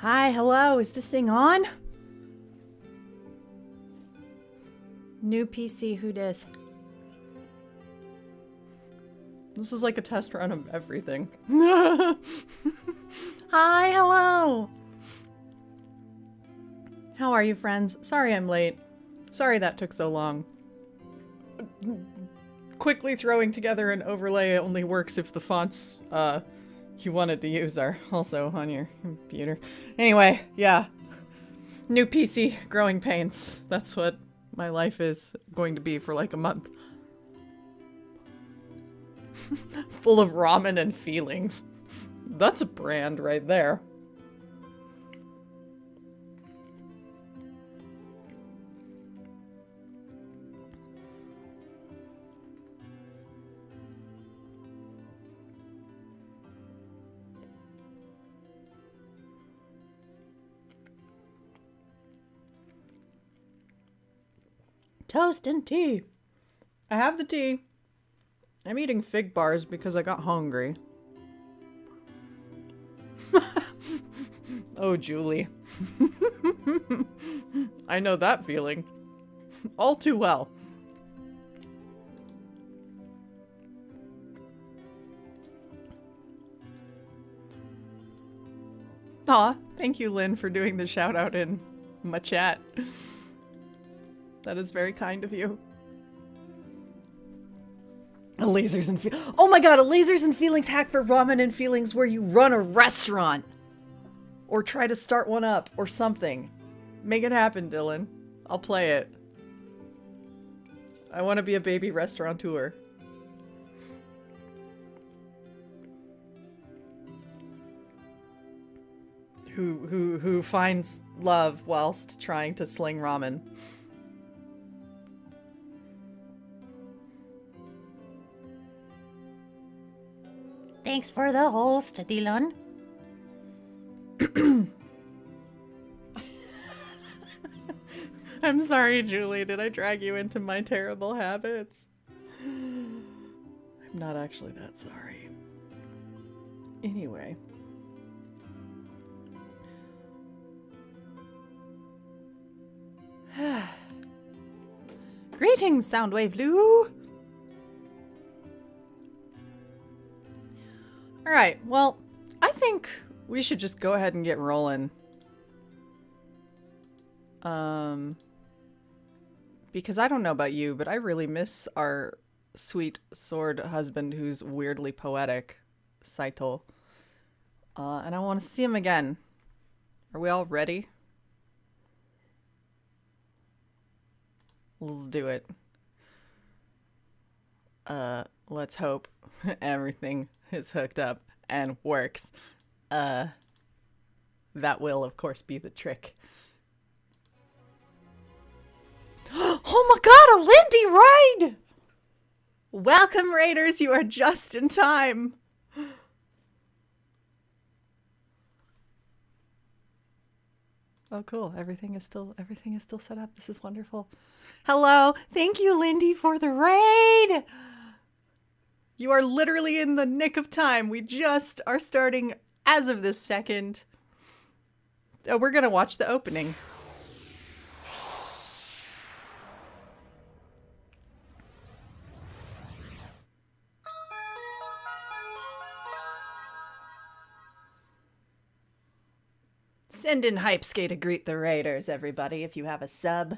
Hi, hello, is this thing on? New PC, who dis? This is like a test run of everything. Hi, hello! How are you, friends? Sorry I'm late. Sorry that took so long. Quickly throwing together an overlay only works if the fonts, you wanted to use are also on your computer. Anyway, yeah. New PC, growing pains. That's what my life is going to be for like a month. Full of ramen and feelings. That's a brand right there. Toast and tea. I have the tea. I'm eating fig bars because I got hungry. Oh, Julie. I know that feeling. All too well. Aw, thank you, Lynn, for doing the shout out in my chat. That is very kind of you. A lasers and oh my god, a lasers and feelings hack for ramen and feelings where you run a restaurant. Or try to start one up, or something. Make it happen, Dylan. I'll play it. I want to be a baby restaurateur. Who finds love whilst trying to sling ramen. Thanks for the host, Dylan. I'm sorry, Julie. Did I drag you into my terrible habits? I'm not actually that sorry. Anyway. Greetings, Soundwave Blue! Alright, well, I think we should just go ahead and get rolling. Because I don't know about you, but I really miss our sweet sword husband who's weirdly poetic, Saito. And I want to see him again. Are we all ready? Let's do it. Let's hope everything is hooked up and works. That will, of course, be the trick. Oh my god, a Lindy raid! Welcome, raiders, you are just in time. Oh, cool. Everything is still set up. This is wonderful. Hello. Thank you, Lindy, for the raid. You are literally in the nick of time. We just are starting as of this second. Oh, we're going to watch the opening. Send in Hypeski to greet the raiders, everybody, if you have a sub.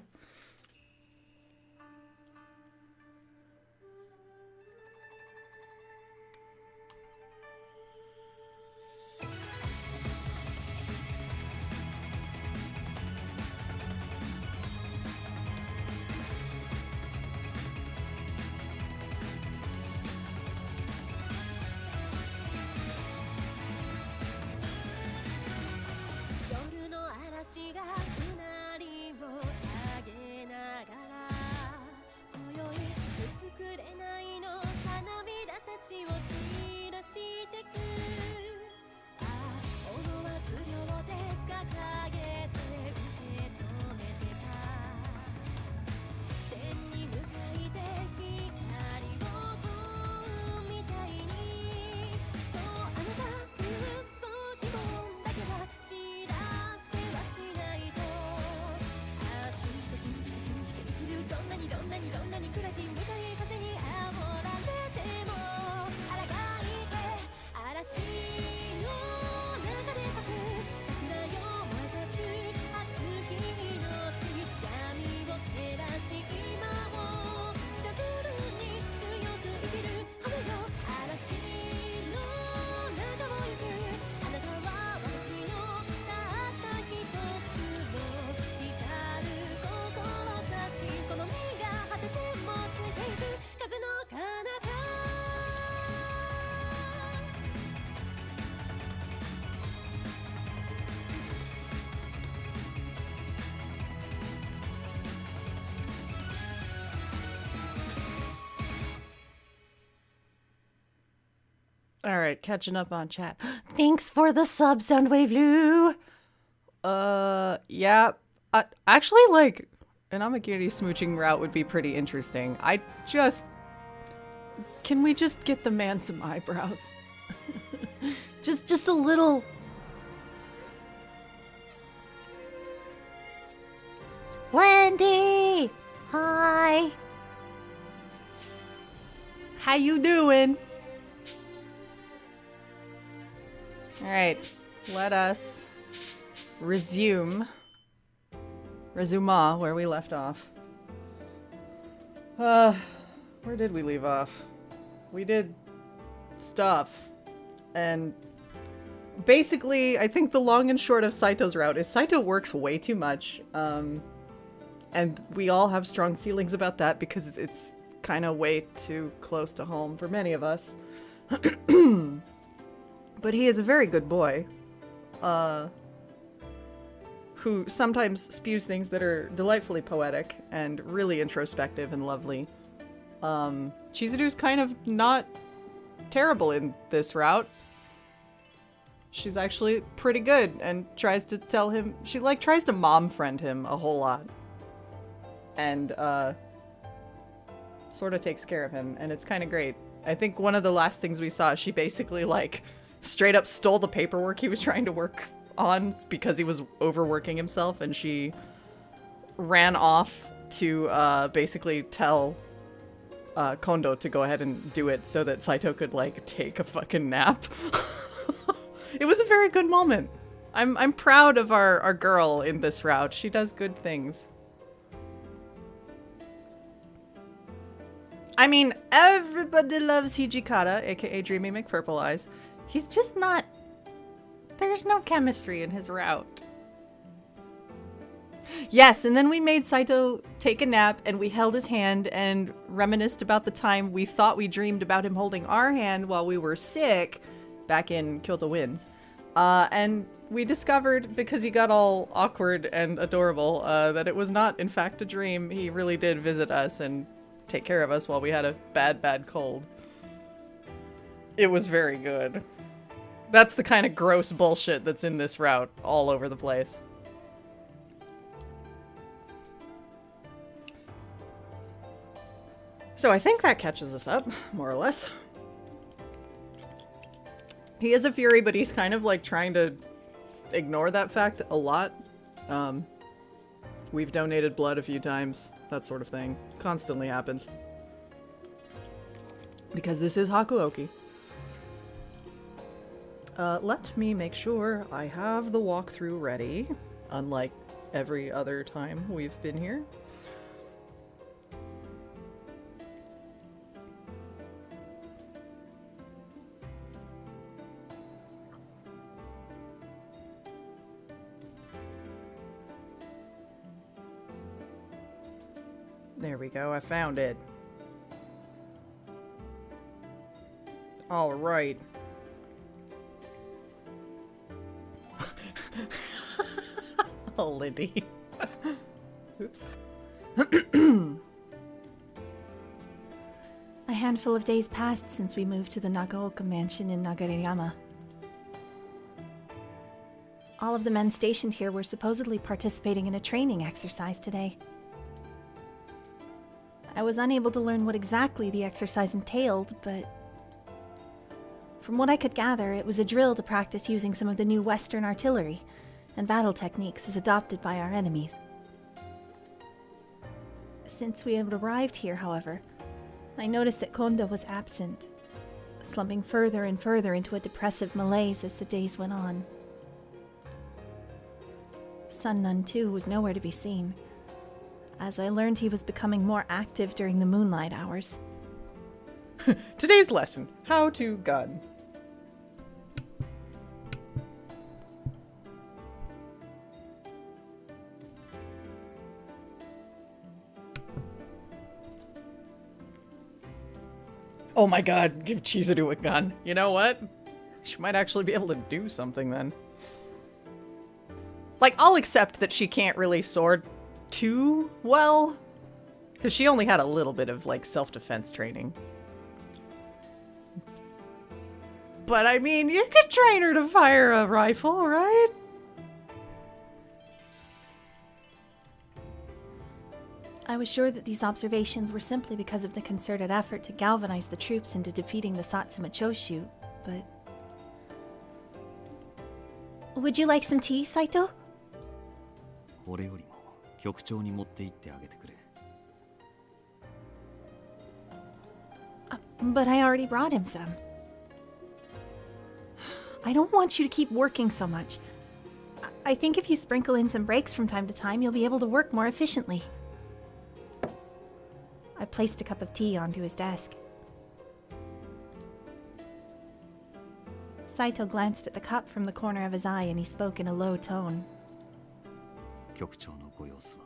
All right, catching up on chat. Thanks for the sub, Soundwave Lou. Yeah. Actually, like, an Amagiri smooching route would be pretty interesting. Can we just get the man some eyebrows? just a little. Wendy! Hi! How you doing? All right, let us resume where we left off. Where did we leave off? We did stuff, and basically, I think the long and short of Saito's route is Saito works way too much, and we all have strong feelings about that because it's kind of way too close to home for many of us. But he is a very good boy, who sometimes spews things that are delightfully poetic and really introspective and lovely. Chizuru's kind of not terrible in this route. She's actually pretty good and tries to tell him, she like tries to mom friend him a whole lot. And sort of takes care of him, and it's kind of great. I think one of the last things we saw, she basically like straight up stole the paperwork he was trying to work on because he was overworking himself, and she ran off to basically tell Kondo to go ahead and do it so that Saito could like take a fucking nap. It was a very good moment. I'm proud of our girl in this route. She does good things. I mean, everybody loves Hijikata, aka Dreamy McPurple Eyes. He's just not... There's no chemistry in his route. Yes, and then we made Saito take a nap, and we held his hand and reminisced about the time we thought we dreamed about him holding our hand while we were sick back in Kyoto Winds. And we discovered, because he got all awkward and adorable, that it was not, in fact, a dream. He really did visit us and take care of us while we had a bad cold. It was very good. That's the kind of gross bullshit that's in this route all over the place. So I think that catches us up, more or less. He is a Fury, but he's kind of like trying to ignore that fact a lot. We've donated blood a few times, that sort of thing. Constantly happens. Because this is Hakuoki. Let me make sure I have the walkthrough ready, unlike every other time we've been here. There we go, I found it. All right. Oh, Lindy. Oops. A handful of days passed since we moved to the Nagaoka mansion in Nagareyama. All of the men stationed here were supposedly participating in a training exercise today. I was unable to learn what exactly the exercise entailed, but from what I could gather, it was a drill to practice using some of the new Western artillery and battle techniques as adopted by our enemies. Since we had arrived here, however, I noticed that Kondo was absent, slumping further and further into a depressive malaise as the days went on. Sun Nun, too, was nowhere to be seen, as I learned he was becoming more active during the moonlight hours. Today's lesson, how to gun. Oh my god, give Chizuru a gun. You know what? She might actually be able to do something then. Like, I'll accept that she can't really sword too well, because she only had a little bit of, like, self-defense training. But I mean, you could train her to fire a rifle, right? I was sure that these observations were simply because of the concerted effort to galvanize the troops into defeating the Satsuma Choshu, but... Would you like some tea, Saito? 俺よりも局長に持って行ってあげてくれ。 But I already brought him some. I don't want you to keep working so much. I think if you sprinkle in some breaks from time to time, you'll be able to work more efficiently. I placed a cup of tea onto his desk. Saito glanced at the cup from the corner of his eye and he spoke in a low tone. 局長のご様子は。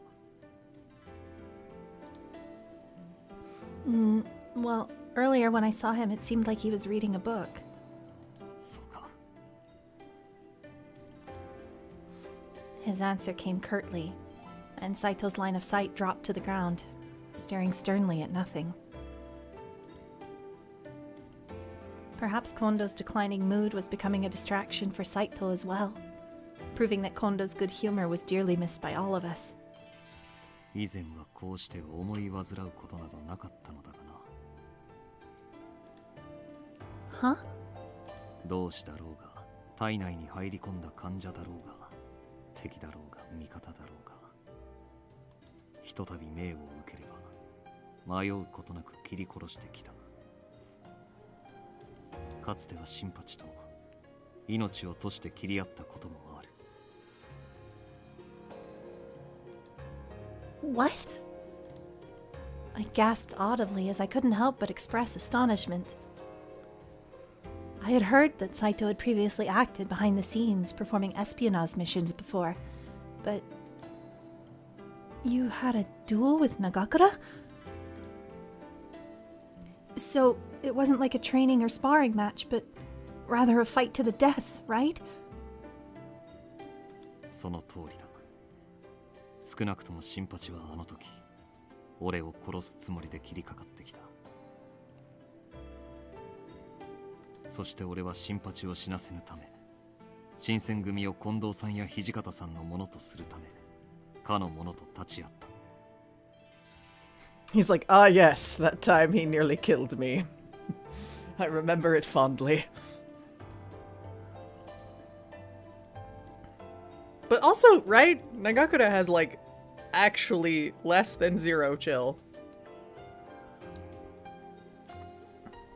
Well, earlier when I saw him, it seemed like he was reading a book. そうか。 His answer came curtly, and Saito's line of sight dropped to the ground, staring sternly at nothing. Perhaps Kondo's declining mood was becoming a distraction for Saito as well, proving that Kondo's good humor was dearly missed by all of us. 以前はこうして思い煩うことなどなかったのだがな。 Huh? 同志だろうが、体内に入り込んだ患者だろうが、敵だろうが味方だろうが、ひとたび命を受ければ迷うことなく切り殺してきた。かつては新八と命を賭して切り合ったこともある。 What? I gasped audibly as I couldn't help but express astonishment. I had heard that Saito had previously acted behind the scenes, performing espionage missions before, but... You had a duel with Nagakura? So, it wasn't like a training or sparring match, but rather a fight to the death, right? その通りだ。少なくとも新八はあの時、俺を殺すつもりで切りかかってきた。そして俺は新八を死なせぬため、新選組を近藤さんや土方さんのものとするため、かの者と立ち会った。 He's like, ah, yes, that time he nearly killed me. I remember it fondly. But also, right? Nagakura has, like, actually less than 0 chill.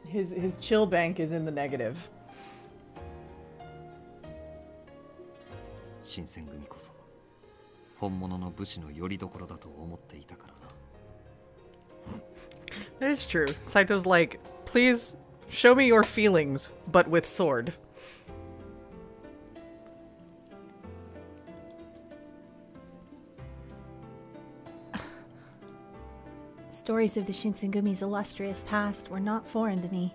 His chill bank is in the negative. 新選組こそ、本物の武士の拠り所だと思っていたからな。 That is true. Saito's like, please show me your feelings, but with sword. Stories of the Shinsengumi's illustrious past were not foreign to me,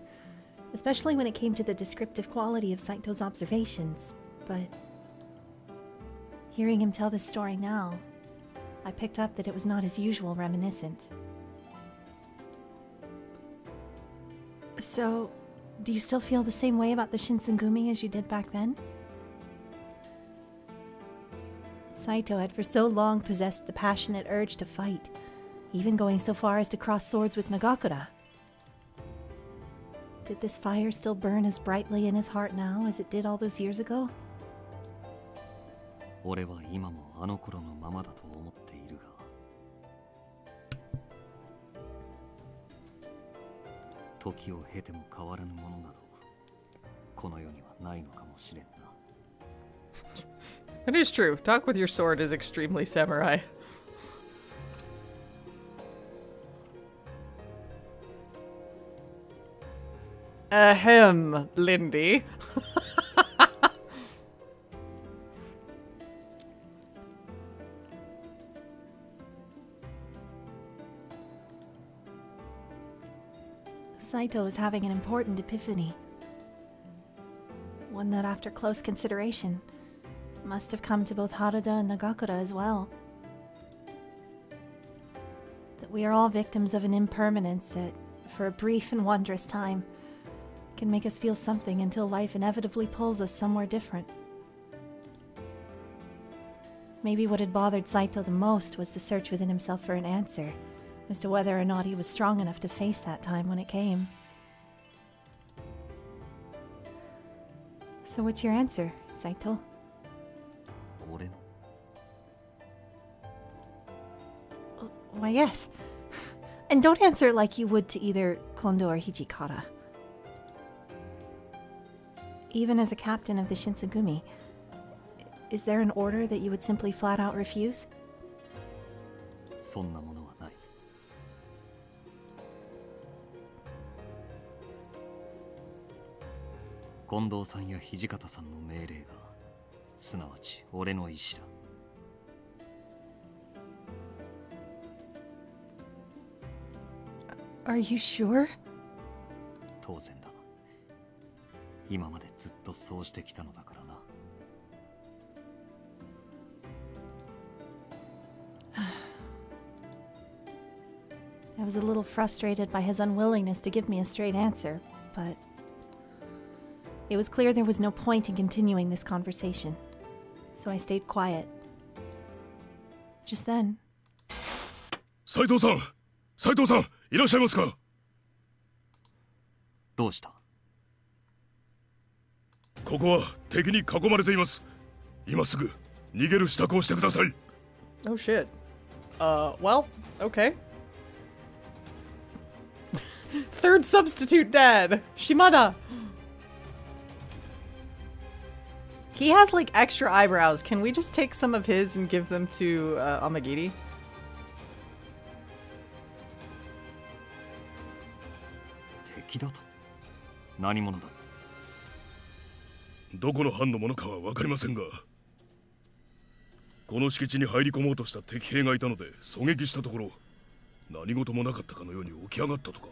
especially when it came to the descriptive quality of Saito's observations, but hearing him tell this story now, I picked up that it was not his usual reminiscent. So, do you still feel the same way about the Shinsengumi as you did back then? Saito had for so long possessed the passionate urge to fight, even going so far as to cross swords with Nagakura. Did this fire still burn as brightly in his heart now as it did all those years ago? 俺は今もあの頃のままだと思っているが、時を経ても変わらぬものなどこの世にはないのかもしれんな。 It is true. Talk with your sword is extremely samurai. Ahem, Lindy. Saito is having an important epiphany. One that, after close consideration, must have come to both Harada and Nagakura as well. That we are all victims of an impermanence that, for a brief and wondrous time, can make us feel something until life inevitably pulls us somewhere different. Maybe what had bothered Saito the most was the search within himself for an answer, as to whether or not he was strong enough to face that time when it came. So what's your answer, Saito? 俺の Why, yes. And don't answer like you would to either Kondo or Hijikata. Even as a captain of the Shinsengumi, is there an order that you would simply flat out refuse? そんなものはない。近藤さんや土方さんの命令がすなわち俺の意志だ。 Are you sure? 当然だ。今までずっとそうしてきたのだからな。 I was a little frustrated by his unwillingness to give me a straight answer, but it was clear there was no point in continuing this conversation, so I stayed quiet. Just then, 斉藤さん、斉藤さん、いらっしゃいますか？どうした？ ここは敵に囲まれています。今すぐ逃げる支度をしてください。 Oh shit. Well, okay. Third substitute dad, Shimada. He has like extra eyebrows. Can we just take some of his and give them to Amagiri? 敵だと？何者だ？ どこの班のものかは分かりませんが、この敷地に入り込もうとした敵兵がいたので狙撃したところ、何事もなかったかのように起き上がったとか。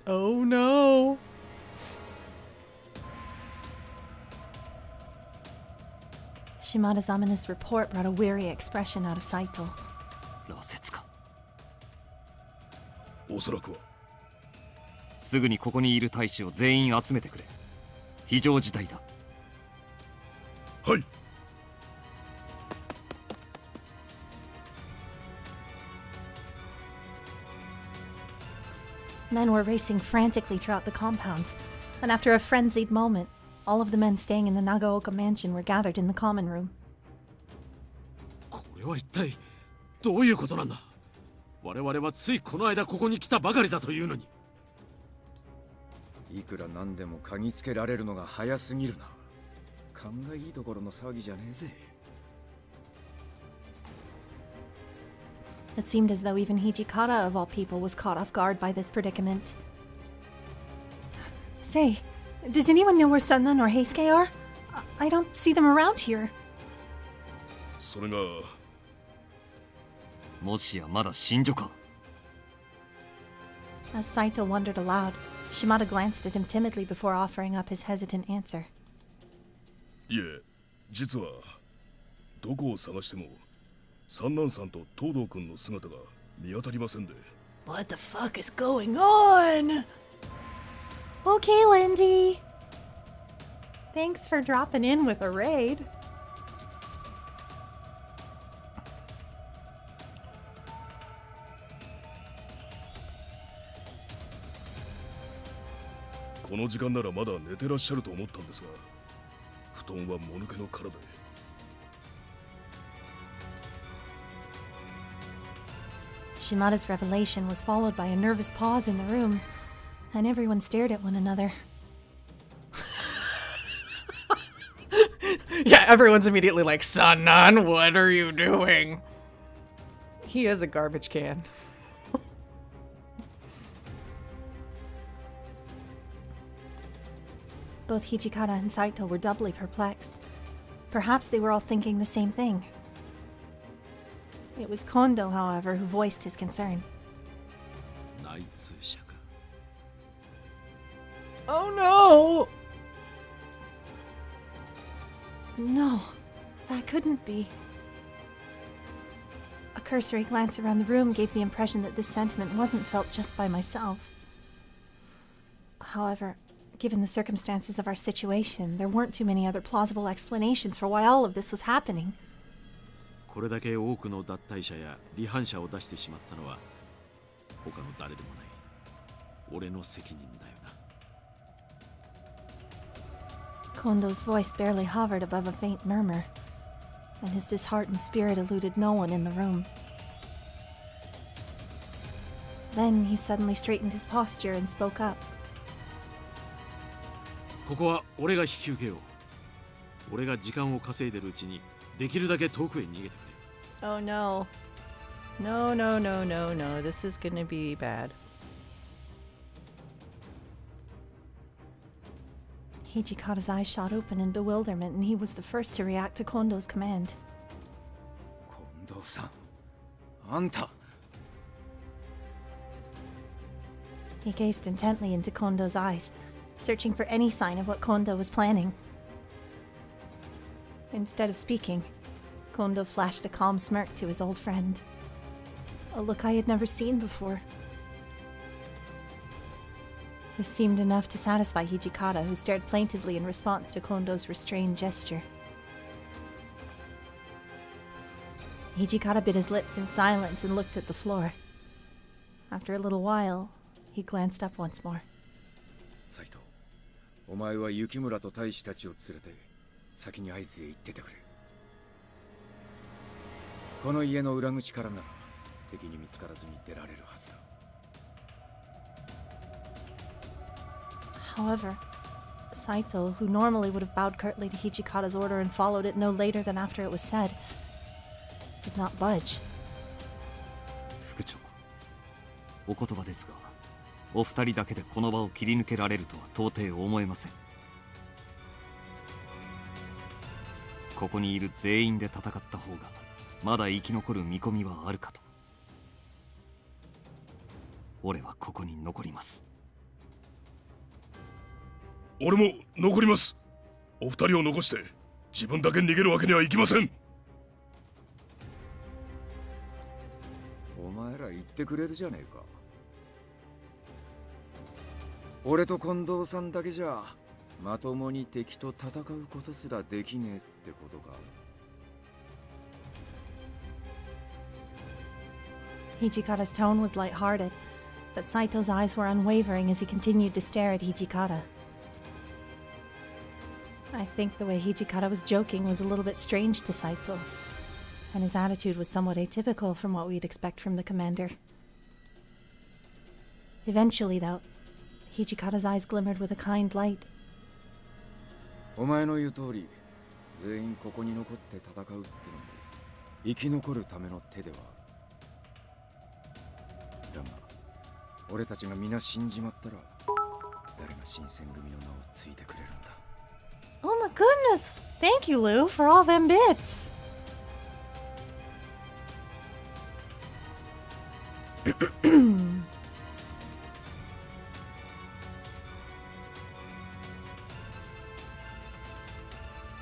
Oh no. Shimada's ominous report brought a weary expression out of Saito. 羅刹か。おそらくは。すぐにここにいる大使を全員集めてくれ。非常事態だ。 はい。 Men were racing frantically throughout the compounds, and after a frenzied moment, all of the men staying in the Nagaoka mansion were gathered in the common room. これは一体どういうことなんだ？我々はついこの間ここに来たばかりだというのに。いくらなんでも嗅ぎつけられるのが早すぎるな。勘がいいところの騒ぎじゃねえぜ。 It seemed as though even Hijikata, of all people, was caught off guard by this predicament. Say, does anyone know where Sunnan or Heisuke are? I don't see them around here. それが、もしやまだ新女か。 As Saito wondered aloud, Shimada glanced at him timidly before offering up his hesitant answer. いえ、実はどこを探しても三男さんと東堂君の姿が見当たりませんで。 What the fuck is going on? Okay, Lindy. Thanks for dropping in with a raid. この時間ならまだ寝てらっしゃると思ったんですが、布団はもぬけの殻で。 Shimada's revelation was followed by a nervous pause in the room, and everyone stared at one another. Yeah, everyone's immediately like, Sunnan, what are you doing? He is a garbage can. Both Hijikata and Saito were doubly perplexed. Perhaps they were all thinking the same thing. It was Kondo, however, who voiced his concern. 内通者か。 Oh no! No, that couldn't be. A cursory glance around the room gave the impression that this sentiment wasn't felt just by myself. However, given the circumstances of our situation, there weren't too many other plausible explanations for why all of this was happening. これだけ多くの脱退者や離反者を出してしまったのは他の誰でもない俺の責任だよな。 Kondo's voice barely hovered above a faint murmur, and his disheartened spirit eluded no one in the room. Then he suddenly straightened his posture and spoke up. ここは俺が引き受けよう。俺が時間を稼いでるうちにできるだけ遠くへ逃げてくれ。 Oh no. No, no, no, no, no. This is gonna be bad. Hijikata's eyes shot open in bewilderment, and he was the first to react to Kondo's command. 近藤さん、あんた。 He gazed intently into Kondo's eyes, searching for any sign of what Kondo was planning. Instead of speaking, Kondo flashed a calm smirk to his old friend. A look I had never seen before. This seemed enough to satisfy Hijikata, who stared plaintively in response to Kondo's restrained gesture. Hijikata bit his lips in silence and looked at the floor. After a little while, he glanced up once more. サイト、お前は雪村と大使たちを連れて先に会津へ行っててくれ。この家の裏口からなら敵に見つからずに出られるはずだ。 However, Saito, who normally would have bowed curtly to Hijikata's order and followed it no later than after it was said, did not budge. 副長、お言葉ですが、お二人だけでこの場を切り抜けられるとは到底思えません。ここにいる全員で戦った方がまだ生き残る見込みはあるかと。俺はここに残ります。俺も残ります。お二人を残して自分だけ逃げるわけにはいきません。お前ら言ってくれるじゃねえか。俺と近藤さんだけじゃまともに敵と戦うことすらできねえってことか。 Hijikata's tone was light-hearted, but Saito's eyes were unwavering as he continued to stare at Hijikata. I think the way Hijikata was joking was a little bit strange to Saito, and his attitude was somewhat atypical from what we'd expect from the commander. Eventually, though, Hijikata's eyes glimmered with a kind light. お前の言う通り、全員ここに残って戦うってのも生き残るための手では。だが、俺たちが皆死んじまったら、誰が新選組の名を継いでくれるんだ。 Oh my goodness! Thank you, Lou, for all them bits.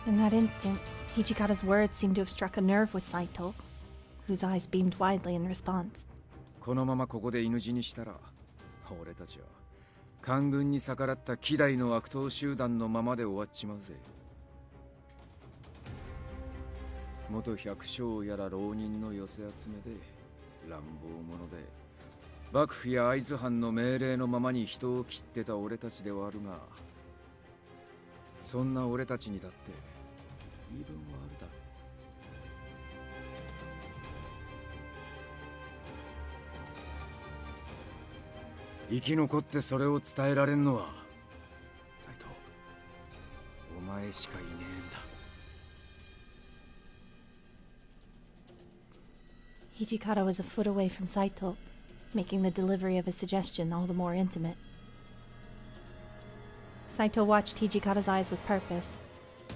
In that instant, Hijikata's words seemed to have struck a nerve with Saito, whose eyes beamed widely in response. このままここで犬死にしたら、俺たちは官軍に逆らった希代の悪党集団のままで終わっちまうぜ。元百姓やら浪人の寄せ集めで乱暴者で幕府や会津藩の命令のままに人を切ってた俺たちではあるが、そんな俺たちにだって言い分はあるだろう。生き残ってそれを伝えられんのはサイト、お前しかいねえんだ。 Hijikata was a foot away from Saito, making the delivery of his suggestion all the more intimate. Saito watched Hijikata's eyes with purpose,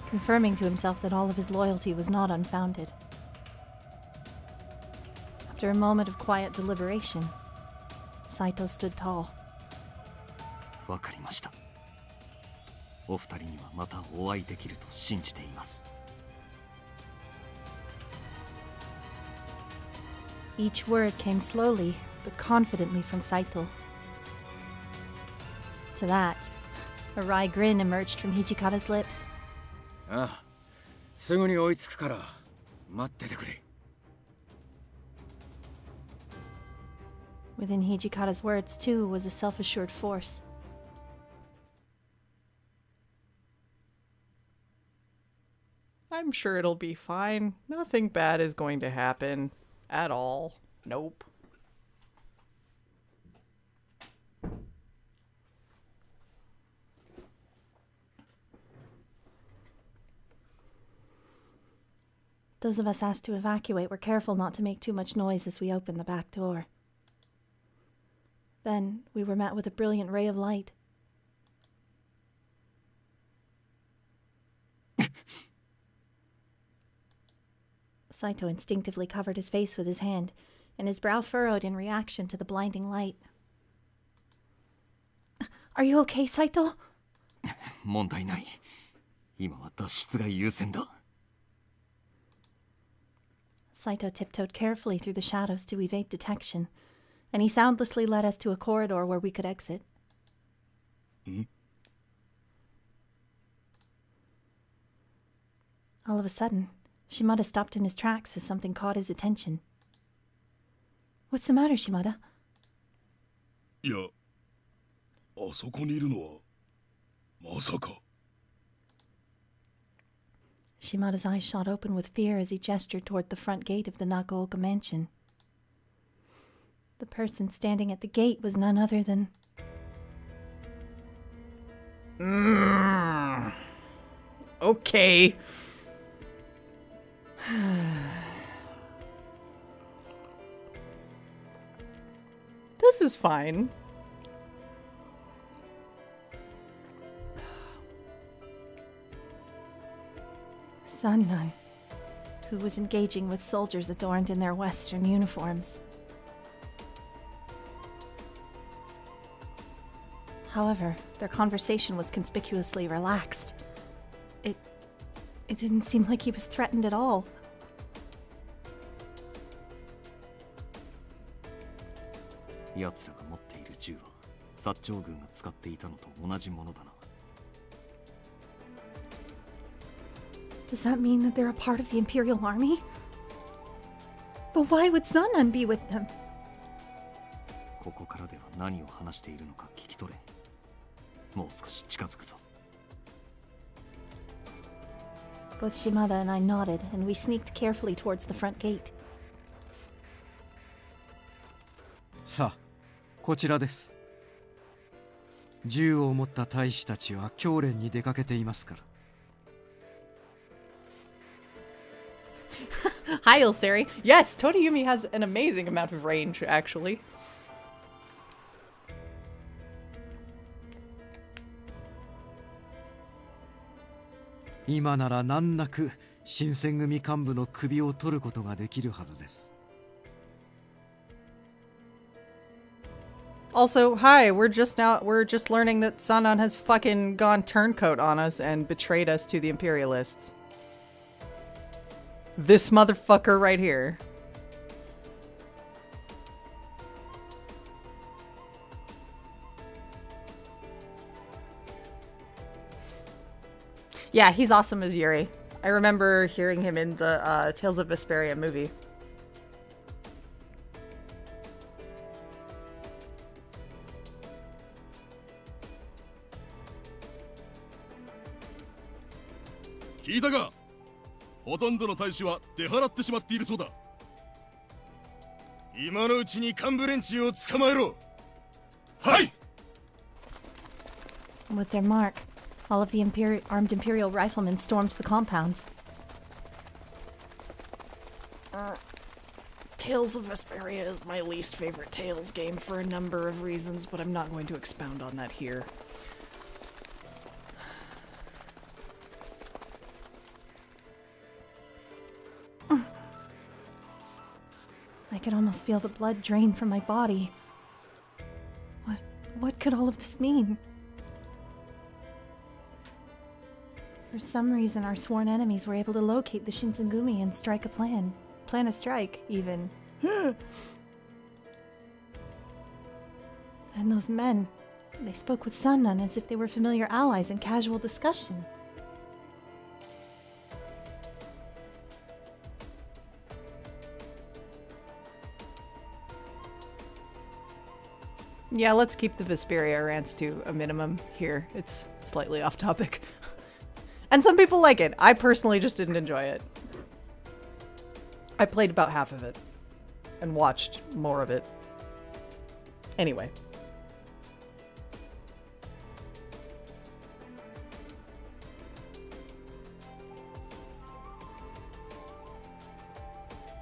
confirming to himself that all of his loyalty was not unfounded. After a moment of quiet deliberation, Saito stood tall. わかりました。お二人にはまたお会いできると信じています。 Each word came slowly, but confidently from Saito. To that, A wry grin emerged from Hijikata's lips. ああ、すぐに追いつくから待っててくれ。 Within Hijikata's words, too, was a self-assured force. I'm sure it'll be fine. Nothing bad is going to happen. At all. Nope. Those of us asked to evacuate were careful not to make too much noise as we opened the back door. Then we were met with a brilliant ray of light. Saito instinctively covered his face with his hand, and his brow furrowed in reaction to the blinding light. Are you okay, Saito? 問題ない。今は脱出が優先だ。 Saito tiptoed carefully through the shadows to evade detection, and he soundlessly led us to a corridor where we could exit. All of a sudden, Shimada stopped in his tracks as something caught his attention. What's the matter, Shimada? いや、あそこにいるのはまさか。 Shimada's eyes shot open with fear as he gestured toward the front gate of the Nagaoka mansion. The person standing at the gate was none other than... Okay. This is fine. Sannan, who was engaging with soldiers adorned in their Western uniforms. However, their conversation was conspicuously relaxed. It didn't seem like he was threatened at all. 奴らが持っている銃は薩長軍が使っていたのと同じものだな。 Does that mean that they're a part of the Imperial Army? But why would Sannan be with them? ここからでは何を話しているのか聞き取れ。もう少し近づくぞ。 Both Shimada and I nodded, and we sneaked carefully towards the front gate. さあ、こちらです。銃を持った大使たちは教練に出かけていますから。 Hi, Ilsari. Yes, Todayumi has an amazing amount of range, actually. 今なら難なく新選組幹部の首を取ることができるはずです。 Also, hi, we're just learning that Sannan has fucking gone turncoat on us and betrayed us to the Imperialists. This motherfucker right here. Yeah, he's awesome as Yuri. I remember hearing him in the Tales of Vesperia movie. Heard? ほとんどの大使は出払ってしまっているそうだ。今のうちに幹部連中を捕まえろ。はい。 With their mark, all of the armed Imperial riflemen stormed the compounds. Tales of Vesperia is my least favorite Tales game for a number of reasons, but I'm not going to expound on that here. I could almost feel the blood drain from my body. What could all of this mean? For some reason, our sworn enemies were able to locate the Shinsengumi and strike a plan. Plan a strike, even. And those men. They spoke with Sannan as if they were familiar allies in casual discussion. Yeah, let's keep the Vesperia rants to a minimum here. It's slightly off topic. And some people like it. I personally just didn't enjoy it. I played about half of it. And watched more of it. Anyway.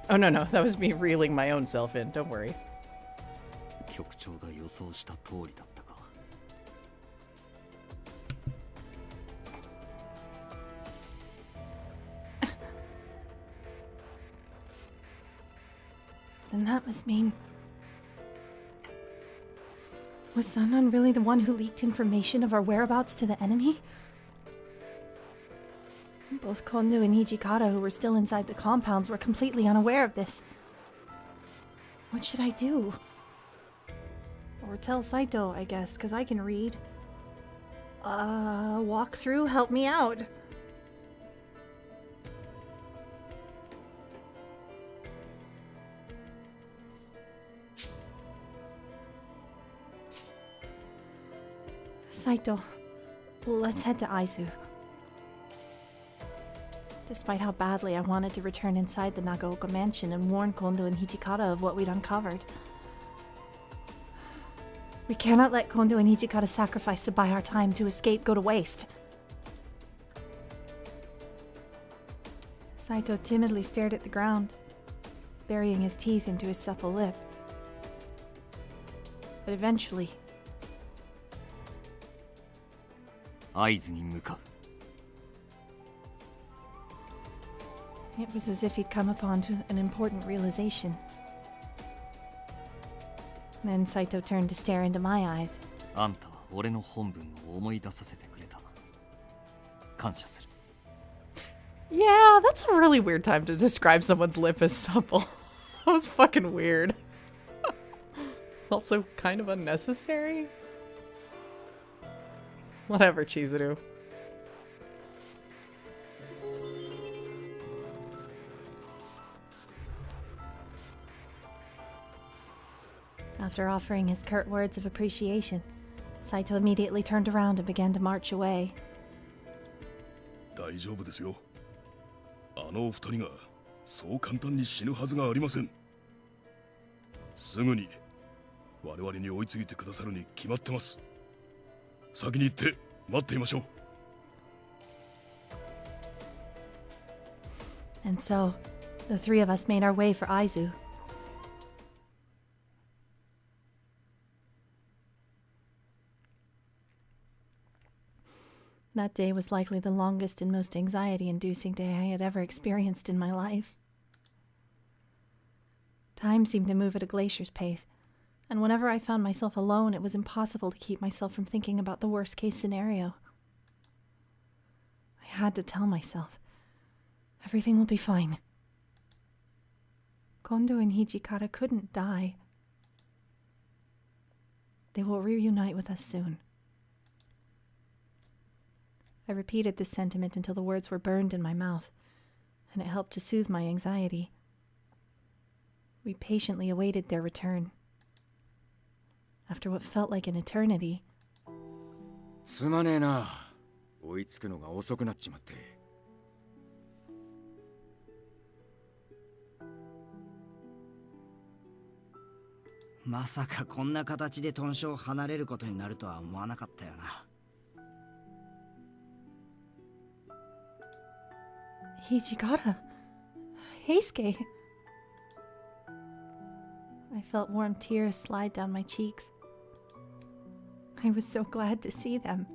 Oh no, that was me reeling my own self in. Don't worry. 局長が予想した通りだったか。 Then that must mean... Was Sannan really the one who leaked information of our whereabouts to the enemy? Both Kondo and Hijikata, who were still inside the compounds, were completely unaware of this. What should I do? Or tell Saito, I guess, because I can read. Walk through, help me out. Saito, let's head to Aizu. Despite how badly I wanted to return inside the Nagaoka mansion and warn Kondo and Hijikata of what we'd uncovered. We cannot let Kondo and Hijikata sacrifice to buy our time to escape go to waste. Saito timidly stared at the ground, burying his teeth into his supple lip. But eventually... 合図に向かう。 It was as if he'd come upon an important realization. Then Saito turned to stare into my eyes. あんたは俺の本文を思い出させてくれた。感謝する。 Yeah, that's a really weird time to describe someone's lip as supple. That was fucking weird. Also kind of unnecessary. Whatever, Chizuru. After offering his curt words of appreciation, Saito immediately turned around and began to march away. 大丈夫ですよ。あの二人がそう簡単に死ぬはずがありません。すぐに我々に追いついてくださるに決まってます。先に行って待っていましょう。 And so, the three of us made our way for Aizu. That day was likely the longest and most anxiety-inducing day I had ever experienced in my life. Time seemed to move at a glacier's pace, and whenever I found myself alone, it was impossible to keep myself from thinking about the worst-case scenario. I had to tell myself, everything will be fine. Kondo and Hijikata couldn't die. They will reunite with us soon. I repeated this sentiment until the words were burned in my mouth, and it helped to soothe my anxiety. We patiently awaited their return. After what felt like an eternity. すまねえな。追いつくのが遅くなっちまって。まさかこんな形でトンショを離れることになるとは思わなかったよな。 Hijikata. Heisuke. I felt warm tears slide down my cheeks. I was so glad to see them.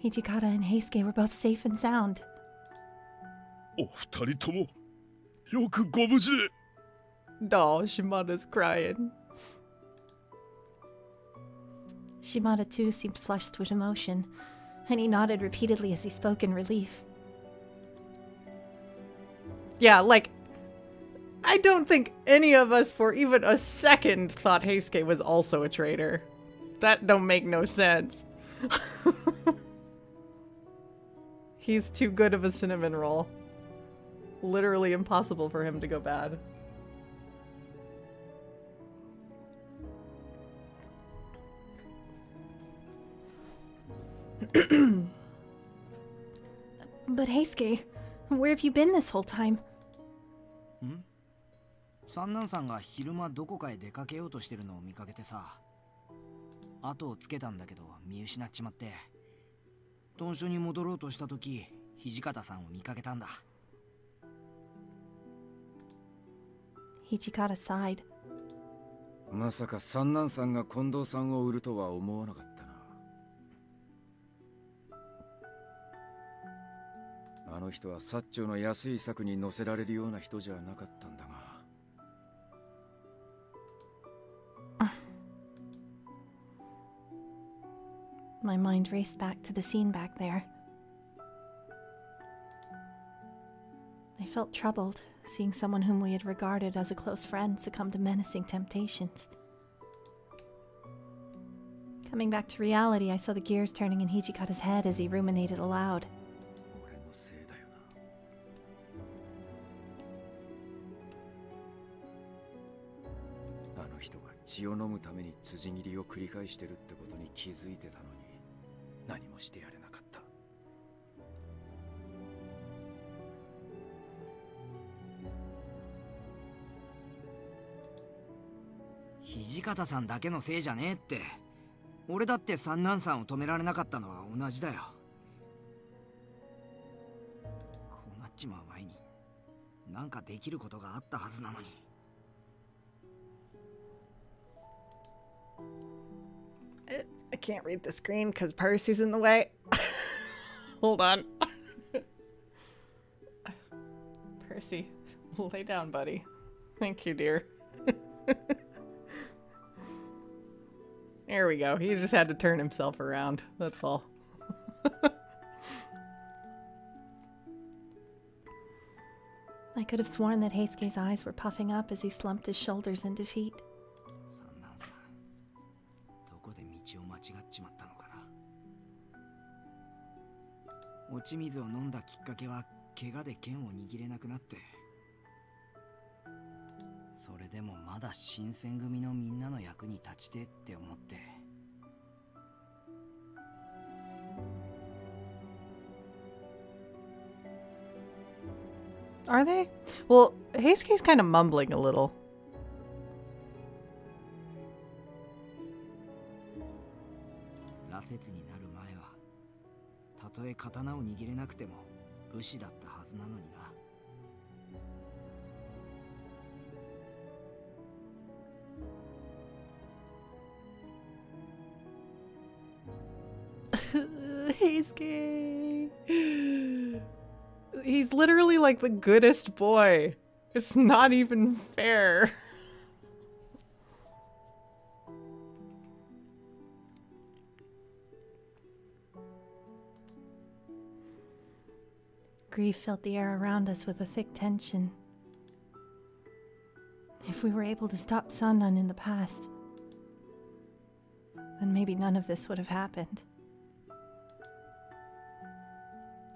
Hijikata and Heisuke were both safe and sound. お二人ともよくご無事で。 Oh, Shimada's crying. Shimada too seemed flushed with emotion, and he nodded repeatedly as he spoke in relief. Yeah, like, I don't think any of us for even a second thought Heisuke was also a traitor. That don't make no sense. He's too good of a cinnamon roll. Literally impossible for him to go bad. But Heisuke, where have you been this whole time? 三男さんが昼間どこかへ出かけようとしてるのを見かけてさ。後をつけたんだけど見失っちまって。豚書に戻ろうとした時、土方さんを見かけたんだ。Hijikata sighed. まさか三男さんが近藤さんを売るとは思わなかったな。あの人は薩長の安い策に乗せられるような人じゃなかったんだが。My mind raced back to the scene back there. I felt troubled, seeing someone whom we had regarded as a close friend succumb to menacing temptations. Coming back to reality, I saw the gears turning in Hijikata's head as he ruminated aloud. 俺のせいだよな。あの人が血を飲むために辻斬りを繰り返してるってことに気づいてたのに何もしてやれなかった。土方さんだけのせいじゃねえって。俺だって三男さんを止められなかったのは同じだよ。こうなっちまう前になんかできることがあったはずなのに。I can't read the screen because Percy's in the way. Hold on. Percy, lay down, buddy. Thank you, dear. There we go. He just had to turn himself around. That's all. I could have sworn that Heisuke's eyes were puffing up as he slumped his shoulders in defeat. 三男さん、どこで道を間違っちまったのかな。落ち水を飲んだきっかけは怪我で剣を握れなくなって。それでもまだ新選組のみんなの役に立ちてって思って。Are they? Well, Heisuke's kind of mumbling a little. 羅刹になる前は、たとえ刀を握れなくても武士だったはずなのにな。Heisuke. He's literally like the goodest boy. It's not even fair. Grief filled the air around us with a thick tension. If we were able to stop Sannan in the past, then maybe none of this would have happened.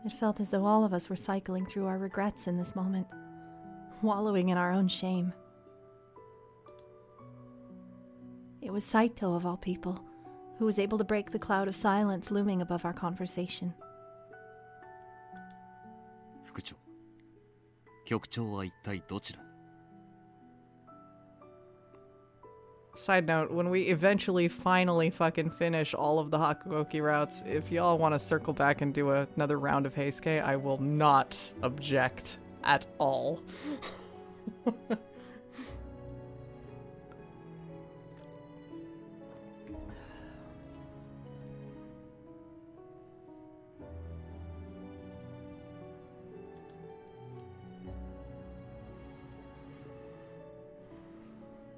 It felt as though all of us were cycling through our regrets in this moment, wallowing in our own shame. It was Saito, of all people, who was able to break the cloud of silence looming above our conversation. 副長、局長は一体どちらに？ Side note, when we eventually finally fucking finish all of the Hakuoki routes, if y'all want to circle back and do another round of Heisuke, I will not object at all.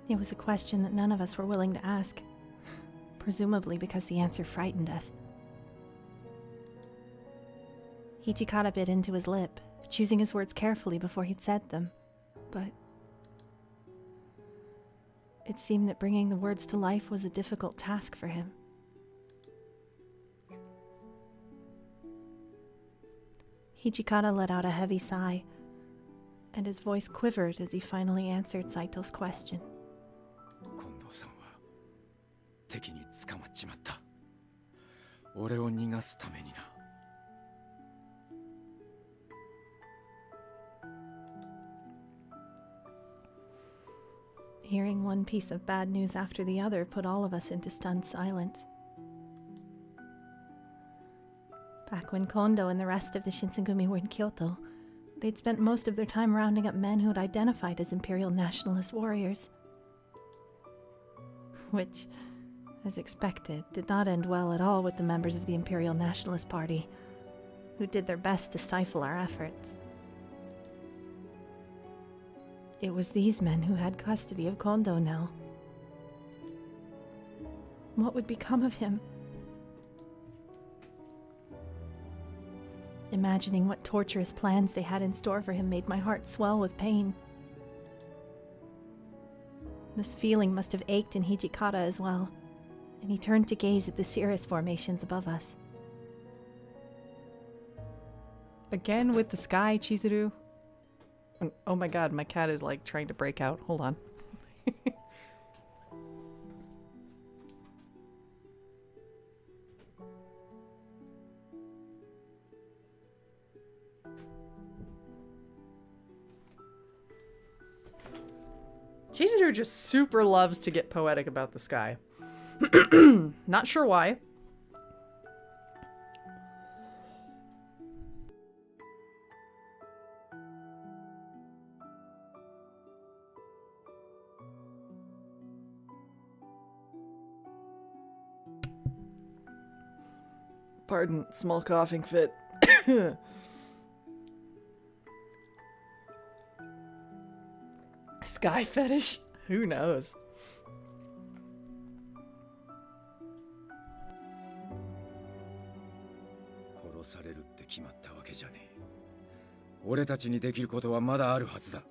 It was a question that none of us were willing to ask, presumably because the answer frightened us. Hijikata bit into his lip, choosing his words carefully before he'd said them, but It seemed that bringing the words to life was a difficult task for him. Hijikata let out a heavy sigh, and his voice quivered as he finally answered Saito's question. 近藤さんは敵に捕まっちまった。俺を逃がすためにな。Hearing one piece of bad news after the other put all of us into stunned silence. Back when Kondo and the rest of the Shinsengumi were in Kyoto, they'd spent most of their time rounding up men who had identified as Imperial Nationalist warriors. Which, as expected, did not end well at all with the members of the Imperial Nationalist Party, who did their best to stifle our efforts. It was these men who had custody of Kondo now. What would become of him? Imagining what torturous plans they had in store for him made my heart swell with pain. This feeling must have ached in Hijikata as well, and he turned to gaze at the cirrus formations above us. Again with the sky, Chizuru. Oh my god, my cat is like trying to break out. Hold on. Chizuru just super loves to get poetic about the sky. Not sure why. Pardon, small coughing fit. Sky fetish? Who knows?殺されるって決まったわけじゃねえ。俺たちにできることはまだあるはずだ。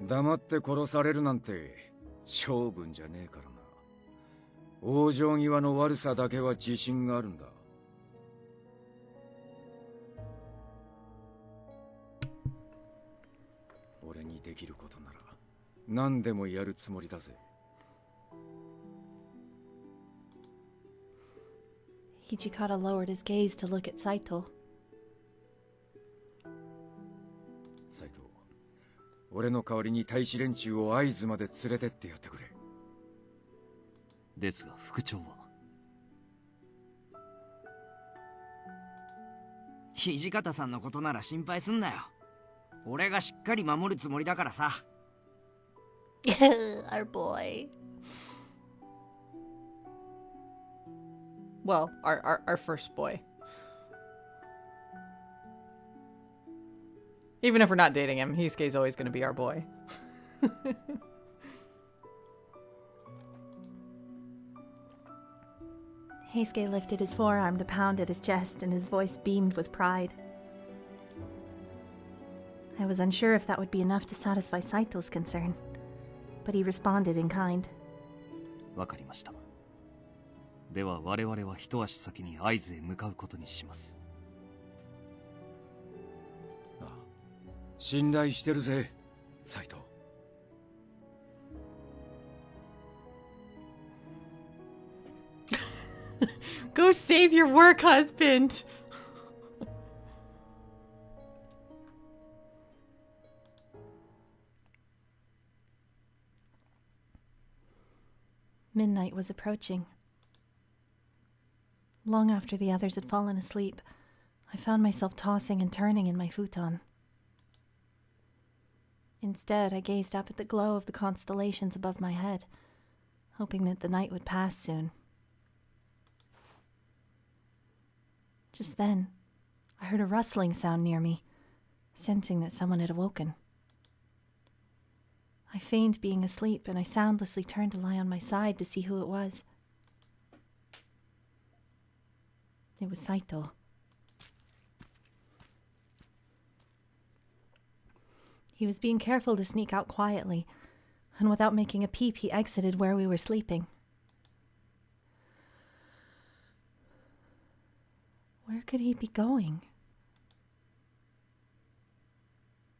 黙って殺されるなんて性分じゃねえからな。往生際の悪さだけは自信があるんだ。俺にできることなら何でもやるつもりだぜ。Hijikata lowered his gaze to look at Saito. サイト、俺の代わりに大使連中を会津まで連れてってやってくれ。ですが副長は土方さんのことなら心配すんなよ。俺がしっかり守るつもりだからさ。Our boy. Well, our first boy. Even if we're not dating him, Heisuke's always going to be our boy. Heisuke lifted his forearm to pound at his chest, and his voice beamed with pride. I was unsure if that would be enough to satisfy Saito's concern, but he responded in kind. わかりました。では我々は一足先に会津へ向かうことにします。ああ、信頼してるぜ、サイト。Go save your work husband! Midnight was approaching. Long after the others had fallen asleep, I found myself tossing and turning in my futon. Instead, I gazed up at the glow of the constellations above my head, hoping that the night would pass soon. Just then, I heard a rustling sound near me, sensing that someone had awoken. I feigned being asleep, and I soundlessly turned to lie on my side to see who it was. It was Saito. He was being careful to sneak out quietly, and without making a peep, he exited where we were sleeping. Where could he be going?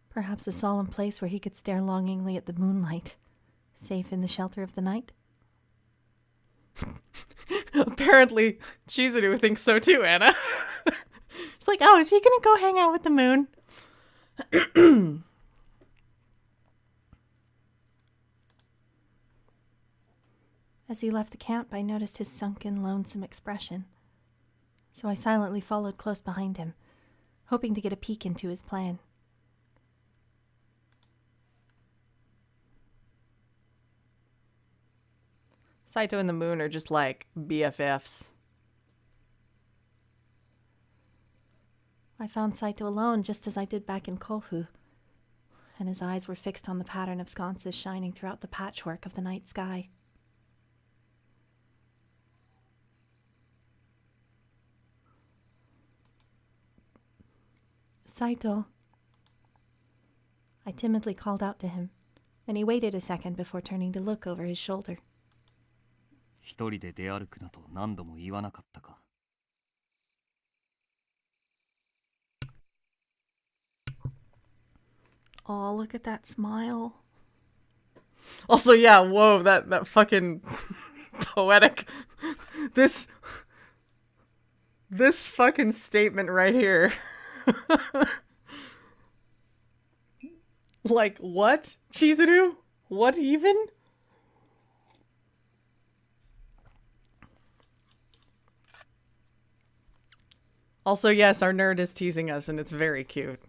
Perhaps a solemn place where he could stare longingly at the moonlight, safe in the shelter of the night? Apparently, Chizuru thinks so too, Anna. It's like, oh, is he gonna go hang out with the moon? As he left the camp, I noticed his sunken, lonesome expression. So I silently followed close behind him, hoping to get a peek into his plan. Saito and the moon are just like BFFs. I found Saito alone just as I did back in Kofu, and his eyes were fixed on the pattern of sconces shining throughout the patchwork of the night sky. Saito. I timidly called out to him, and he waited a second before turning to look over his shoulder. 一人で出歩くなと何度も言わなかったか。 Oh, look at that smile. Also, yeah, whoa, that fucking poetic. This fucking statement right here. Like, what? Chizuru? What even? Also, yes, our nerd is teasing us, and it's very cute.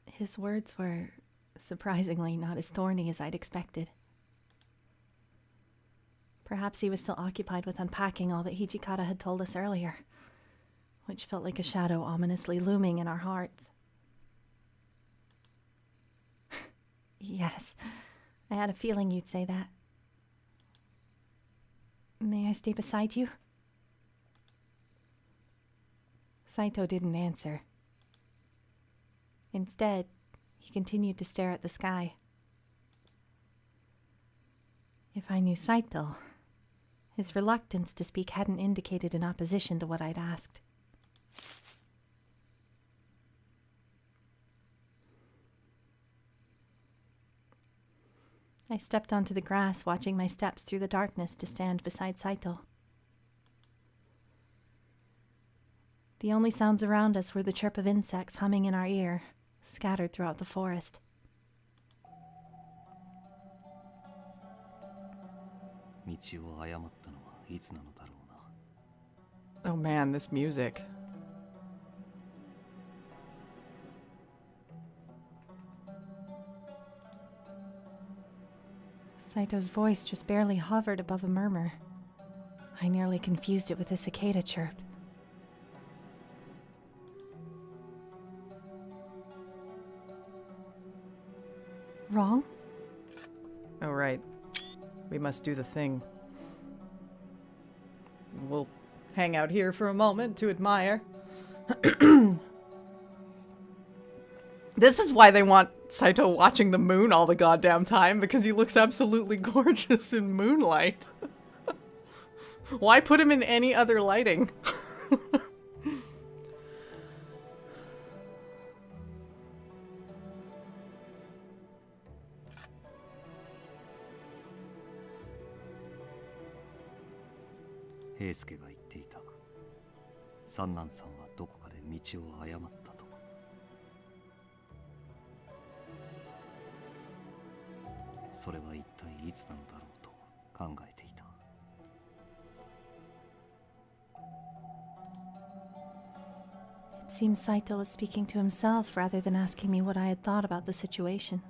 His words were, surprisingly, not as thorny as I'd expected. Perhaps he was still occupied with unpacking all that Hijikata had told us earlier, which felt like a shadow ominously looming in our hearts. Yes, I had a feeling you'd say that. May I stay beside you? Saito didn't answer. Instead, he continued to stare at the sky. If I knew Saito, his reluctance to speak hadn't indicated an opposition to what I'd asked. I stepped onto the grass, watching my steps through the darkness to stand beside Saito. The only sounds around us were the chirp of insects humming in our ear, scattered throughout the forest. Oh man, this music. Saito's voice just barely hovered above a murmur. I nearly confused it with a cicada chirp. Wrong? Oh, right. We must do the thing. We'll hang out here for a moment to admire. This is why they want Saito watching the moon all the goddamn time, because he looks absolutely gorgeous in moonlight. Why put him in any other lighting? Heisuke が言っていた。三男さんはどこかで道を誤ったと。それは一体いつなのだろうと考えていた。It seemed Saito was speaking to himself rather than asking me what I had thought about the situation.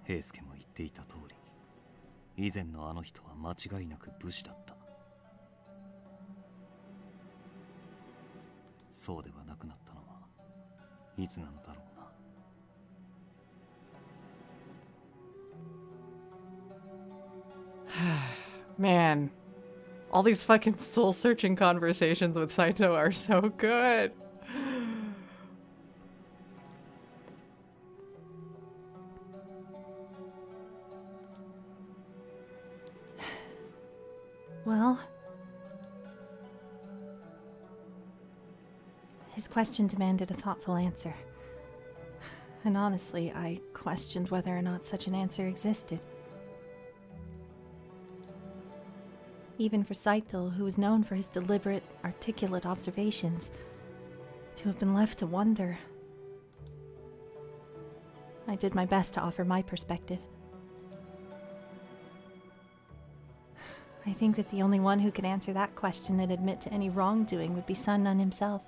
平助も言っていた通り、以前のあの人は間違いなく武士だった。そうではなくなったのはいつなのだろうな。 Man, all these fucking soul-searching conversations with Saito are so good. Well, his question demanded a thoughtful answer. And honestly, I questioned whether or not such an answer existed. Even for Saito, who was known for his deliberate, articulate observations, to have been left to wonder. I did my best to offer my perspective. I think that the only one who could answer that question and admit to any wrongdoing would be Sun Nun himself.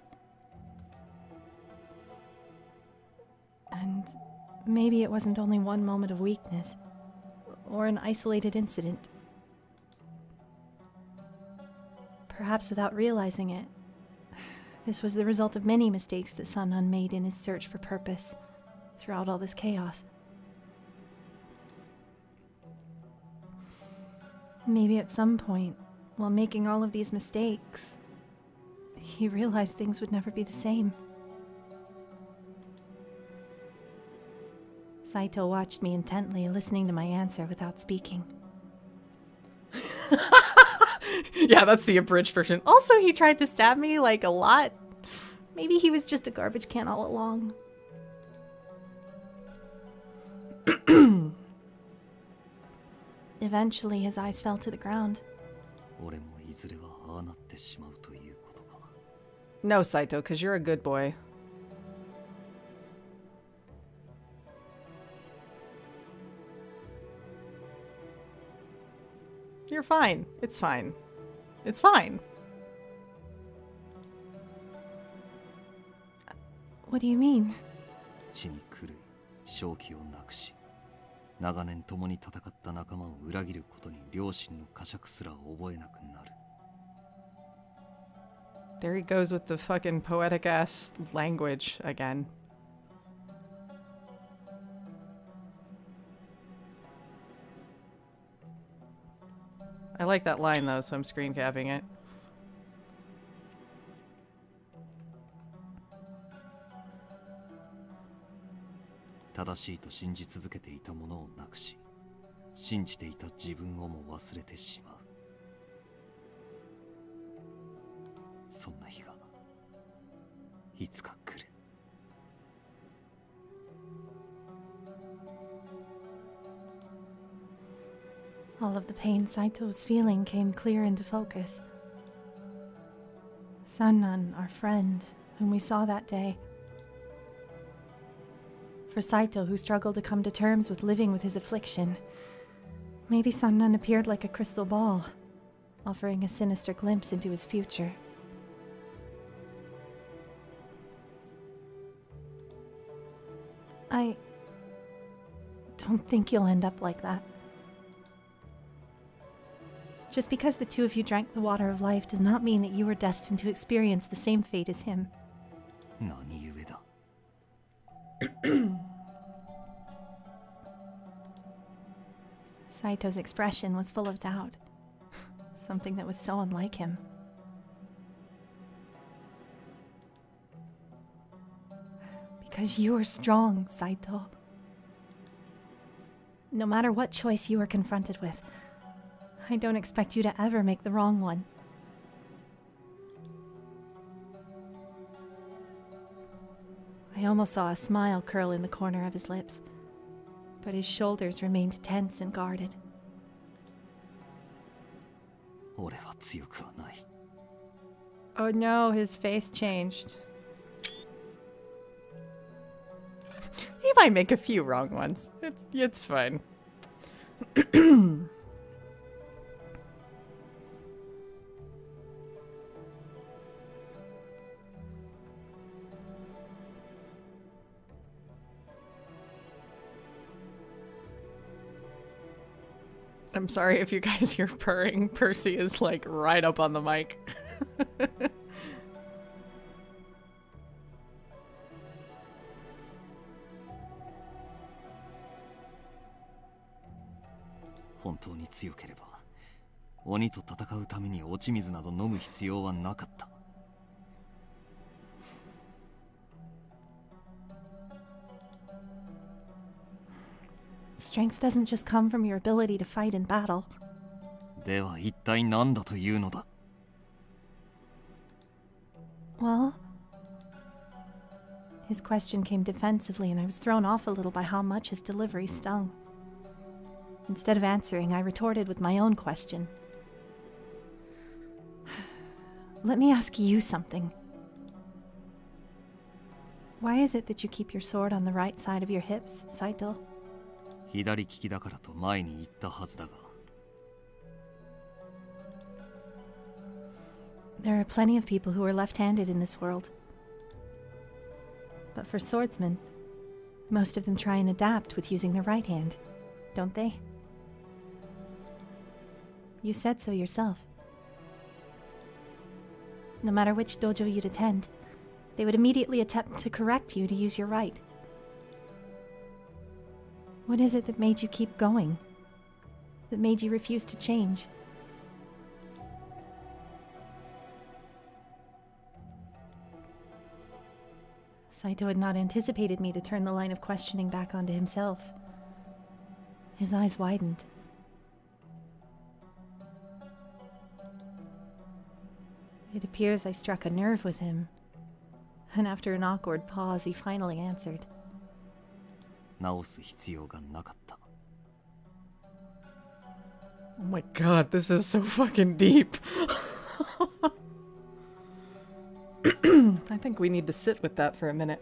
And maybe it wasn't only one moment of weakness, or an isolated incident. Perhaps without realizing it, this was the result of many mistakes that Sun Nun made in his search for purpose throughout all this chaos. Maybe at some point, while making all of these mistakes, he realized things would never be the same. Saito watched me intently, listening to my answer without speaking. Yeah, that's the abridged version. Also, he tried to stab me, like, a lot. Maybe he was just a garbage can all along. Eventually, his eyes fell to the ground. 俺もいずれはああなってしまうということか。 No, Saito, because you're a good boy. You're fine. It's fine. It's fine. What do you mean? 地に狂い、正気をなくし、長年共に戦った仲間を裏切ることに良心の呵責すら覚えなくなる。 There he goes with the fucking poetic ass language again. I like that line though, so I'm screen capping it.「正しいと信じ続けていたものをなくし、信じていた自分をも忘れてしまう。そんな日がいつか来る。」 All of the pain Saito was feeling came clear into focus. Sun Nun, our friend, whom we saw that day. For Saito, who struggled to come to terms with living with his affliction, maybe Sun Nun appeared like a crystal ball, offering a sinister glimpse into his future. I don't think you'll end up like that. Just because the two of you drank the water of life does not mean that you were destined to experience the same fate as him. 何故だ。 Saito's expression was full of doubt, something that was so unlike him. Because you are strong, Saito. No matter what choice you are confronted with, I don't expect you to ever make the wrong one. I almost saw a smile curl in the corner of his lips, but his shoulders remained tense and guarded. 俺は強くはない。 Oh no, his face changed. He might make a few wrong ones. It's fine. I'm sorry if you guys hear purring. Percy is like right up on the mic. 本当に強ければ鬼と戦うために落ち水など飲む必要はなかった。Strength doesn't just come from your ability to fight in battle. では一体何だというのだ。 Well, his question came defensively, and I was thrown off a little by how much his delivery stung. Instead of answering, I retorted with my own question. Let me ask you something. Why is it that you keep your sword on the right side of your hips, Saito? 左利きだからと前に言ったはずだが。 There are plenty of people who are left-handed in this world. But for swordsmen, most of them try and adapt with using their right hand, don't they? You said so yourself. No matter which dojo you'd attend, they would immediately attempt to correct you to use your right. What is it that made you keep going? That made you refuse to change? Saito had not anticipated me to turn the line of questioning back onto himself. His eyes widened. It appears I struck a nerve with him, and after an awkward pause, he finally answered. 直す必要がなかった。 Oh my god, this is so fucking deep. I think we need to sit with that for a minute.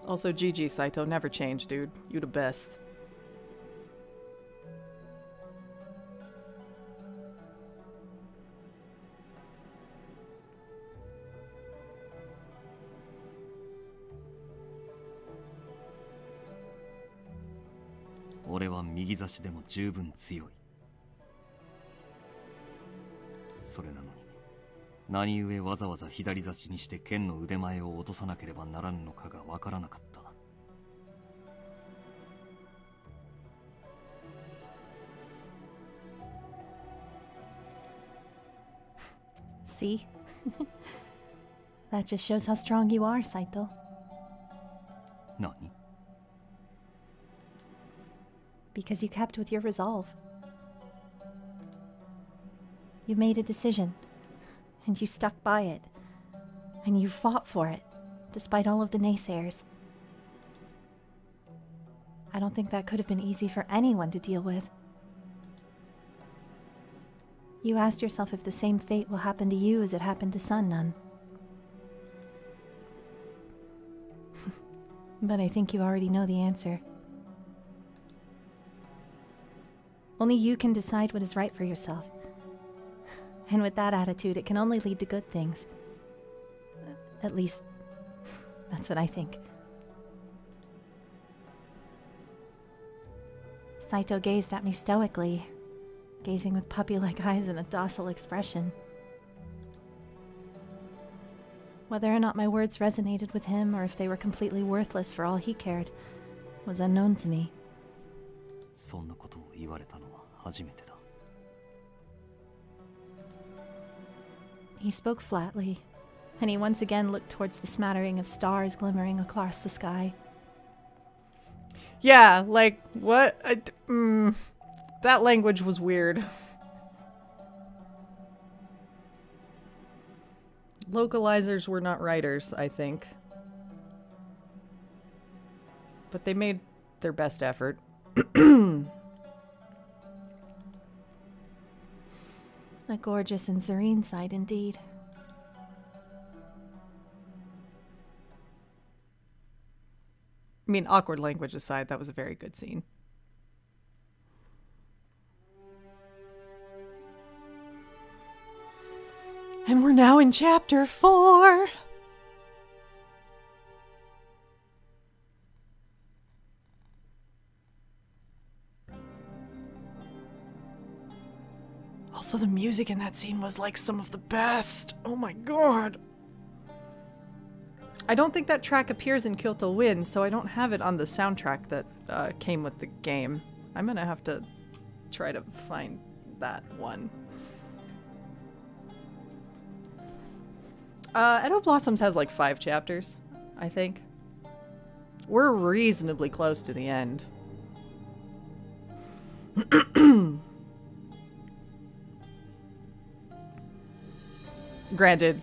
Also, GG, Saito. Never change, dude. You the best.「俺は右差しでも十分強い。それなのに何故わざわざ左差しにして剣の腕前を落とさなければならぬのかがわからなかった。 See? That just shows how strong you are, Saito. 何？ Because you kept with your resolve. You made a decision, and you stuck by it, and you fought for it, despite all of the naysayers. I don't think that could have been easy for anyone to deal with. You asked yourself if the same fate will happen to you as it happened to Sun Nun. But I think you already know the answer. Only you can decide what is right for yourself. And with that attitude, it can only lead to good things. At least, that's what I think. Saito gazed at me stoically, gazing with puppy-like eyes and a docile expression. Whether or not my words resonated with him, or if they were completely worthless for all he cared, was unknown to me. そんなことを言われたのは初めてだ。 He spoke flatly, and he once again looked towards the smattering of stars glimmering across the sky. Yeah, like, what? That language was weird. Localizers were not writers, I think. But they made their best effort. A gorgeous and serene sight indeed. I mean, awkward language aside, that was a very good scene. And we're now in chapter 4. Also, the music in that scene was like some of the best. Oh my god. I don't think that track appears in Kyoto Wind, so I don't have it on the soundtrack that came with the game. I'm gonna have to try to find that one. Edo Blossoms has like 5 chapters, I think. We're reasonably close to the end. Granted,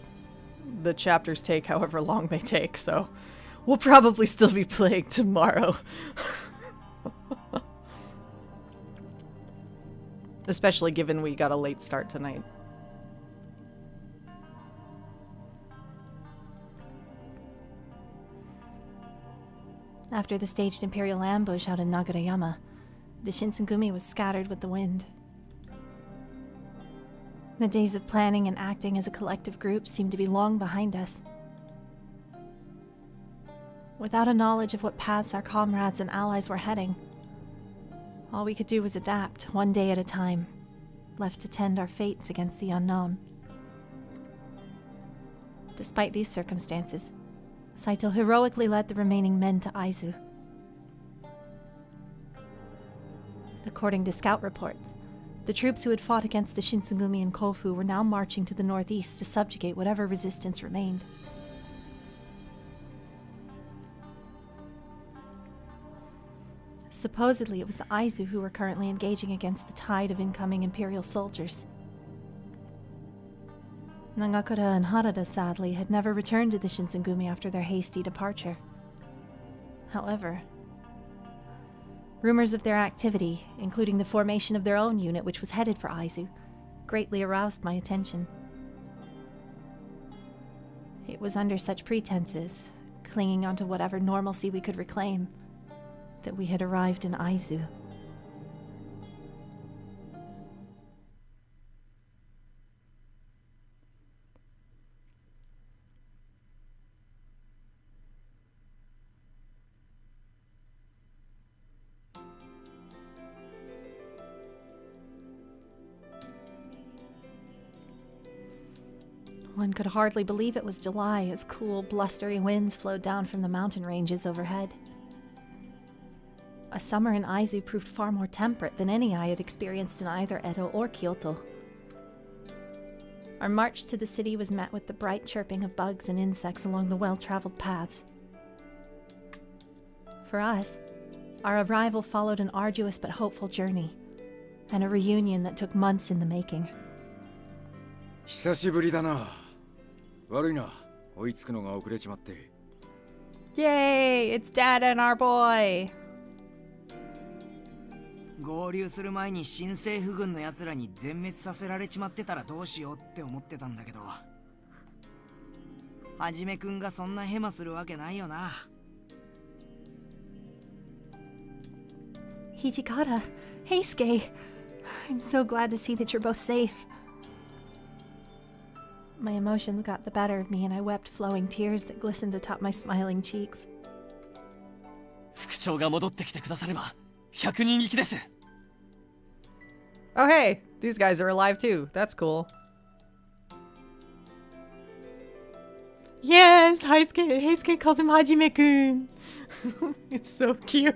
the chapters take however long they take, so we'll probably still be playing tomorrow. Especially given we got a late start tonight. After the staged Imperial ambush out in Nagarayama, the Shinsengumi was scattered with the wind. The days of planning and acting as a collective group seemed to be long behind us. Without a knowledge of what paths our comrades and allies were heading, all we could do was adapt, one day at a time, left to tend our fates against the unknown. Despite these circumstances, Saito heroically led the remaining men to Aizu. According to scout reports, the troops who had fought against the Shinsengumi and Kofu were now marching to the northeast to subjugate whatever resistance remained. Supposedly, it was the Aizu who were currently engaging against the tide of incoming Imperial soldiers. Nagakura and Harada, sadly, had never returned to the Shinsengumi after their hasty departure. However, rumors of their activity, including the formation of their own unit which was headed for Aizu, greatly aroused my attention. It was under such pretenses, clinging onto whatever normalcy we could reclaim, that we had arrived in Aizu. One could hardly believe it was July as cool, blustery winds flowed down from the mountain ranges overhead. A summer in Aizu proved far more temperate than any I had experienced in either Edo or Kyoto. Our march to the city was met with the bright chirping of bugs and insects along the well-traveled paths. For us, our arrival followed an arduous but hopeful journey, and a reunion that took months in the making. 久しぶりだな。悪いな、追いつくのが遅れちまって。 Yay! It's Dad and our boy! 合流する前に新政府軍の奴らに全滅させられちまってたらどうしようって思ってたんだけど、はじめくんがそんなヘマするわけないよな。 Hijikata, Heisuke, I'm so glad to see that you're both safe. My emotions got the better of me and I wept flowing tears that glistened atop my smiling cheeks. 副長が戻ってきてくだされば100人力です。 Oh hey, these guys are alive too. That's cool. Yes, Heisuke calls him Hajime-kun. It's so cute.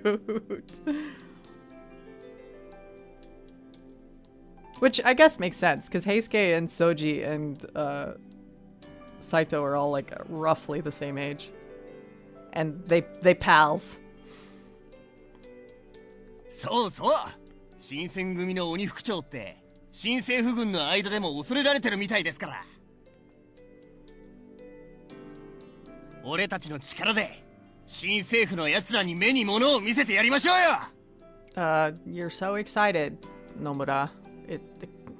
Which I guess makes sense, because Heisuke and Soji and Saito are all like roughly the same age. And they pals. そうそう。新選組の鬼副長って新政府軍の間でも恐れられてるみたいですから。俺たちの力で新政府の奴らに目に物を見せてやりましょうよ。You're so excited, Nomura.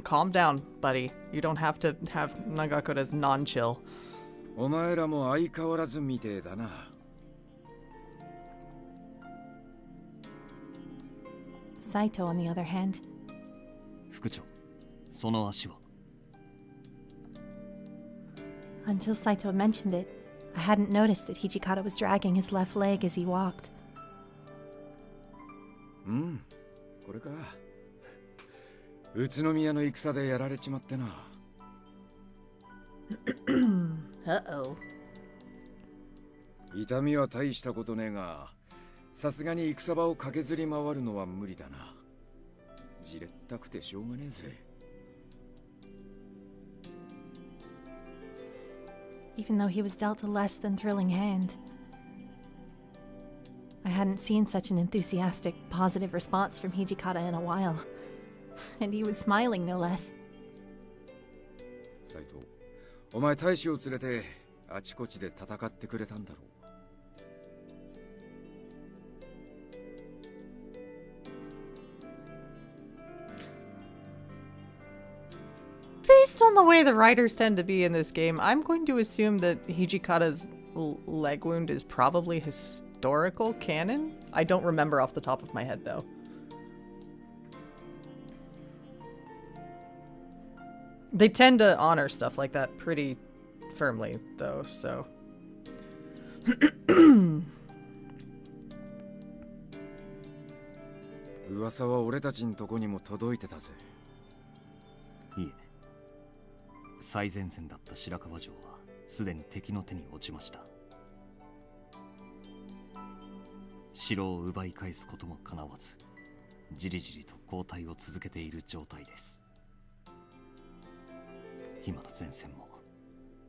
Calm down, buddy. You don't have to have Nagakura's non-chill. お前らも相変わらずみてえだな。Saito, on the other hand, 副長、その足は until Saito mentioned it, I hadn't noticed that Hijikata was dragging his left leg as he walked. これか。宇都宮の戦でやられちまってな。Uh-oh. 痛みは大したことねえが、さすがに戦場を駆けずり回るのは無理だな。じれったくてしょうがねえぜ。Even though he was dealt a less than thrilling hand, I hadn't seen such an enthusiastic, positive response from Hijikata in a while. And he was smiling, no less. サイト、お前大使を連れてあちこちで戦ってくれたんだろう。Based on the way the writers tend to be in this game, I'm going to assume that Hijikata's leg wound is probably historical canon. I don't remember off the top of my head, though. They tend to honor stuff like that pretty firmly, though, so... 噂は俺たちんとこにも届いてたぜ。いえ、最前線だった白川城はすでに敵の手に落ちました。城を奪い返すこともかなわず、じりじりと後退を続けている状態です。今の前線も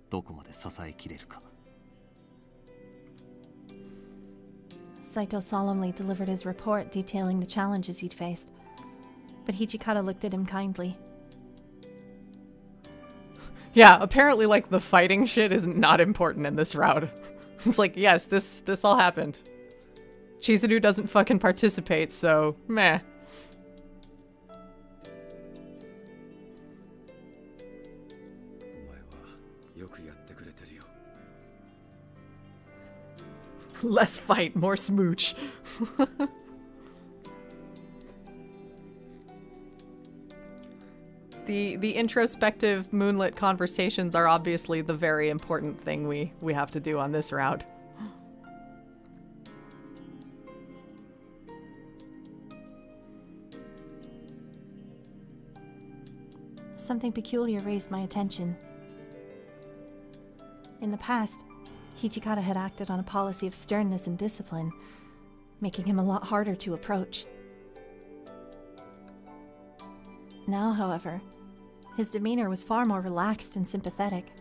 どこまで支えきれるか。Saito solemnly delivered his report detailing the challenges he'd faced, but Hijikata looked at him kindly. Yeah, apparently, like, the fighting shit is not important in this route. It's like, yes, this all happened. Chizuru doesn't fucking participate, so meh. Less fight, more smooch. The introspective moonlit conversations are obviously the very important thing we have to do on this route. Something peculiar raised my attention. In the past, Hijikata had acted on a policy of sternness and discipline, making him a lot harder to approach. Now, however, his demeanor was far more relaxed and sympathetic.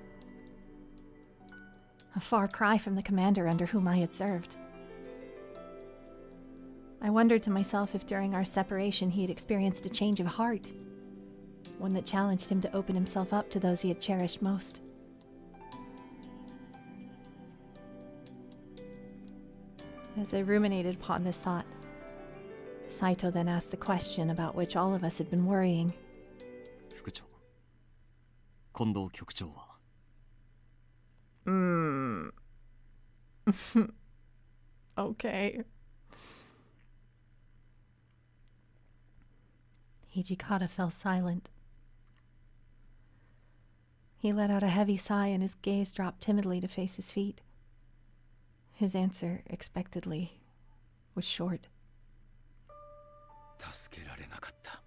A far cry from the commander under whom I had served. I wondered to myself if during our separation he had experienced a change of heart, one that challenged him to open himself up to those he had cherished most. As I ruminated upon this thought, Saito then asked the question about which all of us had been worrying. 副長、近藤局長は。Okay. Hijikata fell silent. He let out a heavy sigh and his gaze dropped timidly to face his feet. His answer, expectedly, was short. 助けられなかった。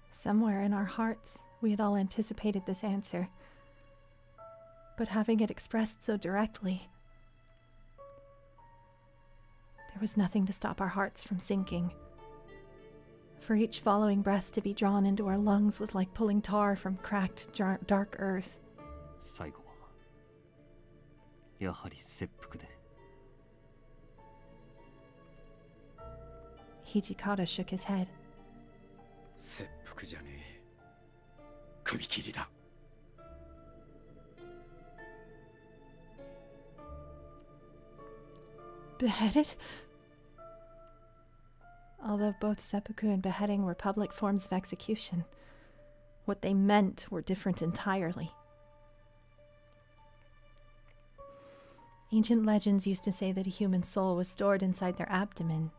Somewhere in our hearts, we had all anticipated this answer. But having it expressed so directly, there was nothing to stop our hearts from sinking. For each following breath to be drawn into our lungs was like pulling tar from cracked, dark earth. 最後はやはり切腹で。Hijikata shook his head. 切腹じゃねえ。首切りだ。Beheaded? Although both seppuku and beheading were public forms of execution, what they meant were different entirely. Ancient legends used to say that a human soul was stored inside their abdomen.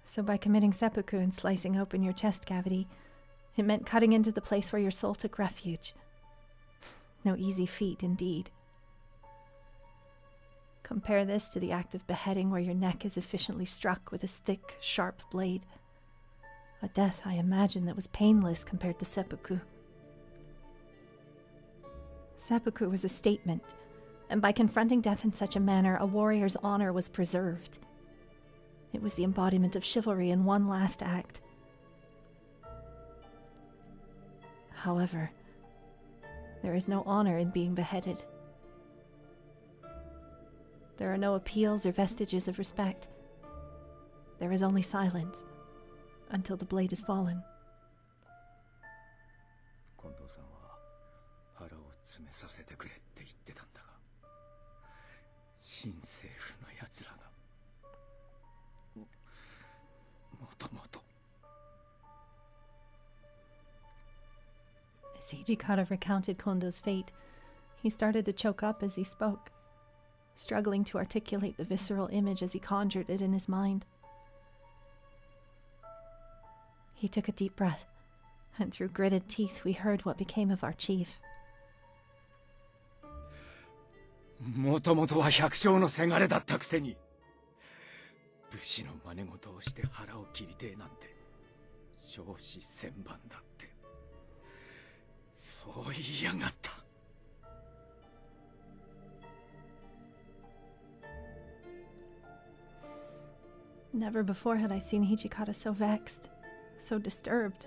So by committing seppuku and slicing open your chest cavity, it meant cutting into the place where your soul took refuge. No easy feat, indeed. Compare this to the act of beheading where your neck is efficiently struck with a thick, sharp blade. A death, I imagine, that was painless compared to seppuku. Seppuku was a statement, and by confronting death in such a manner, a warrior's honor was preserved. It was the embodiment of chivalry in one last act. However, there is no honor in being beheaded. There are no appeals or vestiges of respect. There is only silence until the blade is fallen. 近藤さんは腹を詰めさせてくれって言ってたんだが、新政府のやつらがもともと。As Hijikata recounted Kondo's fate, he started to choke up as he spoke, struggling to articulate the visceral image as he conjured it in his mind. He took a deep breath, and through gritted teeth we heard what became of our chief. もともとは百姓のせがれだったくせに、武士の真似事をして腹を切りてえなんて、少子千万だって、そう言いやがった。Never before had I seen Hijikata so vexed, so disturbed.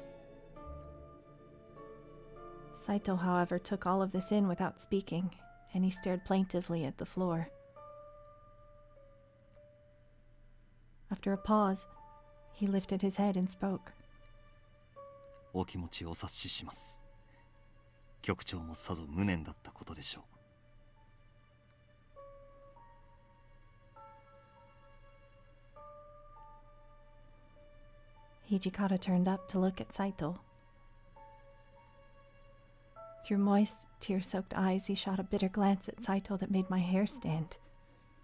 Saito, however, took all of this in without speaking, and he stared plaintively at the floor. After a pause, he lifted his head and spoke. お気持ちお察しします。局長もさぞ無念だったことでしょう。Hijikata turned up to look at Saito. Through moist, tear-soaked eyes, he shot a bitter glance at Saito that made my hair stand.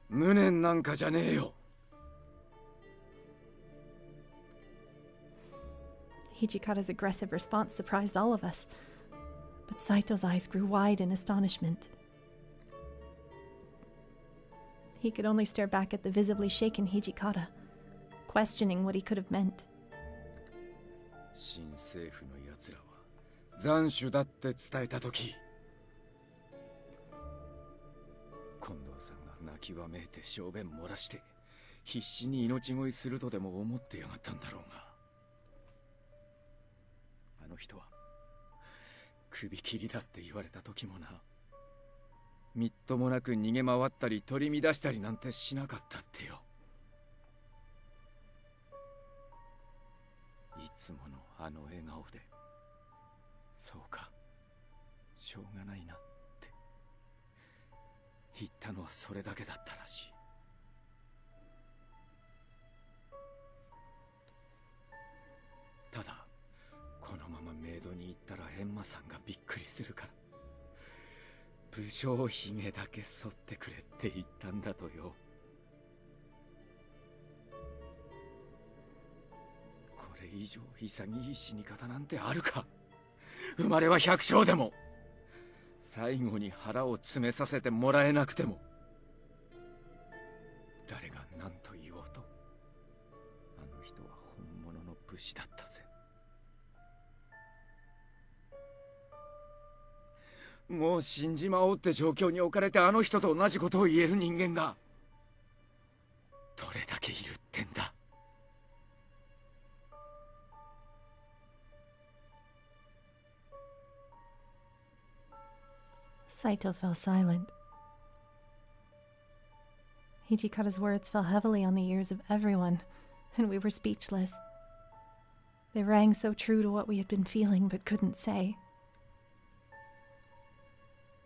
無念なんかじゃねえよ。Hijikata's aggressive response surprised all of us, but Saito's eyes grew wide in astonishment. He could only stare back at the visibly shaken Hijikata, questioning what he could have meant. 新政府のやつらは斬首だって伝えたとき、近藤さんが泣きわめいて小便漏らして必死に命乞いするとでも思ってやがったんだろうが、あの人は首切りだって言われた時もな、みっともなく逃げ回ったり取り乱したりなんてしなかったってよ。いつものあの笑顔で、そうか、しょうがないなって言ったのはそれだけだったらしい。ただこのままメイドに行ったら閻魔さんがびっくりするから、武将髭だけ剃ってくれって言ったんだとよ。これ以上潔い死に方なんてあるか。生まれは百姓でも最後に腹を詰めさせてもらえなくても、誰が何と言おうと、あの人は本物の武士だったぜ。もう死んじまおうって状況に置かれてあの人と同じことを言える人間がどれだけいるってんだ。Saito fell silent. Hijikata's words fell heavily on the ears of everyone, and we were speechless. They rang so true to what we had been feeling but couldn't say.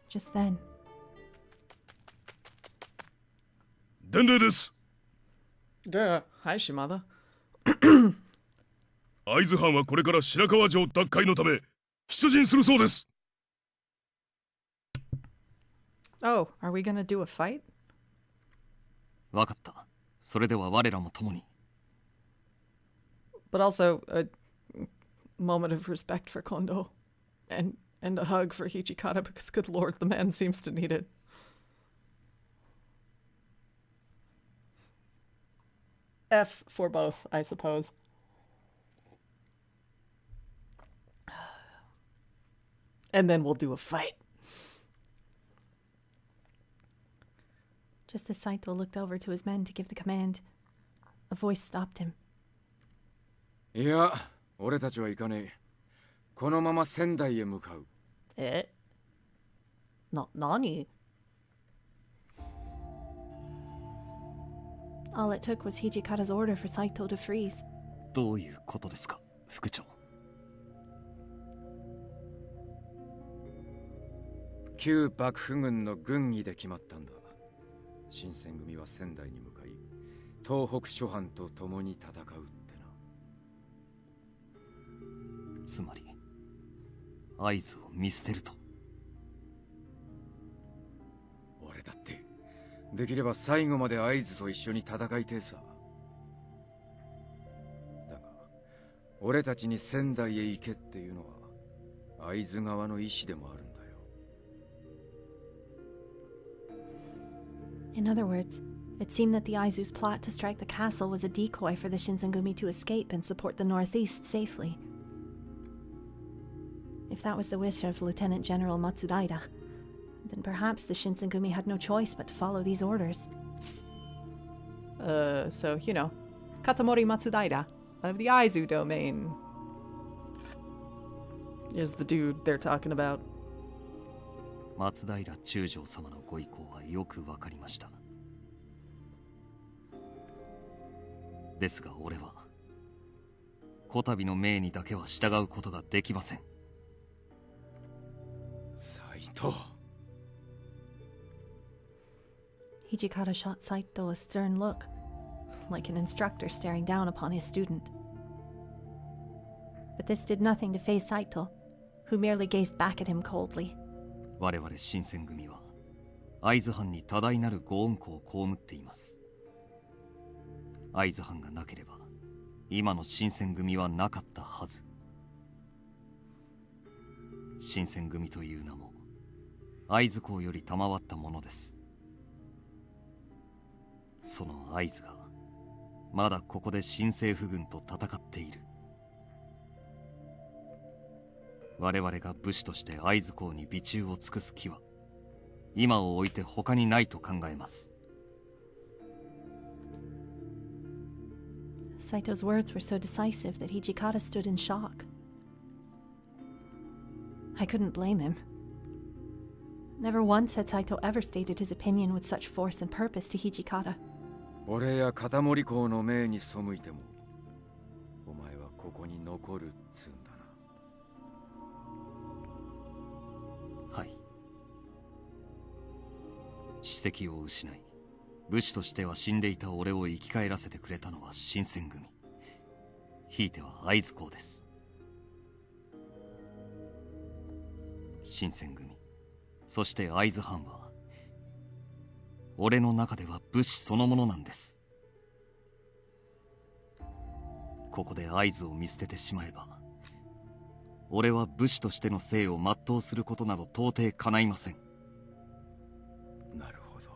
Just then, 伝令です。Hi, Shimada. 会津藩はこれから白川城奪回のため出陣するそうです。Oh, are we gonna do a fight? わかった。それでは我らも共に。But also a moment of respect for Kondo, and a hug for Hijikata because, good lord, the man seems to need it. F for both, I suppose. And then we'll do a fight. Just as Saito looked over to his men to give the command, a voice stopped him. いや、俺たちは行かねえ。このまま仙台へ向かう。え？何? All it took was Hijikata's order for Saito to freeze. どういうことですか、副長。旧幕府軍の軍議で決まったんだ。新選組は仙台に向かい、東北諸藩と共に戦うってな。つまり合図を見捨てると。俺だってできれば最後まで合図と一緒に戦いてえさ。だが俺たちに仙台へ行けっていうのは会津側の意志でもあるんだよ。In other words, it seemed that the Aizu's plot to strike the castle was a decoy for the Shinsengumi to escape and support the northeast safely. If that was the wish of Lieutenant General Matsudaira, then perhaps the Shinsengumi had no choice but to follow these orders. So, you know, Katamori Matsudaira of the Aizu domain is the dude they're talking about. 松平中将様のご意向はよくわかりました。ですが俺はこたびの命にだけは従うことができません。サイト。Hijikata shot Saito a stern look, like an instructor staring down upon his student. But this did nothing to faze Saito, who merely gazed back at him coldly. 我々新選組は会津藩に多大なるご恩顧を被っています。会津藩がなければ今の新選組はなかったはず。新選組という名も会津公より賜ったものです。その会津がまだここで新政府軍と戦っている。我々が武士として会津公に備中を尽くす気は今を置いて他にないと考えます。Saito's words were so decisive that Hijikata stood in shock. I couldn't blame him. Never once had Saito ever stated his opinion with such force and purpose to Hijikata. 俺や片森公の命に背いても、お前はここに残るっつうんだな。はい。史跡を失い武士としては死んでいた俺を生き返らせてくれたのは新選組、ひいては会津公です。新選組、そして会津藩は俺の中では武士そのものなんです。ここで会津を見捨ててしまえば俺は武士としての生を全うすることなど到底叶いません。なるほど。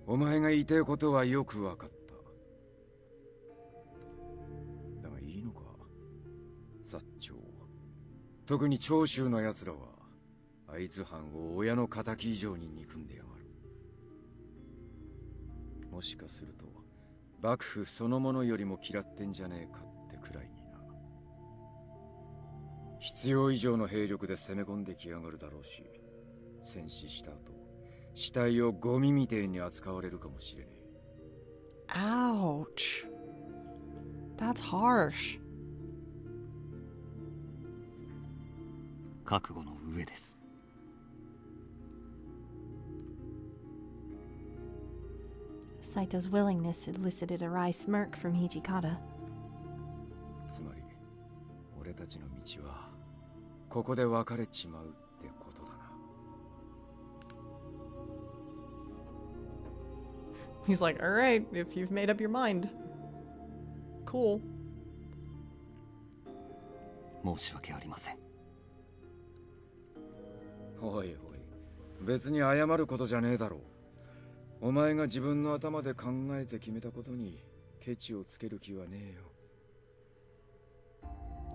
お前が言いたいことはよくわかった。だがいいのか、薩長。特に長州の奴らは会津藩を親の敵以上に憎んでやがる。もしかすると幕府そのものよりも嫌ってんじゃねえかってくらいにな。必要以上の兵力で攻め込んできやがるだろうし、戦死した後死体をゴミみてえに扱われるかもしれねえ。Ouch. That's harsh. 覚悟の上です。Saito's willingness elicited a wry smirk from Hijikata. つまり俺たちの道はここで別れちまうってことだな。He's like, all right, if you've made up your mind. Cool. 申し訳ありません。おいおい、別に謝ることじゃねえだろう。お前が自分の頭で考えて決めたことにケチをつける気はねえよ。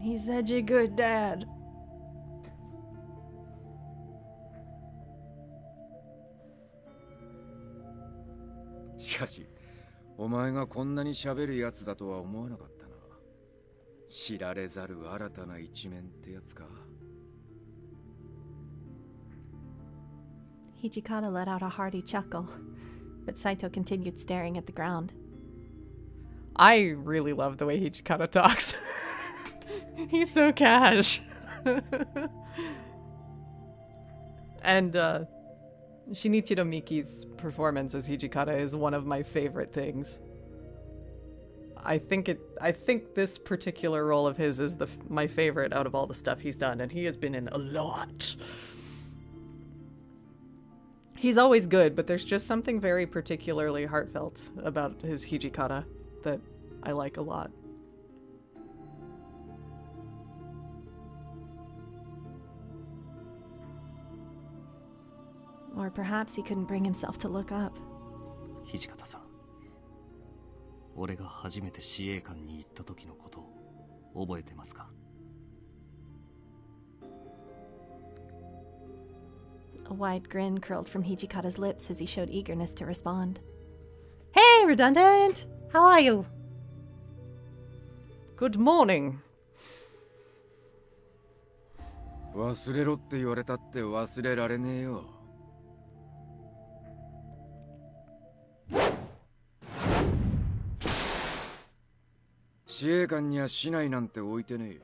He's such a good dad. しかし、お前がこんなに喋るやつだとは思わなかったな。知られざる新たな一面ってやつか。 Hijikata let out a hearty chuckle, but Saito continued staring at the ground. I really love the way Hijikata talks. He's so cash. And Shinichiro Miki's performance as Hijikata is one of my favorite things. I think this particular role of his is my favorite out of all the stuff he's done, and he has been in a lot. He's always good, but there's just something very particularly heartfelt about his Hijikata that I like a lot. Or perhaps he couldn't bring himself to look up. 土方さん、俺が初めて司令官に行った時のことを覚えてますか？ A wide grin curled from Hijikata's lips as he showed eagerness to respond. Hey, Redundant! How are you? Good morning. 忘れろって言われたって忘れられねえよ。司令官には市内なんて置いてねえ。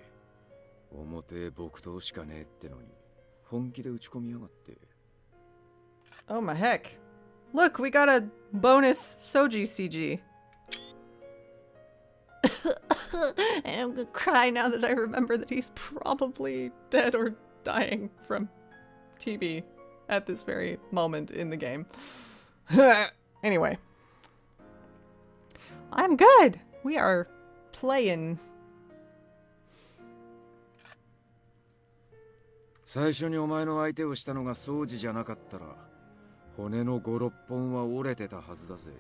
表木刀しかねえってのに本気で打ち込みやがって。 Oh my heck. Look, we got a bonus Soji CG. And I'm gonna cry now that I remember that he's probably Dead or dying from TB at this very moment in the game. Anyway. I'm good. We are playing. 最初にお前の相手をしたのが掃除じゃなかったら骨の5、6本は折れてたはずだぜ。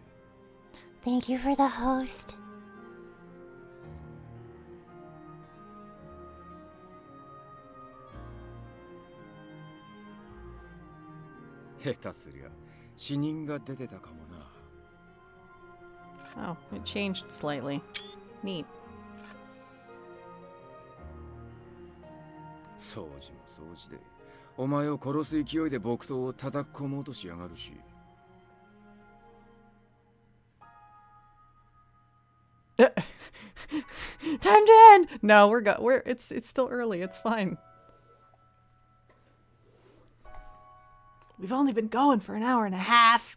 Thank you for the host. 下手すりゃ死人が出てたかもな。 Oh, it changed slightly. Neat. 掃除も掃除でお前を殺す勢いで木刀を叩き込もうとしやがるし。 Time to end. No, it's still early. It's fine. We've only been going for an hour and a half.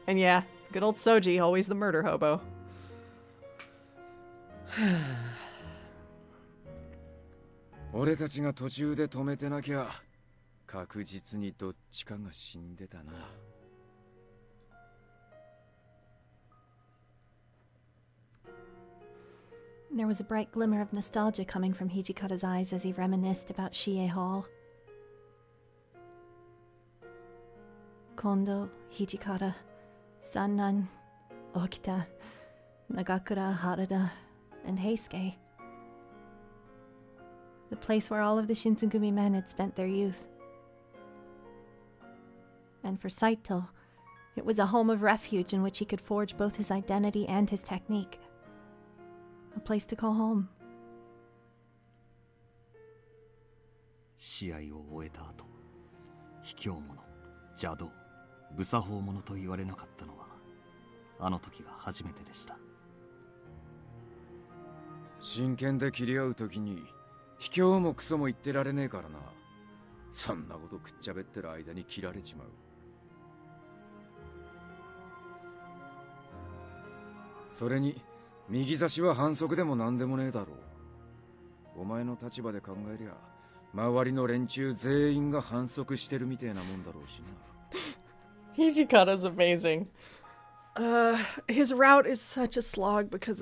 And yeah, good old Soji, always the murder hobo. 俺たちが途中で止めてなきゃ確実にどっちかが死んでたな。 There was a bright glimmer of nostalgia coming from Hijikata's eyes as he reminisced about Shie Hall. Kondo, Hijikata, Sannan, Okita, Nagakura, Harada, and Heisuke. The place where all of the Shinsengumi men had spent their youth. And for Saito, it was a home of refuge in which he could forge both his identity and his technique. A place to call home. 試合を終えた後、卑怯者、邪道、無作法者と言われなかったのはあの時が初めてでした。真剣で切り合う時に卑怯もクソも言ってられねえからな。そんなことくっちゃべってる間に切られちまう。それに右差しは反則でも何でもねえだろう。お前の立場で考えりゃ周りの連中全員が反則してるみてえなもんだろうしな。 Hijikata's amazing. His route is such a slog because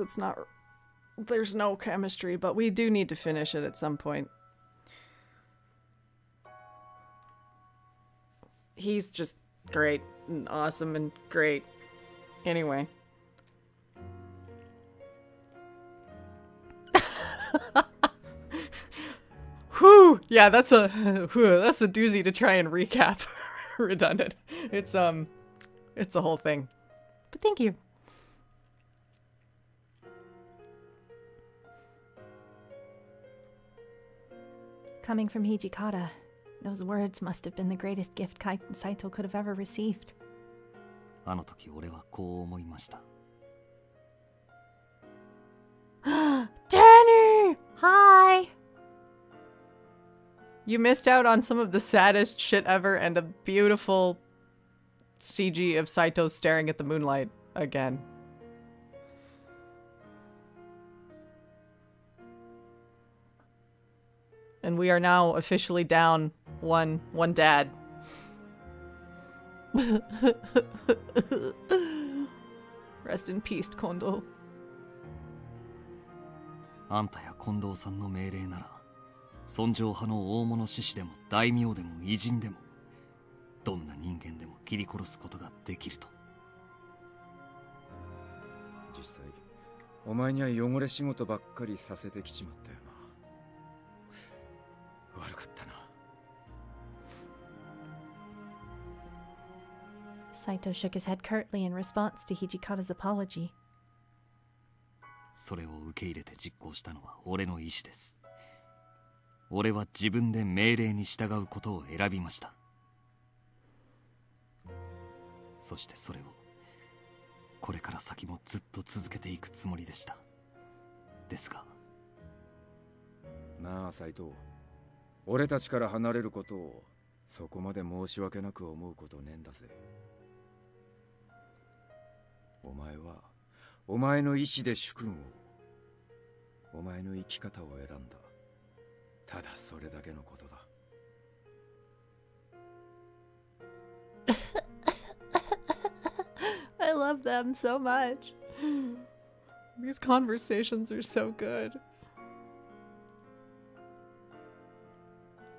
there's no chemistry, but we do need to finish it at some point. He's just great and awesome and great. Anyway, Yeah, that's a that's a doozy to try and recap. Redundant. It's a whole thing. But thank you. Coming from Hijikata, those words must have been the greatest gift Saito could have ever received. あの時俺はこう思いました。 Danny! Hi! You missed out on some of the saddest shit ever and a beautiful CG of Saito staring at the moonlight again. And we are now officially down one dad. Rest in peace, Kondo. あんたや近藤さんの命令なら、尊攘派の大物志士でも大名でも偉人でも、どんな人間でも切り殺すことができると。実際お前には汚れ仕事ばっかりさせてきちまったよな。悪かったな。 Saito shook his head curtly in response to Hijikata's apology. それを受け入れて実行したのは俺の意思です。俺は自分で命令に従うことを選びました。そしてそれをこれから先もずっと続けていくつもりでした。ですがなあサイト、俺たちから離れることをそこまで申し訳なく思うことねえんだぜ。お前はお前の意志で主君を、お前の生き方を選んだ。ただそれだけのことだ。I love them so much. These conversations are so good.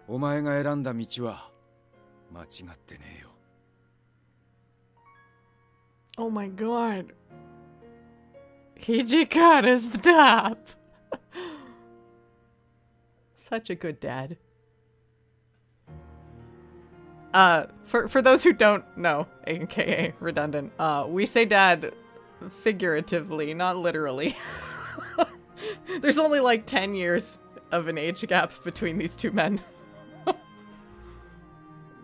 お前が選んだ道は間違ってねえよ。 Oh my god. Hijikata's the top. Such a good dad. For those who don't know, aka redundant, we say dad figuratively, not literally. There's only like 10 years of an age gap between these two men.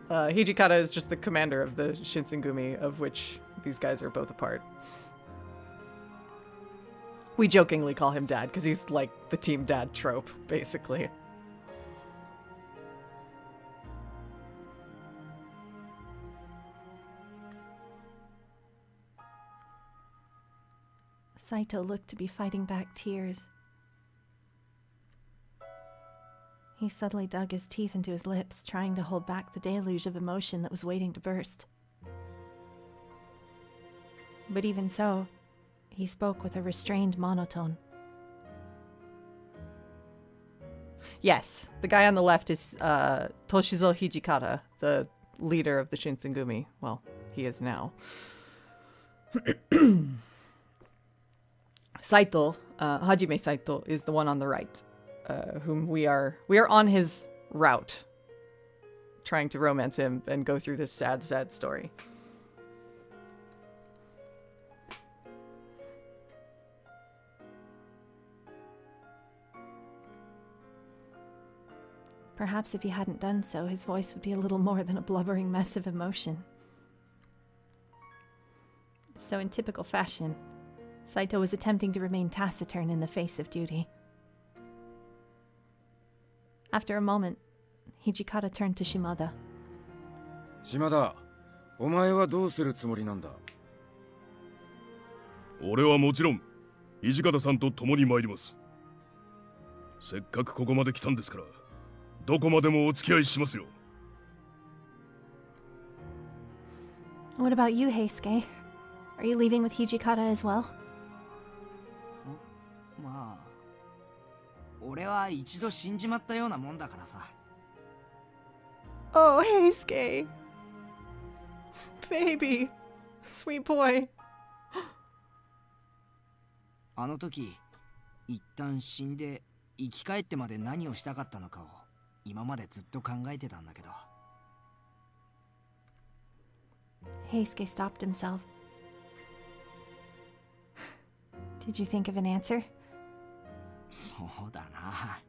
Hijikata is just the commander of the Shinsengumi, of which these guys are both a part. We jokingly call him dad because he's like the team dad trope, basically. Saito looked to be fighting back tears. He suddenly dug his teeth into his lips, trying to hold back the deluge of emotion that was waiting to burst. But even so, he spoke with a restrained monotone. Yes, the guy on the left is Toshizo Hijikata, the leader of the Shinsengumi. Well, he is now. Saito, Hajime Saito, is the one on the right, whom we are on his route, trying to romance him and go through this sad, sad story. Perhaps if he hadn't done so, his voice would be a little more than a blubbering mess of emotion. So in typical fashion, Saito was attempting to remain taciturn in the face of duty. After a moment, Hijikata turned to Shimada. 島田、お前はどうするつもりなんだ？俺はもちろん土方さんと共に参ります。せっかくここまで来たんですから、どこまでもお付き合いしますよ。 What about you, Heisuke? Are you leaving with Hijikata as well? まあ、俺は一度死んじまったようなもんだからさ。 Oh, Heisuke. Baby. Sweet boy. あの時、一旦死んで生き返ってまで何をしたかったのかを今までずっと考えてたんだけど。 Heisuke stopped himself. Did you think of an answer? そうだな。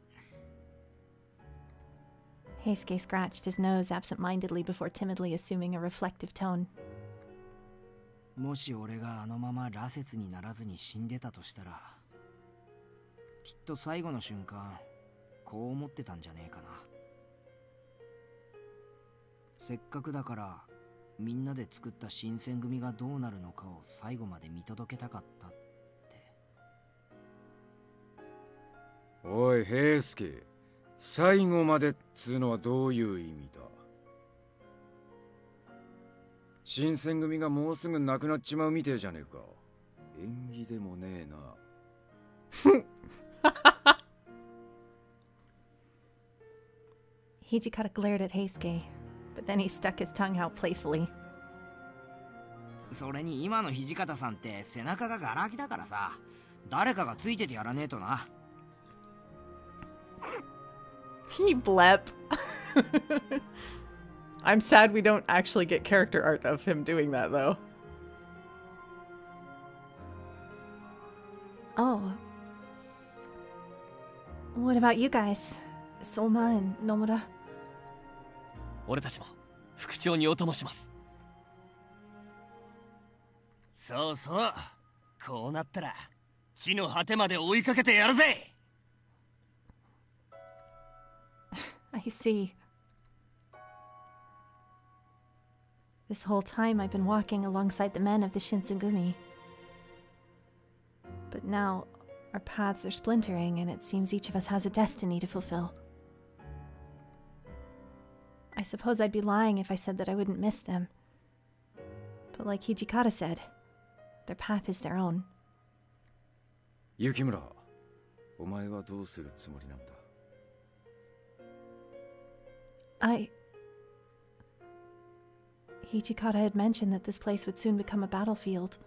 Heisuke scratched his nose absent-mindedly before timidly assuming a reflective tone. もし俺があのまま羅刹にならずに死んでたとしたら、きっと最後の瞬間こう思ってたんじゃねえかな。せっかくだからみんなで作った新選組がどうなるのかを最後まで見届けたかったって。おい平助、最後までっつうのはどういう意味だ。新選組がもうすぐなくなっちまうみてえじゃねえか。縁起でもねえな。Hijikata glared at Heisuke, but then he stuck his tongue out playfully. それに今の土方さんって背中がガラ空きだからさ、誰かがついててやらねえとな。 He blep. I'm sad we don't actually get character art of him doing that, though. Oh. What about you guys? Soma and Nomura? 俺たちも副長にお供します。そうそう、こうなったら地の果てまで追いかけてやるぜ。 I see. This whole time I've been walking alongside the men of the Shinsengumi. But now our paths are splintering and it seems each of us has a destiny to fulfill. I suppose I'd be lying if I said that I wouldn't miss them. But like Hijikata said, their path is their own. 雪村、お前はどうするつもりなんだ。 Hijikata had mentioned that this place would soon become a battlefield,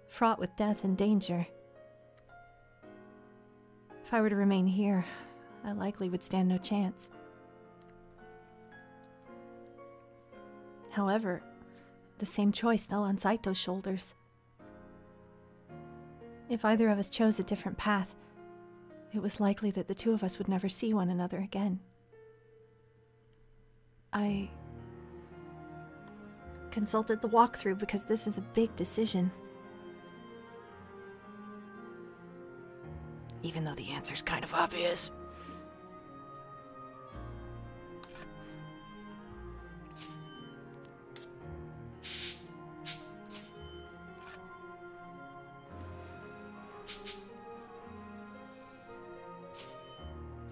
fraught with death and danger. If I were to remain here, I likely would stand no chance. However, the same choice fell on Saito's shoulders. If either of us chose a different path, it was likely that the two of us would never see one another again. I consulted the walkthrough because this is a big decision. Even though the answer's kind of obvious.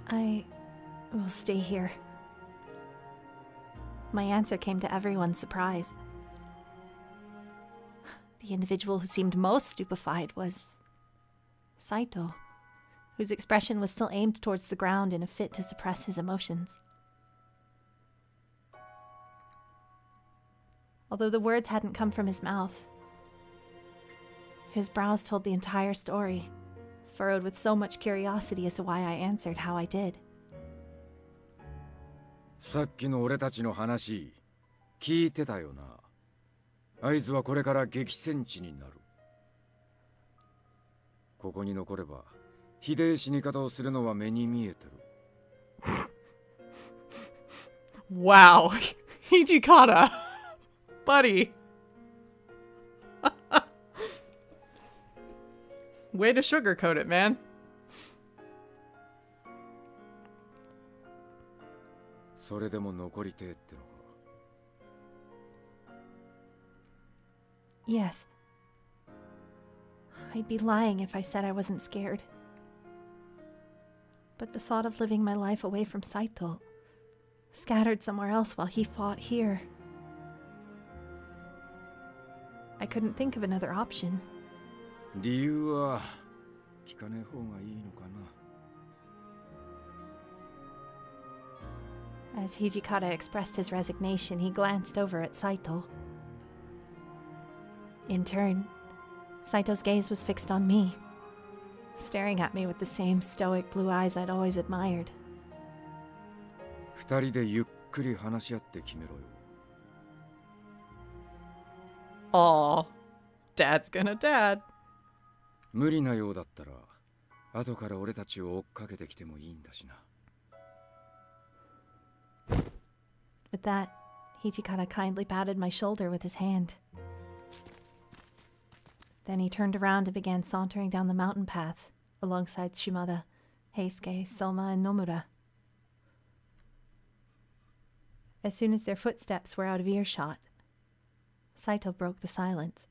I will stay here. My answer came to everyone's surprise. The individual who seemed most stupefied was Saito, whose expression was still aimed towards the ground in a fit to suppress his emotions. Although the words hadn't come from his mouth, his brows told the entire story, furrowed with so much curiosity as to why I answered how I did. さっきの俺たちの話聞いてたよな。会津はこれから激戦地になる。ここに残ればひでえ死に方をするのは目に見えてる。Wow. Hijikata. Buddy. Way to sugarcoat it, man. それでも残りてえってのか。 Yes. I'd be lying if I said I wasn't scared. But the thought of living my life away from Saito, scattered somewhere else while he fought here, I couldn't think of another option. 理由は聞かねえ方がいいのかな。 As Hijikata expressed his resignation, he glanced over at Saito. In turn, Saito's gaze was fixed on me, staring at me with the same stoic blue eyes I'd always admired. 二人でゆっくり話し合って決めろよ。 Aw. Dad's gonna dad. 無理なようだったら後から俺たちを追っかけてきてもいいんだしな。 With that, Hijikata kindly patted my shoulder with his hand. Then he turned around and began sauntering down the mountain path alongside Shimada, Heisuke, Soma, and Nomura. As soon as their footsteps were out of earshot, Saito broke the silence.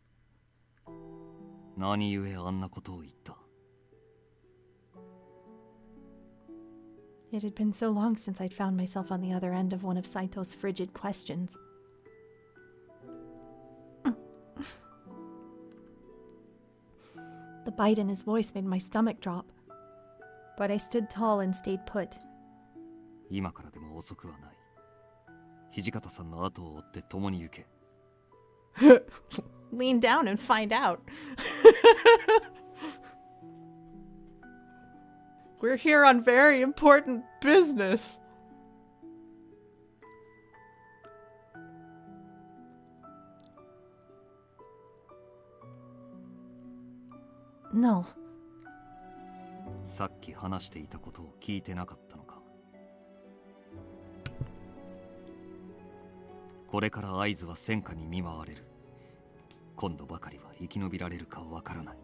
何故あんなことを言った？ It had been so long since I'd found myself on the other end of one of Saito's frigid questions. The bite in his voice made my stomach drop, but I stood tall and stayed put. 今からでも遅くはない。土方さんの後を追って共に行け。Lean down and find out. We're here on very important business. No. さっき話していたことを聞いてなかったのか。これから会津は戦火に見舞われる。今度ばかりは生き延びられるかわからない。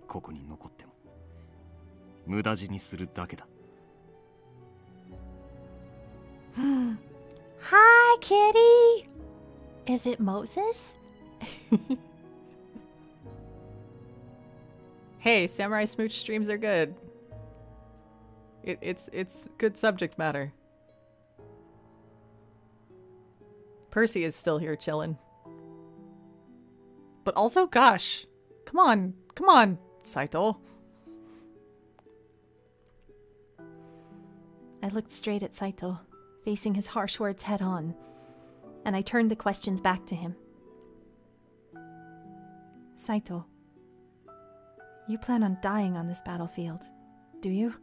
ここに残っても無駄死にするだけだ。Hi, kitty! Is it Moses? Hey, samurai smooch streams are good. It's good subject matter. Percy is still here chilling. But also, gosh, come on, Saito. I looked straight at Saito, facing his harsh words head on, and I turned the questions back to him. Saito, you plan on dying on this battlefield, do you?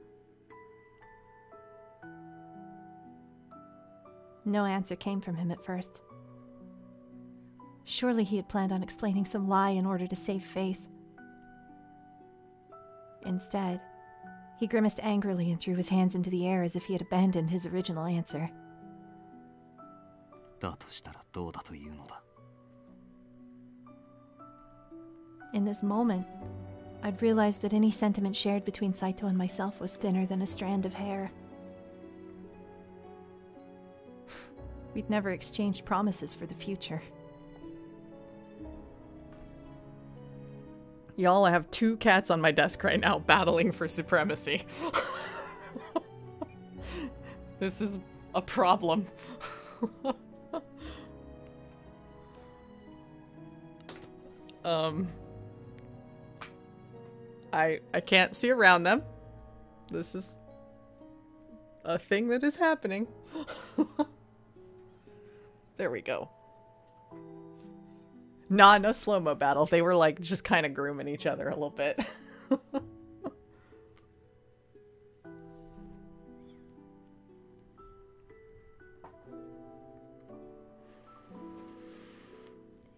No answer came from him at first. Surely he had planned on explaining some lie in order to save face. Instead, he grimaced angrily and threw his hands into the air as if he had abandoned his original answer. だとしたらどうだというのだ。 In this moment, I'd realized that any sentiment shared between Saito and myself was thinner than a strand of hair. We'd never exchanged promises for the future. Y'all, I have 2 cats on my desk right now battling for supremacy. This is a problem. I can't see around them. This is a thing that is happening. There we go. Nah, no slow-mo battle. They were like just kind of grooming each other a little bit.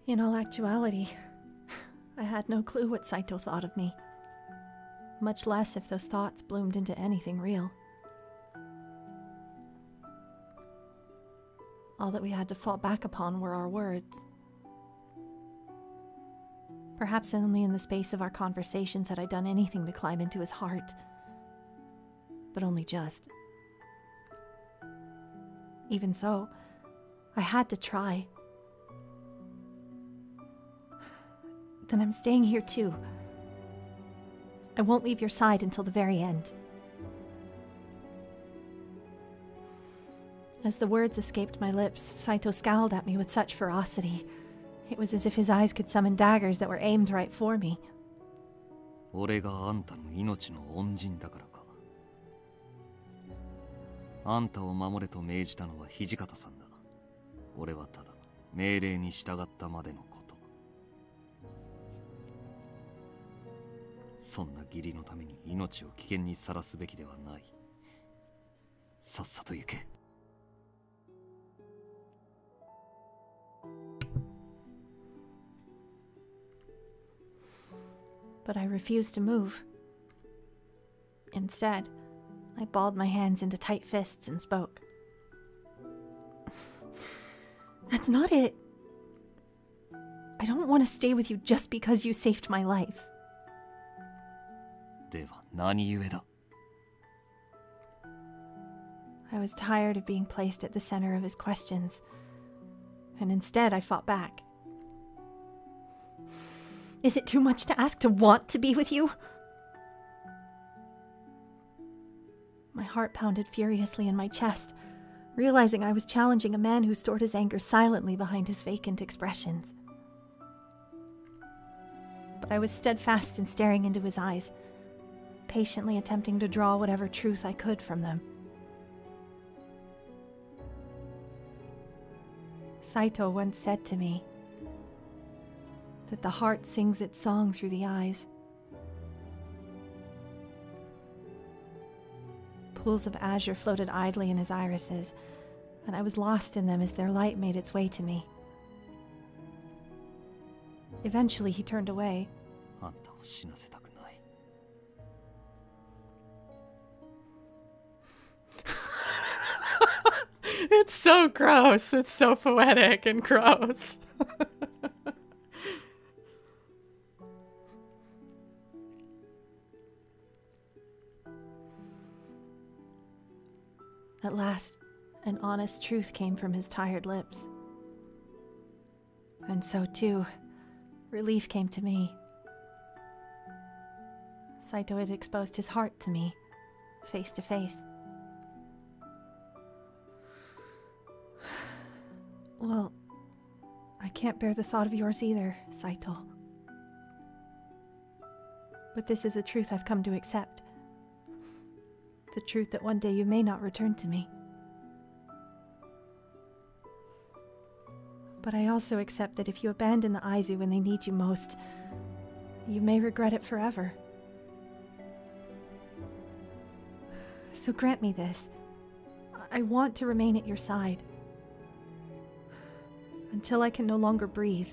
In all actuality, I had no clue what Saito thought of me. Much less if those thoughts bloomed into anything real. All that we had to fall back upon were our words. Perhaps only in the space of our conversations had I done anything to climb into his heart. But only just. Even so, I had to try. Then I'm staying here too. I won't leave your side until the very end. As the words escaped my lips, Saito scowled at me with such ferocity. It was as if his eyes could summon daggers that were aimed right for me. 俺があんたの命の恩人だからか。あんたを守れと命じたのは土方さんだ。俺はただ命令に従ったまでのこと。そんな義理のために命を危険にさらすべきではない。さっさと行け。But I refused to move. Instead, I balled my hands into tight fists and spoke. That's not it. I don't want to stay with you just because you saved my life. では何故だ。 I was tired of being placed at the center of his questions, and instead I fought back. Is it too much to ask to want to be with you? My heart pounded furiously in my chest, realizing I was challenging a man who stored his anger silently behind his vacant expressions. But I was steadfast in staring into his eyes, patiently attempting to draw whatever truth I could from them. Saito once said to me that the heart sings its song through the eyes. Pools of azure floated idly in his irises, and I was lost in them as their light made its way to me. Eventually, he turned away. あんたを死なせたくない。 It's so gross. It's so poetic and gross. At last, an honest truth came from his tired lips. And so, too, relief came to me. Saito had exposed his heart to me, face to face. Well, I can't bear the thought of yours either, Saito. But this is a truth I've come to accept. The truth that one day you may not return to me. But I also accept that if you abandon the Aizu when they need you most, you may regret it forever. So grant me this. I want to remain at your side. Until I can no longer breathe,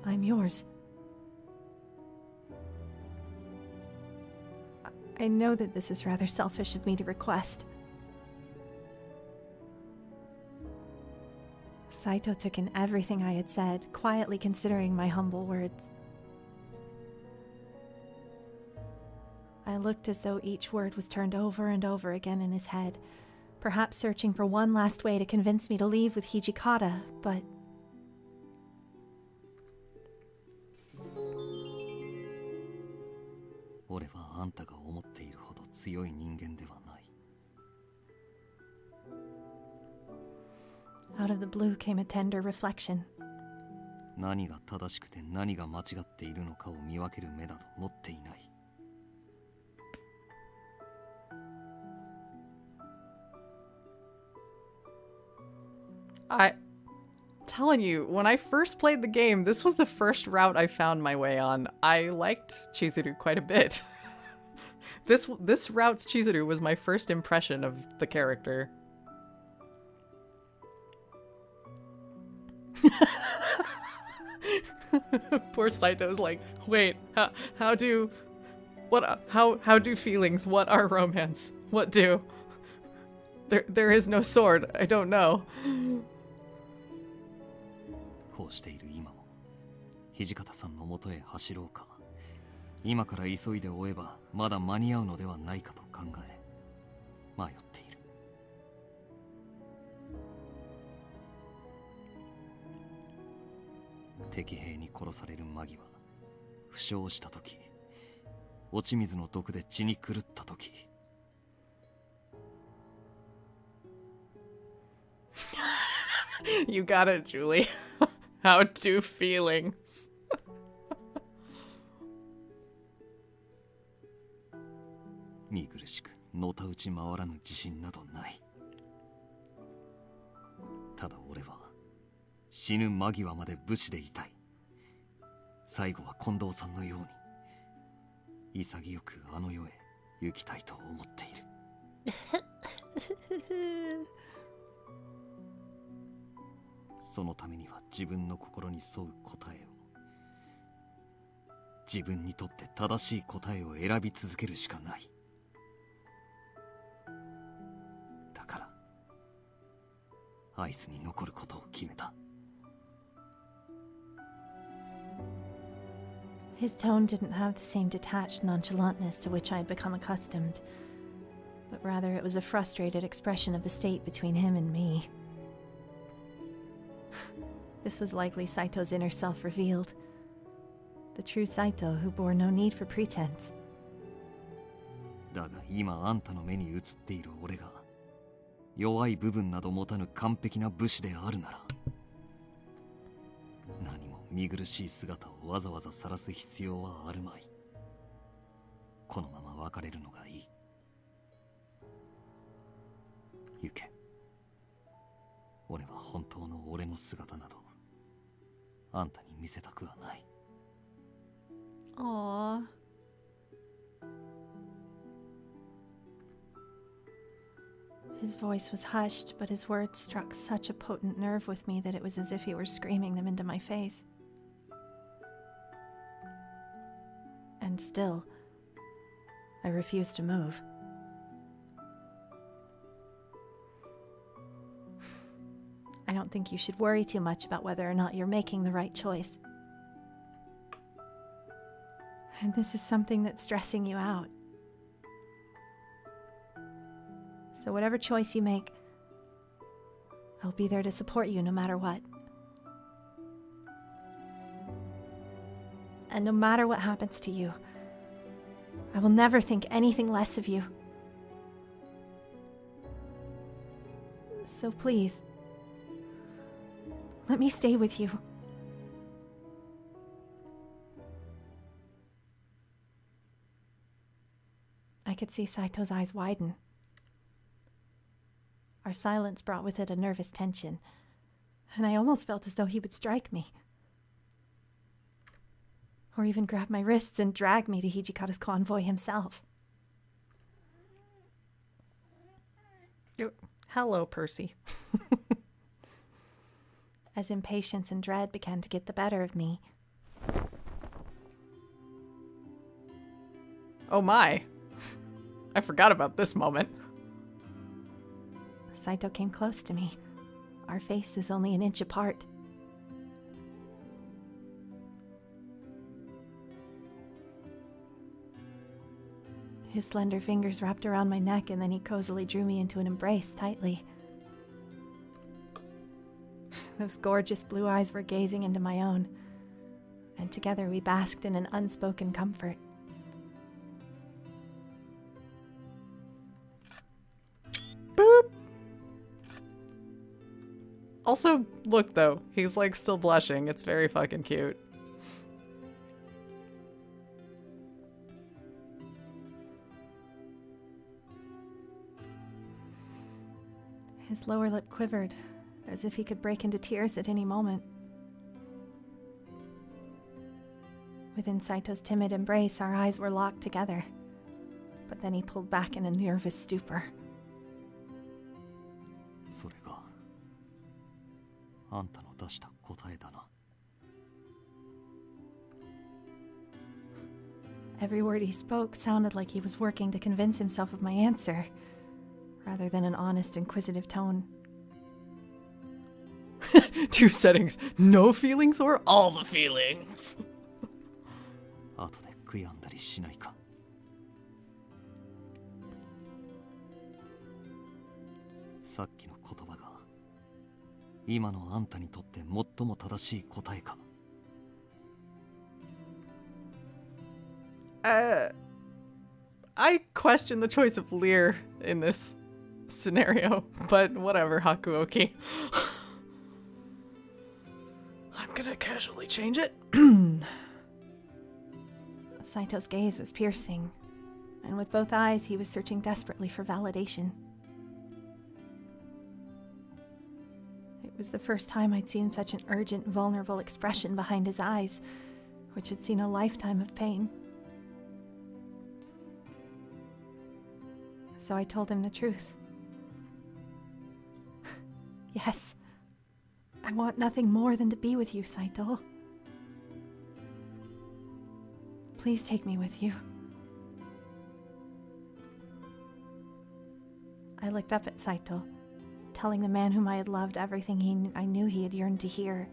I'm yours. I know that this is rather selfish of me to request. Saito took in everything I had said, quietly considering my humble words. I looked as though each word was turned over and over again in his head, perhaps searching for one last way to convince me to leave with Hijikata, but...俺はあんたが思っているほど強い人間ではない。 Out of the blue came a tender reflection. 何が正しくて何が間違っているのかを見分ける目など持っていない。 Telling you, when I first played the game, this was the first route I found my way on. I liked Chizuru quite a bit. This route's Chizuru was my first impression of the character. Poor Saito's like, wait, how do feelings, what are romance? What do? There is no sword, I don't know. こうしている今も土方さんの元へ走ろうか、今から急いで追えばまだ間に合うのではないかと考え迷っている。敵兵に殺される間際、負傷した時、落ち水の毒で血に狂った時、 You got it, Julie. How do feelings? 見苦しくのたうち回らぬ自信などない。ただ俺は死ぬ間際まで武士でいたい。最後は近藤さんのように潔くあの世へ行きたいと思っている。そのためには自分の心に沿う答えを、自分にとって正しい答えを選び続けるしかない。だからアイスに残ることを決めた。 His tone didn't have the same detached nonchalantness to which I had become accustomed, but rather it was a frustrated expression of the state between him and me. This was likely Saito's inner self revealed. The true Saito who bore no need for pretense. だが今あんたの目に映っている俺が弱い部分など持たぬ完璧な武士であるなら、何も見苦しい姿をわざわざ晒す必要はあるまい。このまま別れるのがいい。行け。俺は本当の俺の姿などあんたに見せたくはない。 Aww. His voice was hushed, but his words struck such a potent nerve with me that it was as if he were screaming them into my face. And still, I refused to move. I don't think you should worry too much about whether or not you're making the right choice. And this is something that's stressing you out. So whatever choice you make, I'll be there to support you no matter what. And no matter what happens to you, I will never think anything less of you. So please, let me stay with you. I could see Saito's eyes widen. Our silence brought with it a nervous tension, and I almost felt as though he would strike me. Or even grab my wrists and drag me to Hijikata's convoy himself. Hello, Percy. As impatience and dread began to get the better of me. Oh my. I forgot about this moment. Saito came close to me, our faces only an inch apart. His slender fingers wrapped around my neck, and then he cozily drew me into an embrace tightly. Those gorgeous blue eyes were gazing into my own, and together we basked in an unspoken comfort. Boop. Also, look though, he's like still blushing. It's very fucking cute. His lower lip quivered, as if he could break into tears at any moment. Within Saito's timid embrace, our eyes were locked together, but then he pulled back in a nervous stupor. それがあんたの出した答えだな。 Every word he spoke sounded like he was working to convince himself of my answer, rather than an honest, inquisitive tone. 2 settings. No feelings or all the feelings. 後で悔やんだりしないか。さっきの言葉が今のあんたにとって最も正しい答えか。 I question the choice of Lear in this scenario, but whatever, Hakuoki. I'm gonna casually change it. Saito's gaze was piercing, and with both eyes he was searching desperately for validation. It was the first time I'd seen such an urgent, vulnerable expression behind his eyes, which had seen a lifetime of pain. So I told him the truth. Yes. I want nothing more than to be with you, Saito. Please take me with you. I looked up at Saito, telling the man whom I had loved everything I knew he had yearned to hear.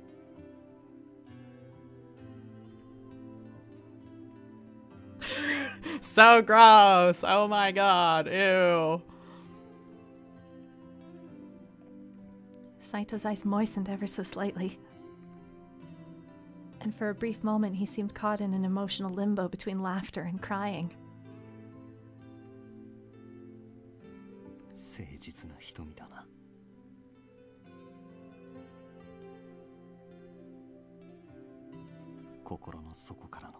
So gross! Oh my god, ew. Saito's eyes moistened ever so slightly. And for a brief moment he seemed caught in an emotional limbo between laughter and crying. 誠実な瞳だな。心の底からの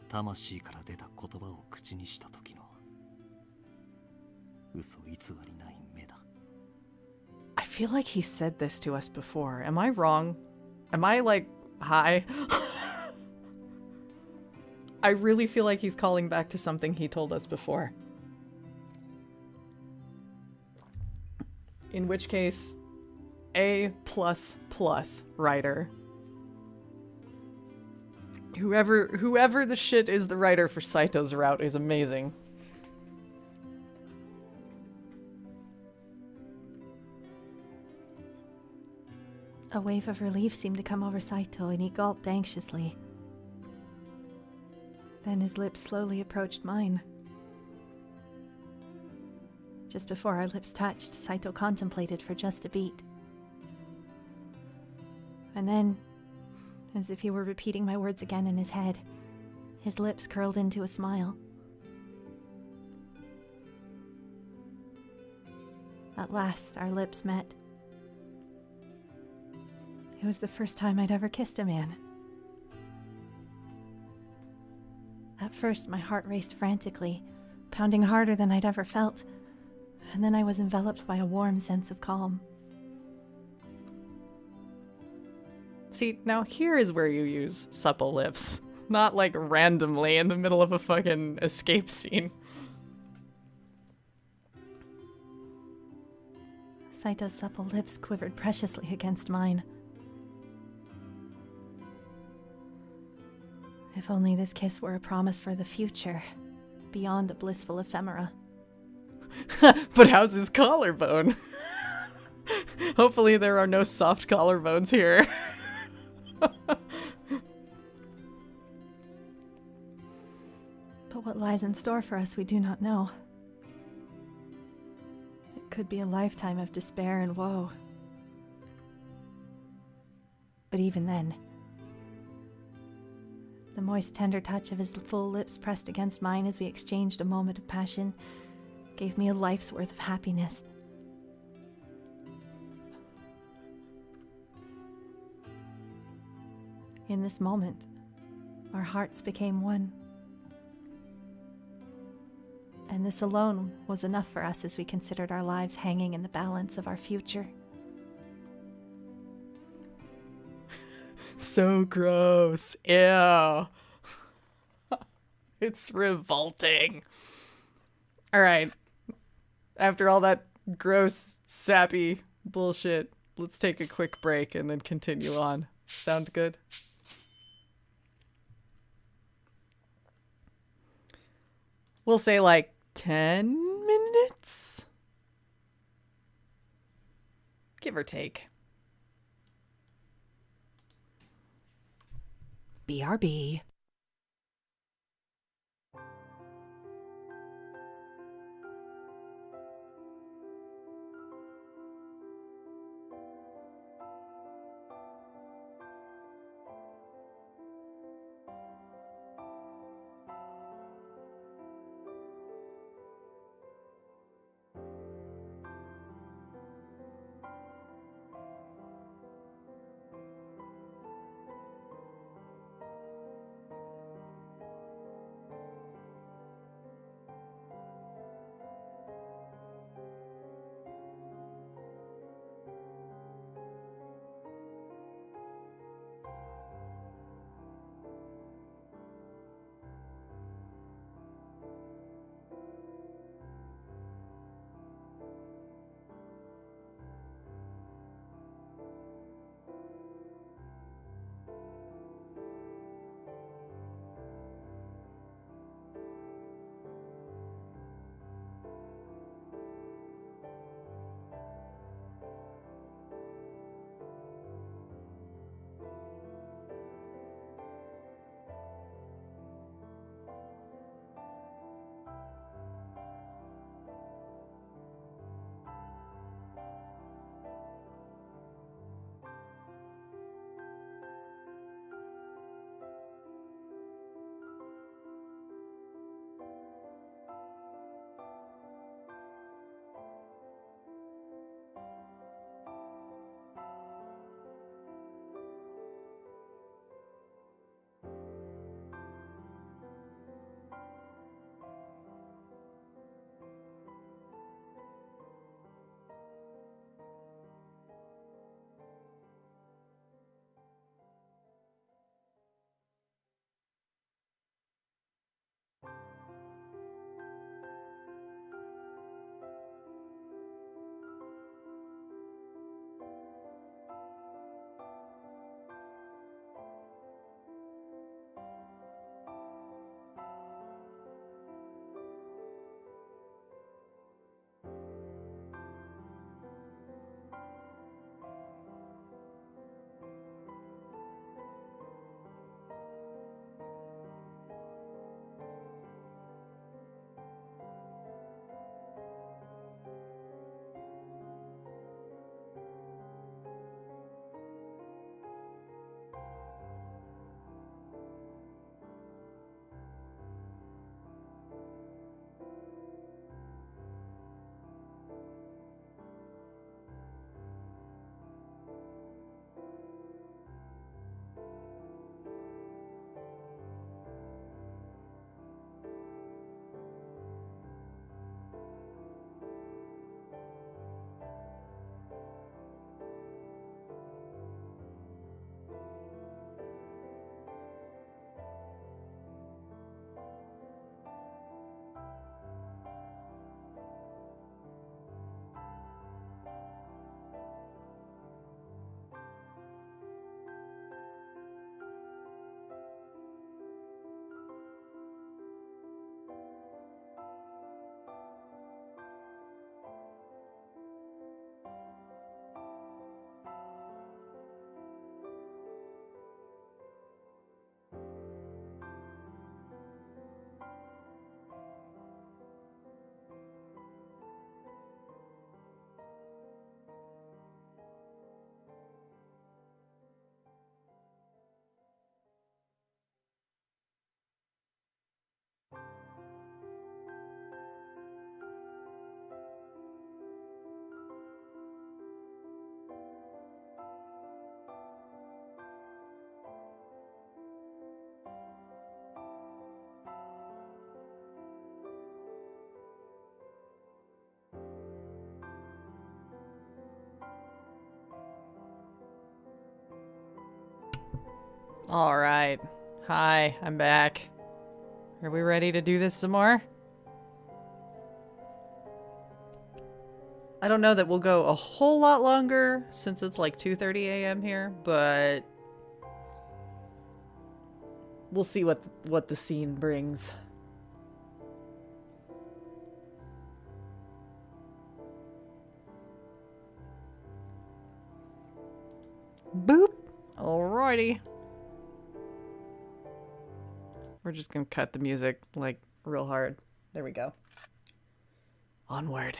魂から出た言葉を口にした時の嘘偽りない目だ。 I feel like he said this to us before. Am I wrong? Am I like high? I really feel like he's calling back to something he told us before. In which case, A++ writer. Whoever the shit is the writer for Saito's route is amazing. A wave of relief seemed to come over Saito, and he gulped anxiously. Then his lips slowly approached mine. Just before our lips touched, Saito contemplated for just a beat. And then, as if he were repeating my words again in his head, his lips curled into a smile. At last, our lips met. It was the first time I'd ever kissed a man. At first, my heart raced frantically, pounding harder than I'd ever felt, and then I was enveloped by a warm sense of calm. See, now here is where you use supple lips. Not like randomly in the middle of a fucking escape scene. Saito's supple lips quivered preciously against mine. If only this kiss were a promise for the future, beyond the blissful ephemera. But how's his collarbone? Hopefully there are no soft collarbones here. But what lies in store for us we do not know. It could be a lifetime of despair and woe. But even then, the moist, tender touch of his full lips pressed against mine as we exchanged a moment of passion gave me a life's worth of happiness. In this moment, our hearts became one. And this alone was enough for us as we considered our lives hanging in the balance of our future. So gross. Ew. It's revolting. Alright. After all that gross, sappy bullshit, let's take a quick break and then continue on. Sound good? We'll say like 10 minutes? Give or take. BRB. Alright. Hi, I'm back. Are we ready to do this some more? I don't know that we'll go a whole lot longer since it's like 2:30 a.m. here, but we'll see what the scene brings. Boop. Alrighty. We're just gonna cut the music like real hard. There we go. Onward.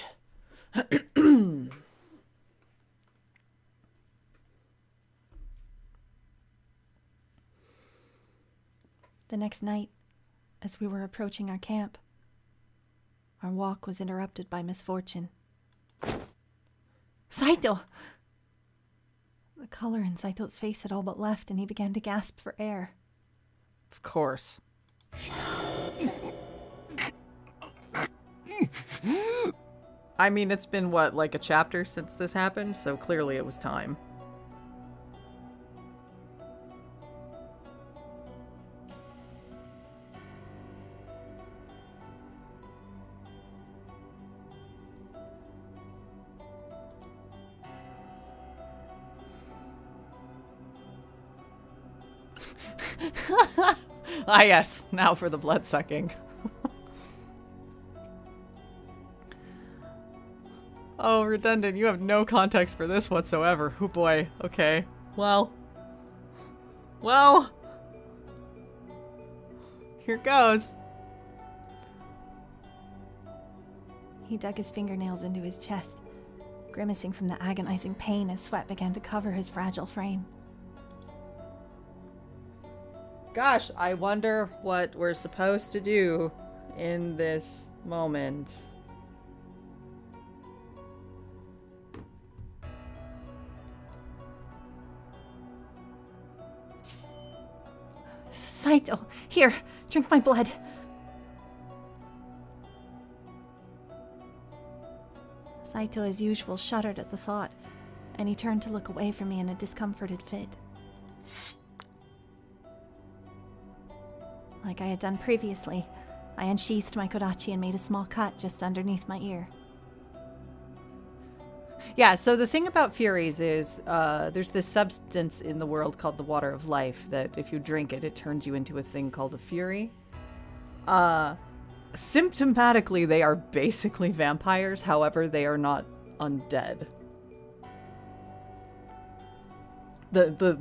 The next night, as we were approaching our camp, our walk was interrupted by misfortune. Saito! The color in Saito's face had all but left, and he began to gasp for air. Of course. I mean, it's been, what, like a chapter since this happened, so clearly it was time. Ah yes, now for the blood sucking. Oh, redundant, you have no context for this whatsoever. Oh boy, okay. Well. Here goes. He dug his fingernails into his chest, grimacing from the agonizing pain as sweat began to cover his fragile frame. Gosh, I wonder what we're supposed to do in this moment. Saito, here, drink my blood. Saito, as usual, shuddered at the thought, and he turned to look away from me in a discomforted fit. Like I had done previously, I unsheathed my kodachi and made a small cut just underneath my ear. Yeah, so the thing about Furies is there's this substance in the world called the Water of Life that if you drink it, it turns you into a thing called a Fury. Symptomatically, they are basically vampires. However, they are not undead. The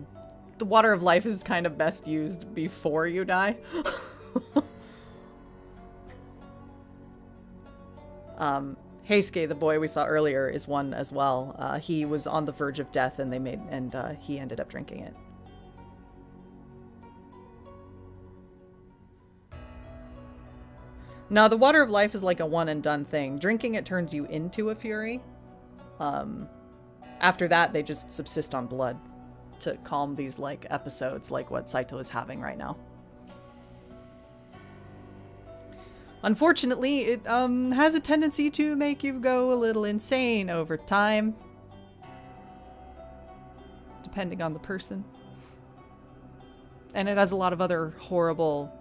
Water of Life is kind of best used before you die. Heisuke, the boy we saw earlier, is one as well. He was on the verge of death, and he ended up drinking it. Now, the Water of Life is like a one and done thing. Drinking it turns you into a Fury. After that, they just subsist on blood to calm these like episodes, like what Saito is having right now. Unfortunately, it has a tendency to make you go a little insane over time, depending on the person. And it has a lot of other horrible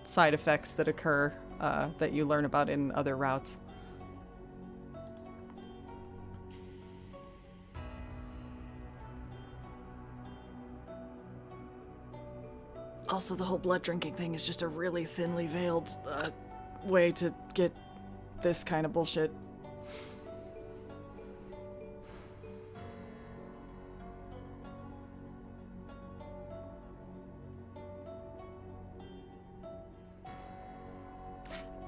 side effects that occur that you learn about in other routes. Also, the whole blood drinking thing is just a really thinly veiled way to get this kind of bullshit.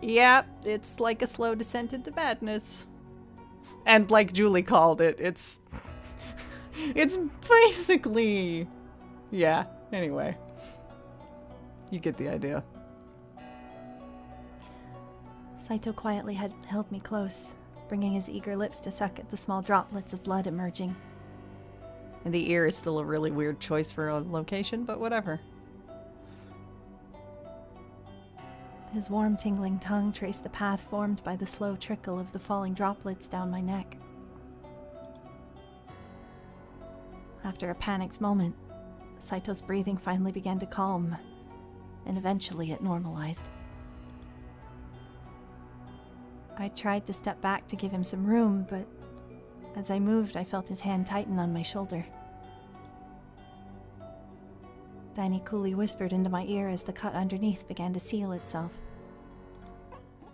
Yeah, it's like a slow descent into madness. And like Julie called it, it's basically, yeah, anyway. You get the idea. Saito quietly had held me close, bringing his eager lips to suck at the small droplets of blood emerging. And the ear is still a really weird choice for a location, but whatever. His warm, tingling tongue traced the path formed by the slow trickle of the falling droplets down my neck. After a panicked moment, Saito's breathing finally began to calm, and eventually it normalized. I tried to step back to give him some room, but as I moved, I felt his hand tighten on my shoulder. Then he coolly whispered into my ear as the cut underneath began to seal itself.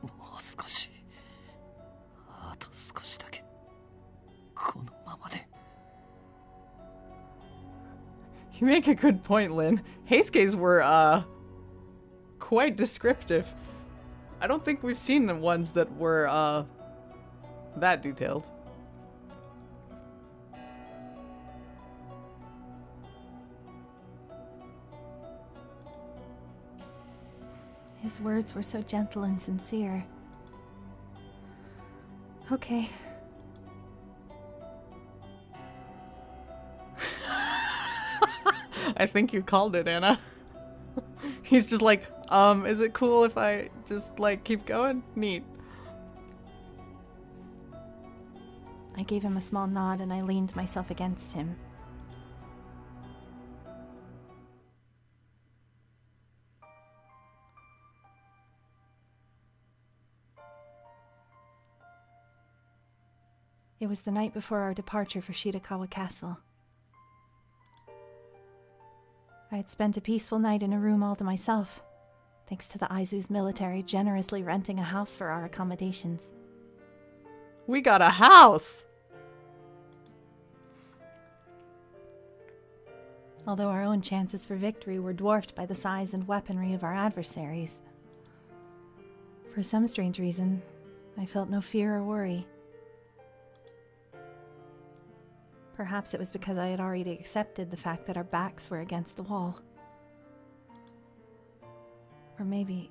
もう少し、あと少しだけ、このままで。 You make a good point, Lynn. Heisuke's were, quite descriptive. I don't think we've seen the ones that were, that detailed. His words were so gentle and sincere. Okay. I think you called it, Anna. He's just like, is it cool if I just, like, keep going? Neat. I gave him a small nod and I leaned myself against him. It was the night before our departure for Shirakawa Castle. I had spent a peaceful night in a room all to myself, thanks to the Aizu's military generously renting a house for our accommodations. We got a house! Although our own chances for victory were dwarfed by the size and weaponry of our adversaries. For some strange reason, I felt no fear or worry. Perhaps it was because I had already accepted the fact that our backs were against the wall. Or maybe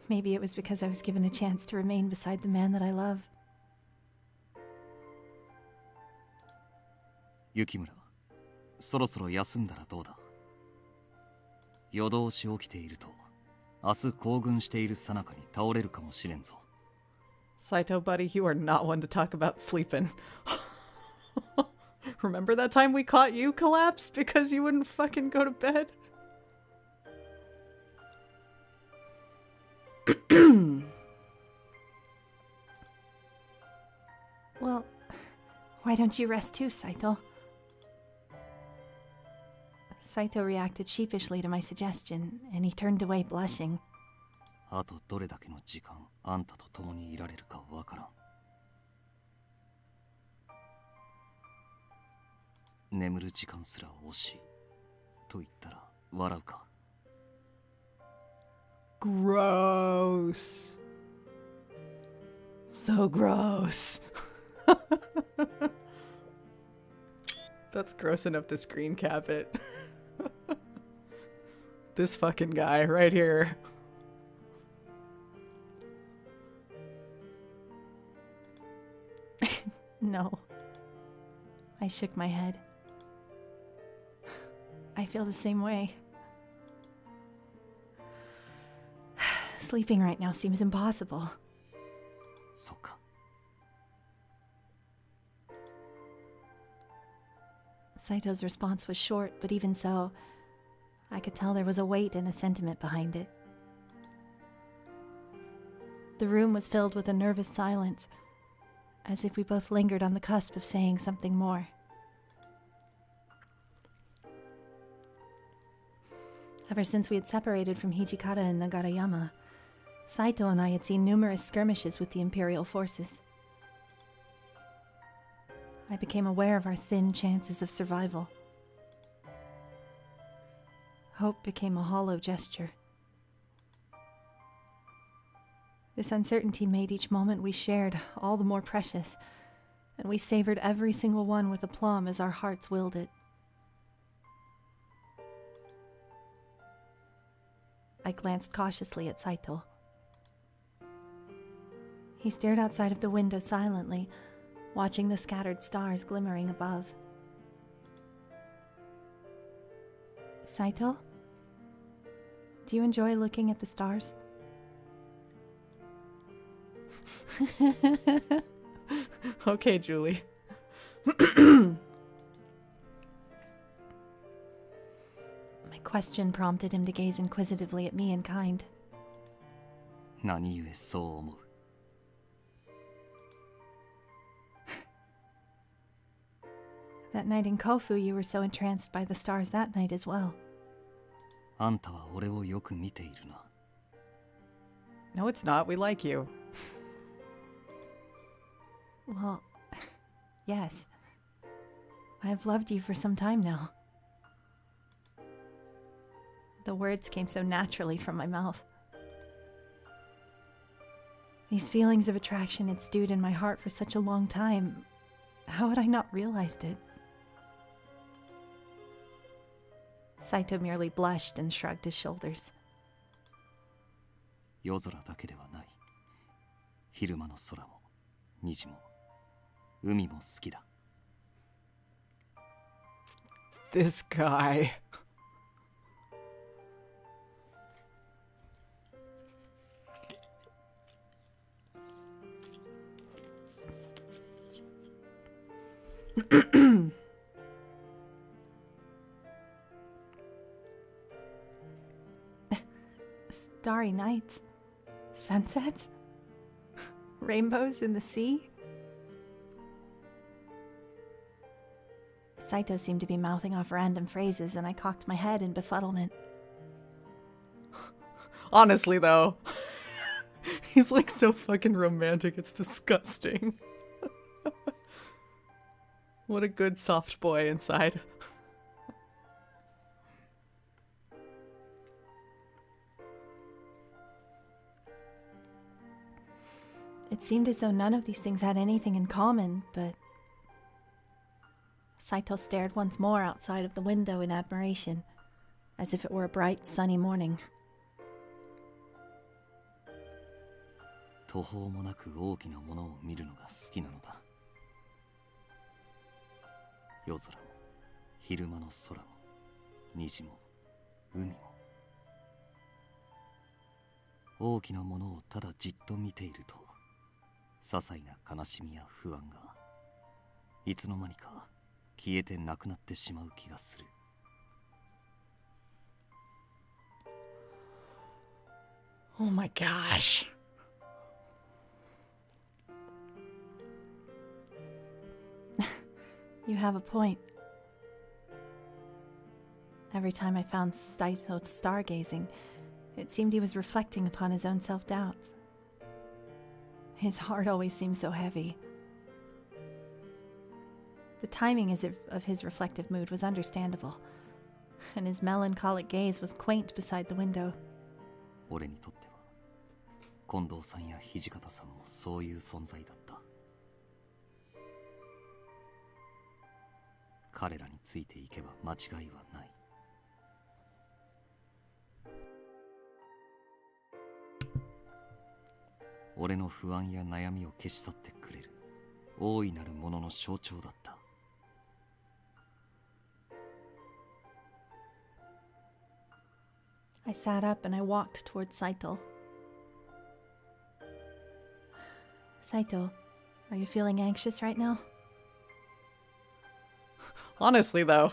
it was because I was given a chance to remain beside the man that I love. 雪村、そろそろ休んだらどうだ。夜通し起きていると、明日行軍している最中に倒れるかもしれんぞ。Saito, buddy, you are not one to talk about sleeping. Remember that time we caught you collapsed because you wouldn't fucking go to bed? Well, why don't you rest too, Saito? Saito reacted sheepishly to my suggestion, and he turned away blushing. あとどれだけの時間、あんたと共にいられるかわからん。眠る時間すら惜しいと言ったら笑うか。 Gross. So gross. That's gross enough to screen cap it. This fucking guy right here. No. I shook my head. I feel the same way. Sleeping right now seems impossible. そうか。 Saito's response was short, but even so, I could tell there was a weight and a sentiment behind it. The room was filled with a nervous silence, as if we both lingered on the cusp of saying something more. Ever since we had separated from Hijikata and Nagarayama, Saito and I had seen numerous skirmishes with the Imperial forces. I became aware of our thin chances of survival. Hope became a hollow gesture. This uncertainty made each moment we shared all the more precious, and we savored every single one with aplomb as our hearts willed it. I glanced cautiously at Saito. He stared outside of the window silently, watching the scattered stars glimmering above. Saito? Do you enjoy looking at the stars? Okay, Julie. question prompted him to gaze inquisitively at me in kind. 何故そう思う？ That night in Kofu, you were so entranced by the stars that night as well. あんたは俺をよく見ているな。 No, it's not. We like you. Well, yes. I've loved you for some time now. The words came so naturally from my mouth. These feelings of attraction had stewed in my heart for such a long time. How had I not realized it? Saito merely blushed and shrugged his shoulders. 夜空だけではない。昼間の空も虹も海も好きだ。 This guy. Starry nights, sunsets, rainbows in the sea. Saito seemed to be mouthing off random phrases, and I cocked my head in befuddlement. Honestly, though, he's like so fucking romantic, it's disgusting. What a good soft boy inside. It seemed as though none of these things had anything in common, but... Saito stared once more outside of the window in admiration, as if it were a bright, sunny morning. 途方もなく大きなものを見るのが好きなのだ。夜空も昼間の空も虹も海も大きなものをただじっと見ていると些細な悲しみや不安がいつの間にか消えてなくなってしまう気がする。 Oh my gosh. You have a point. Every time I found Saito stargazing, it seemed he was reflecting upon his own self-doubts. His heart always seemed so heavy. The timing of his reflective mood was understandable, and his melancholic gaze was quaint beside the window. 俺にとっては近藤さんや土方さんもそういう存在だった。彼らについていけば間違いはない。俺の不安や悩みを消し去ってくれる大いなるものの象徴だった。 I sat up and I walked towards Saito. Saito, are you feeling anxious right now? Honestly, though,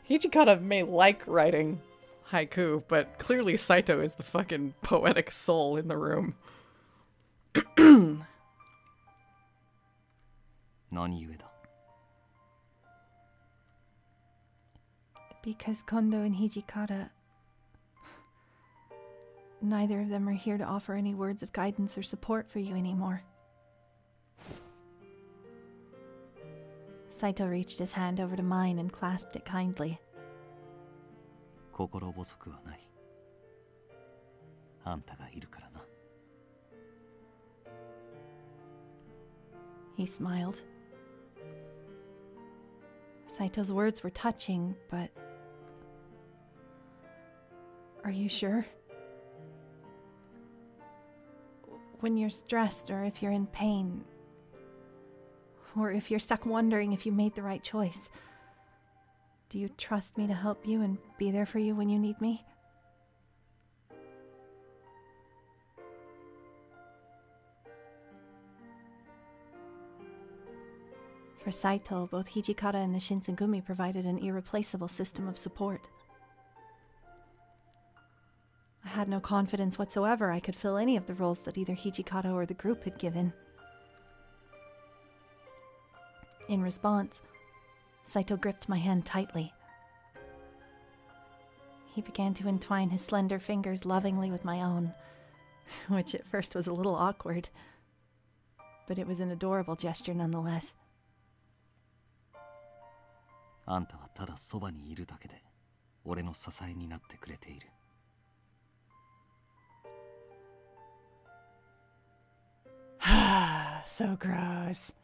Hijikata may like writing haiku, but clearly Saito is the fucking poetic soul in the room. 何故だ? Because Kondo and Hijikata... Neither of them are here to offer any words of guidance or support for you anymore. Saito reached his hand over to mine and clasped it kindly. 心細くはない。あんたがいるからな。 He smiled. Saito's words were touching, but... Are you sure? When you're stressed, or if you're in pain, or if you're stuck wondering if you made the right choice, do you trust me to help you and be there for you when you need me? For Saito, both Hijikata and the Shinsengumi provided an irreplaceable system of support. had no confidence whatsoever I could fill any of the roles that either Hijikata or the group had given. In response, Saito gripped my hand tightly. He began to entwine his slender fingers lovingly with my own, which at first was a little awkward, but it was an adorable gesture nonetheless. あんたはただそばにいるだけで俺の支えになってくれている。So gross.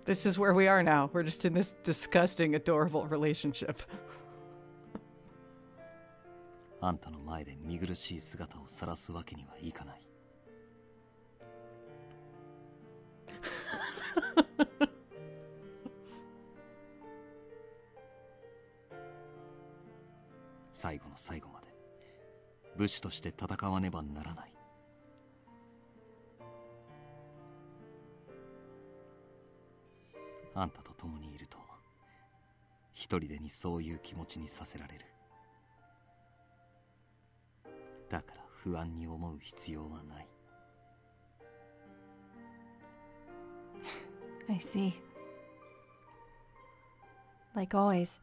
This is where we are now. We're just in this disgusting, adorable relationship. あんたの前で見苦しい姿を晒すわけにはいかない。最後の最後まで武士として戦わねばならない。あんたと共にいると一人でにそういう気持ちにさせられる。だから不安に思う必要はない。I see. Like always,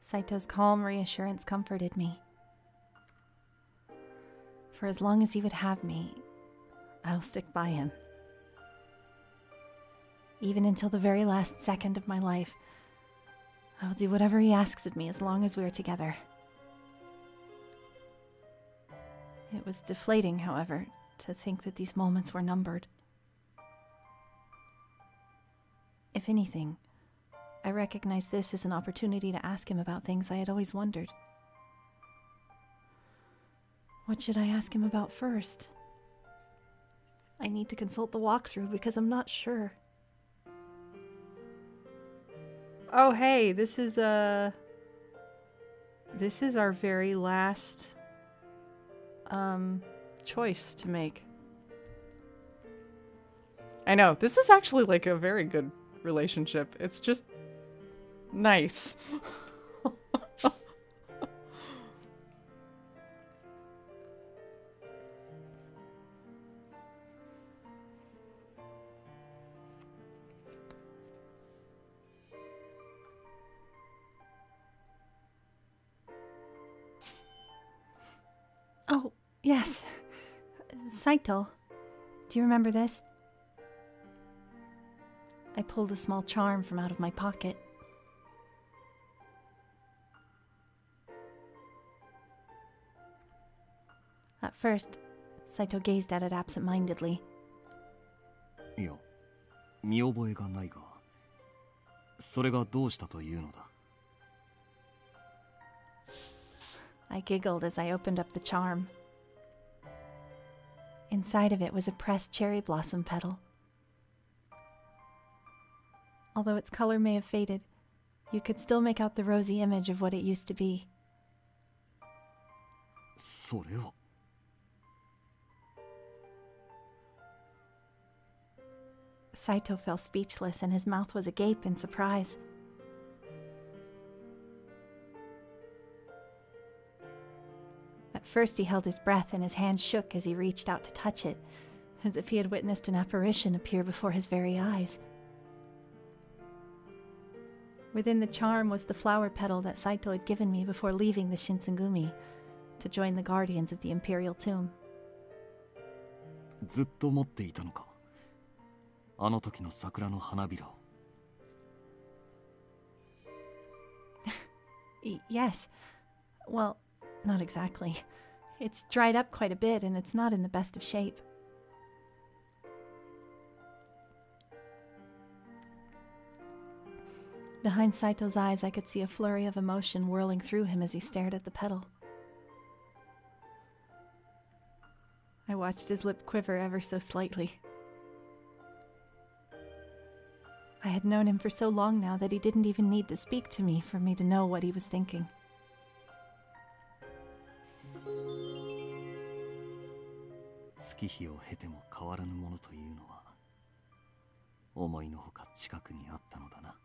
Saito's calm reassurance comforted me. For as long as he would have me, I'll stick by him. Even until the very last second of my life, I will do whatever he asks of me as long as we are together. It was deflating, however, to think that these moments were numbered. If anything, I recognized this as an opportunity to ask him about things I had always wondered. What should I ask him about first? I need to consult the walkthrough because I'm not sure. Oh, hey, this is our very last choice to make. I know, this is actually like a very good relationship. It's just nice. Oh, yes. Saito, do you remember this? I pulled a small charm from out of my pocket. At first, Saito gazed at it absent-mindedly. いや、見覚えがないが、それがどうしたというのだ。I giggled as I opened up the charm. Inside of it was a pressed cherry blossom petal. Although its color may have faded, you could still make out the rosy image of what it used to be. それは。Saito fell speechless and his mouth was agape in surprise. At first he held his breath and his hand shook as he reached out to touch it, as if he had witnessed an apparition appear before his very eyes. Within the charm was the flower petal that Saito had given me before leaving the Shinsengumi to join the guardians of the Imperial Tomb. ずっと持っていたのか。あの時の桜の花びらを。Yes. Well, not exactly. It's dried up quite a bit and it's not in the best of shape. Behind Saito's eyes, I could see a flurry of emotion whirling through him as he stared at the petal. I watched his lip quiver ever so slightly. I had known him for so long now that he didn't even need to speak to me for me to know what he was thinking. 月日を経ても変わらぬものというのは思いのほか近くにあったのだな。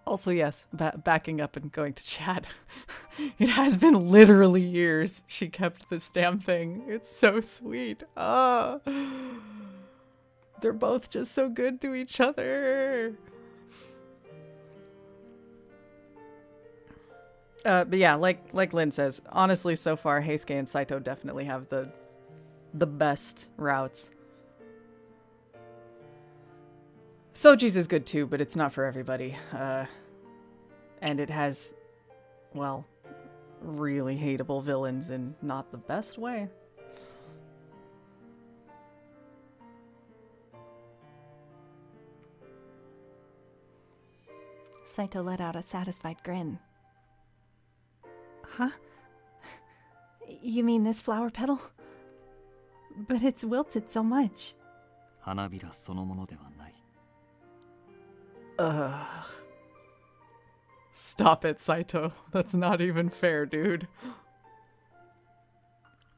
Also, yes, backing up and going to chat. It has been literally years she kept this damn thing. It's so sweet. Ah, they're both just so good to each other. But yeah, like Lynn says, honestly, so far, Heisuke and Saito definitely have the best routes. Soji's is good too, but it's not for everybody. And it has, well, really hateable villains in not the best way. Saito let out a satisfied grin. Huh? You mean this flower petal? But it's wilted so much. 花びらそのものではない。 Ugh. Stop it, Saito. That's not even fair, dude.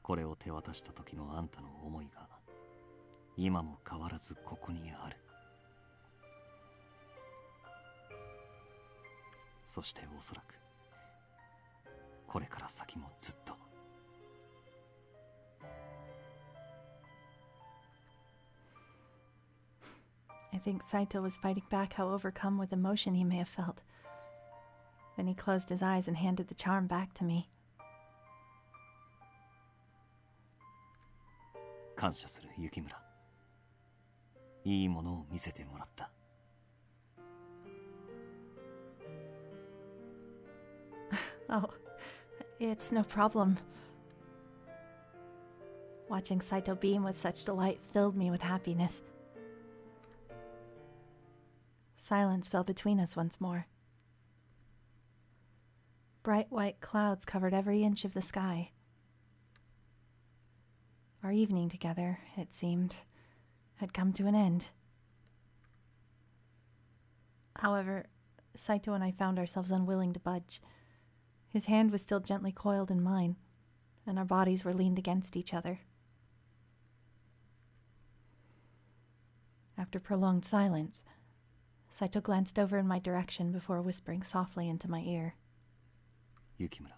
これを手渡した時のあんたの思いが今も変わらずここにある。そしておそらくこれから先もずっと。I think Saito was fighting back how overcome with emotion he may have felt. Then he closed his eyes and handed the charm back to me. 感謝する雪村。いいものを見せてもらった。Oh, it's no problem. Watching Saito beam with such delight filled me with happiness. Silence fell between us once more. Bright white clouds covered every inch of the sky. Our evening together, it seemed, had come to an end. However, Saito and I found ourselves unwilling to budge. His hand was still gently coiled in mine, and our bodies were leaned against each other. After prolonged silence, Saito glanced over in my direction before whispering softly into my ear. 雪村、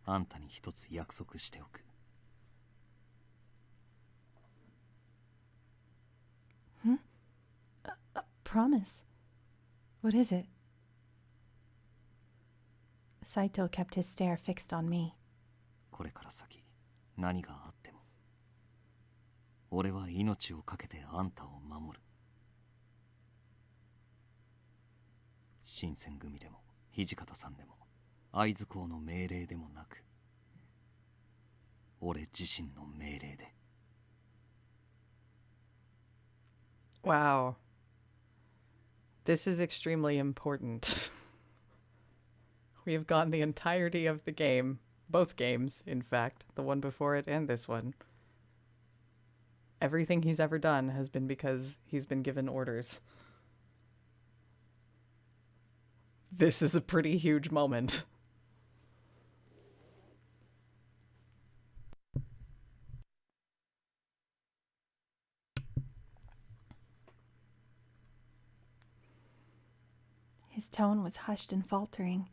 あんたに一つ約束しておく。A promise? What is it? Saito kept his stare fixed on me. これから先、何があっても、俺は命を懸けてあんたを守る。新選組でも土方さんでも会津公の命令でもなく、俺自身の命令で。 Wow. This is extremely important. We have gone the entirety of the game, both games, in fact, the one before it and this one. Everything he's ever done has been because he's been given orders. This is a pretty huge moment. His tone was hushed and faltering,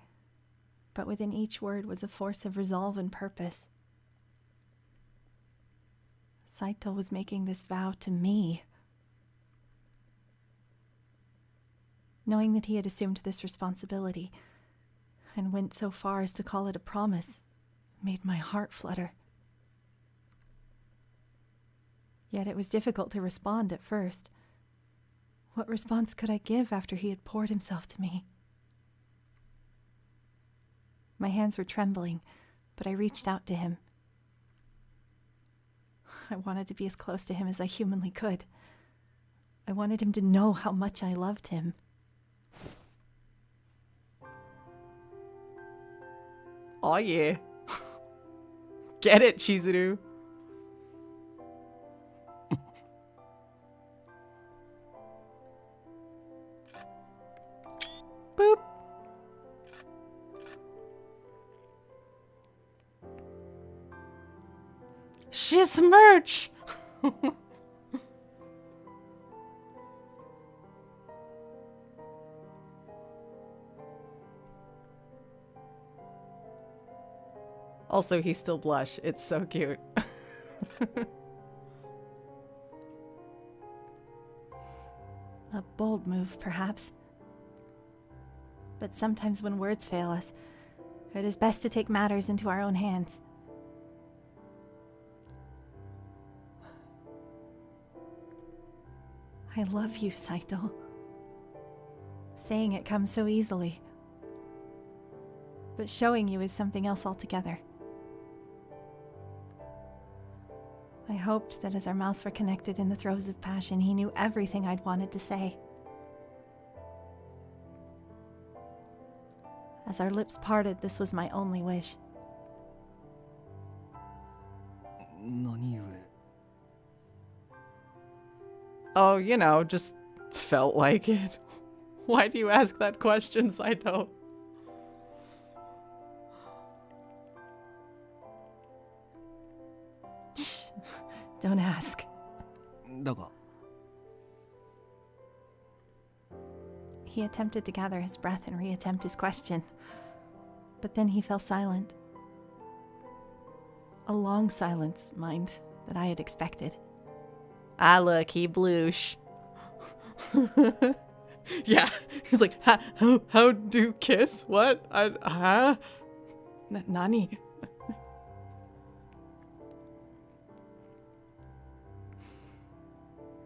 but within each word was a force of resolve and purpose. Saito was making this vow to me. Knowing that he had assumed this responsibility, and went so far as to call it a promise, made my heart flutter. Yet it was difficult to respond at first. What response could I give after he had poured himself to me? My hands were trembling, but I reached out to him. I wanted to be as close to him as I humanly could. I wanted him to know how much I loved him. Oh yeah. Get it, Chizuru. Boop. She's merch. Also, he still blush. It's so cute. A bold move, perhaps. But sometimes when words fail us, it is best to take matters into our own hands. I love you, Saito. Saying it comes so easily. But showing you is something else altogether. I hoped that as our mouths were connected in the throes of passion, he knew everything I'd wanted to say. As our lips parted, this was my only wish. 何故 Oh, you know, just felt like it. Why do you ask that question, Saito? Shh. Don't ask. だが He attempted to gather his breath and reattempt his question. But then he fell silent. A long silence, mind, that I had expected. Ah, look, he bloosh. Yeah, he's like, how do kiss? What? Nani?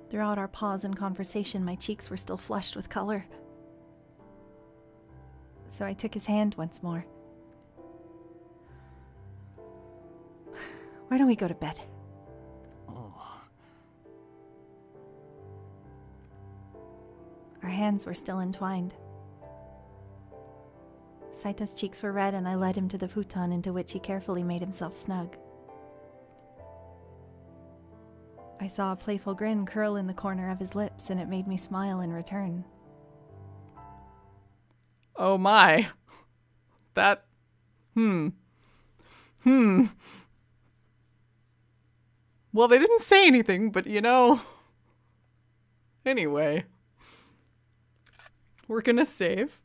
Throughout our pause in conversation, my cheeks were still flushed with color. So I took his hand once more. Why don't we go to bed? Our hands were still entwined. Saito's cheeks were red, and I led him to the futon into which he carefully made himself snug. I saw a playful grin curl in the corner of his lips, and it made me smile in return. Oh my. That... Well, they didn't say anything, but you know... Anyway. We're gonna save.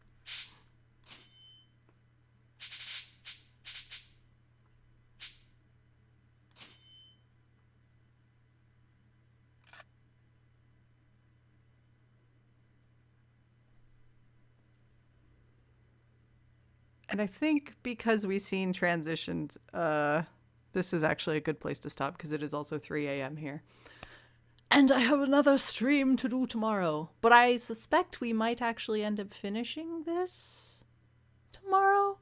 And I think because we've seen transitioned, this is actually a good place to stop because it is also 3 a.m. here. And I have another stream to do tomorrow. But I suspect we might actually end up finishing this tomorrow.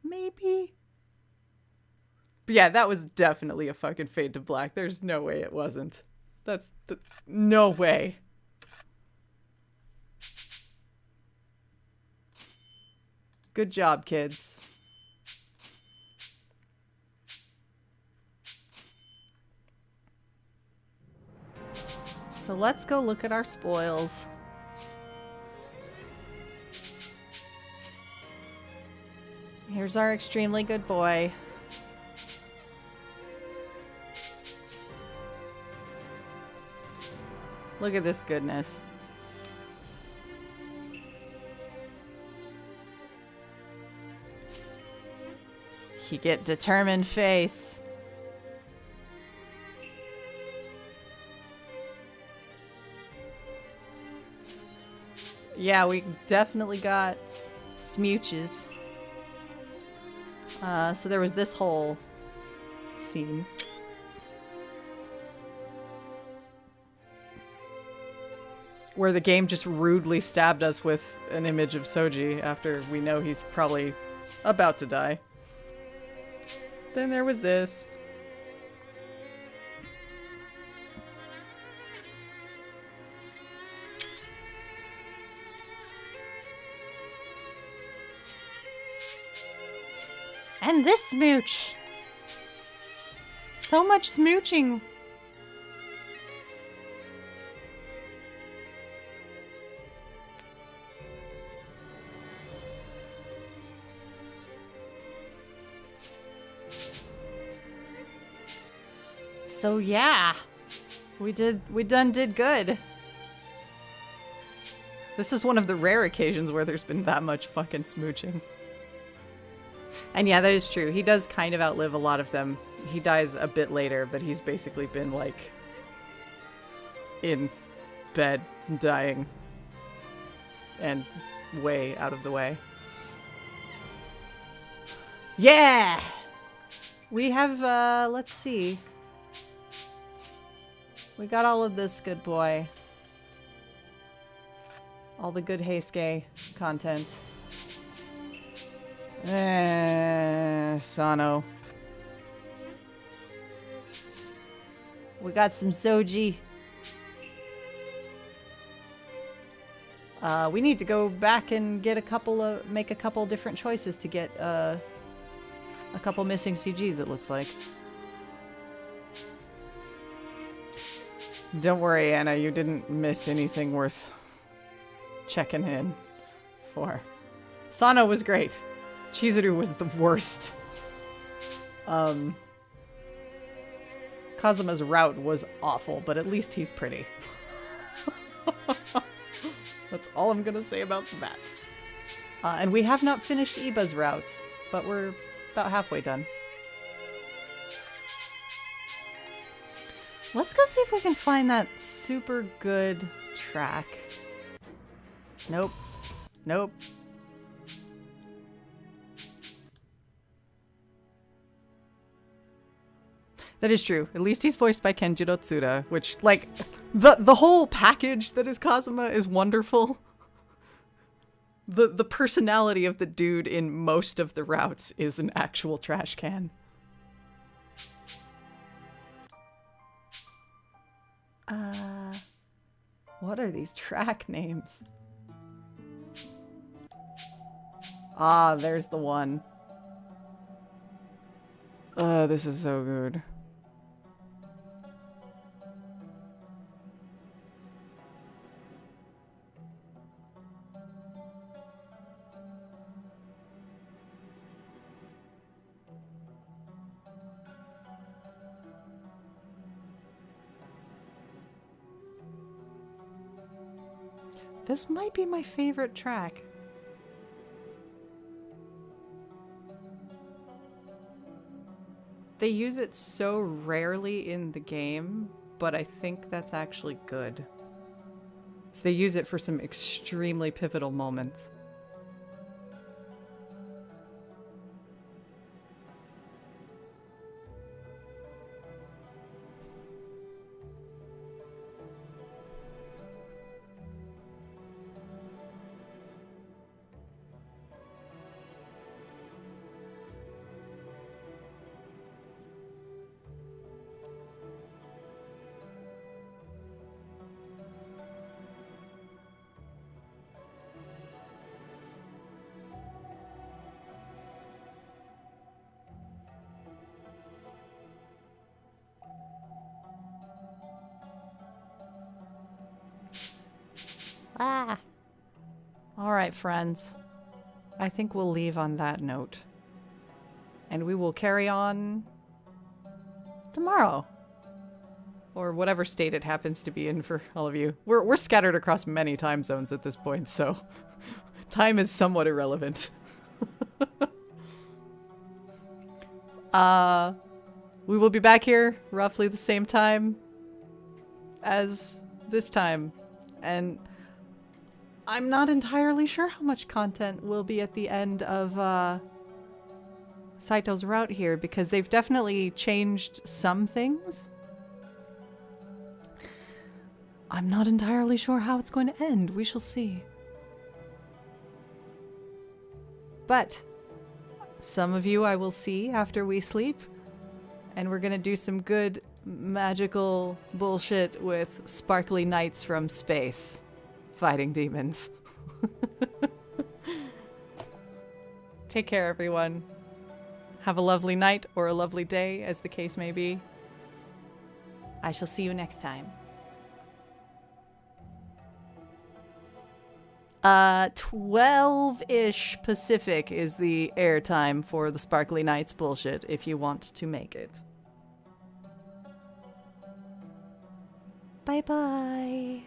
Maybe. But yeah, that was definitely a fucking fade to black. There's no way it wasn't. No way. Good job, kids. So let's go look at our spoils. Here's our extremely good boy. Look at this goodness. You get determined face. Yeah, we definitely got smooches. So there was this whole scene. Where the game just rudely stabbed us with an image of Soji after we know he's probably about to die. Then there was this. And this smooch. So much smooching. So yeah, we did good. This is one of the rare occasions where there's been that much fucking smooching. And yeah, that is true. He does kind of outlive a lot of them. He dies a bit later, but he's basically been, like, in bed, dying. And way out of the way. Yeah! We have, let's see. We got all of this, good boy. All the good Heisuke content. Sano. We got some Soji. We need to go back and get make a couple different choices to get, a couple missing CGs, it looks like. Don't worry, Anna, you didn't miss anything worth checking in for. Sano was great. Chizuru was the worst. Kazuma's route was awful, but at least he's pretty. That's all I'm gonna say about that. And we have not finished Iba's route, but we're about halfway done. Let's go see if we can find that super good track. Nope. Nope. That is true. At least he's voiced by Kenjiro Tsuda, which, like, the whole package that is Kazuma is wonderful. The personality of the dude in most of the routes is an actual trash can. What are these track names? Ah, there's the one. This is so good. This might be my favorite track. They use it so rarely in the game, but I think that's actually good. So they use it for some extremely pivotal moments. Ah. All right, friends. I think we'll leave on that note. And we will carry on tomorrow. Or whatever state it happens to be in for all of you. We're scattered across many time zones at this point, so time is somewhat irrelevant. We will be back here roughly the same time as this time. And I'm not entirely sure how much content will be at the end of Saito's route here, because they've definitely changed some things. I'm not entirely sure how it's going to end. We shall see. But some of you I will see after we sleep, and we're gonna do some good magical bullshit with sparkly knights from space fighting demons. Take care, everyone. Have a lovely night or a lovely day, as the case may be. I shall see you next time. 12-ish Pacific is the airtime for the Sparkly Knights bullshit if you want to make it. Bye-bye.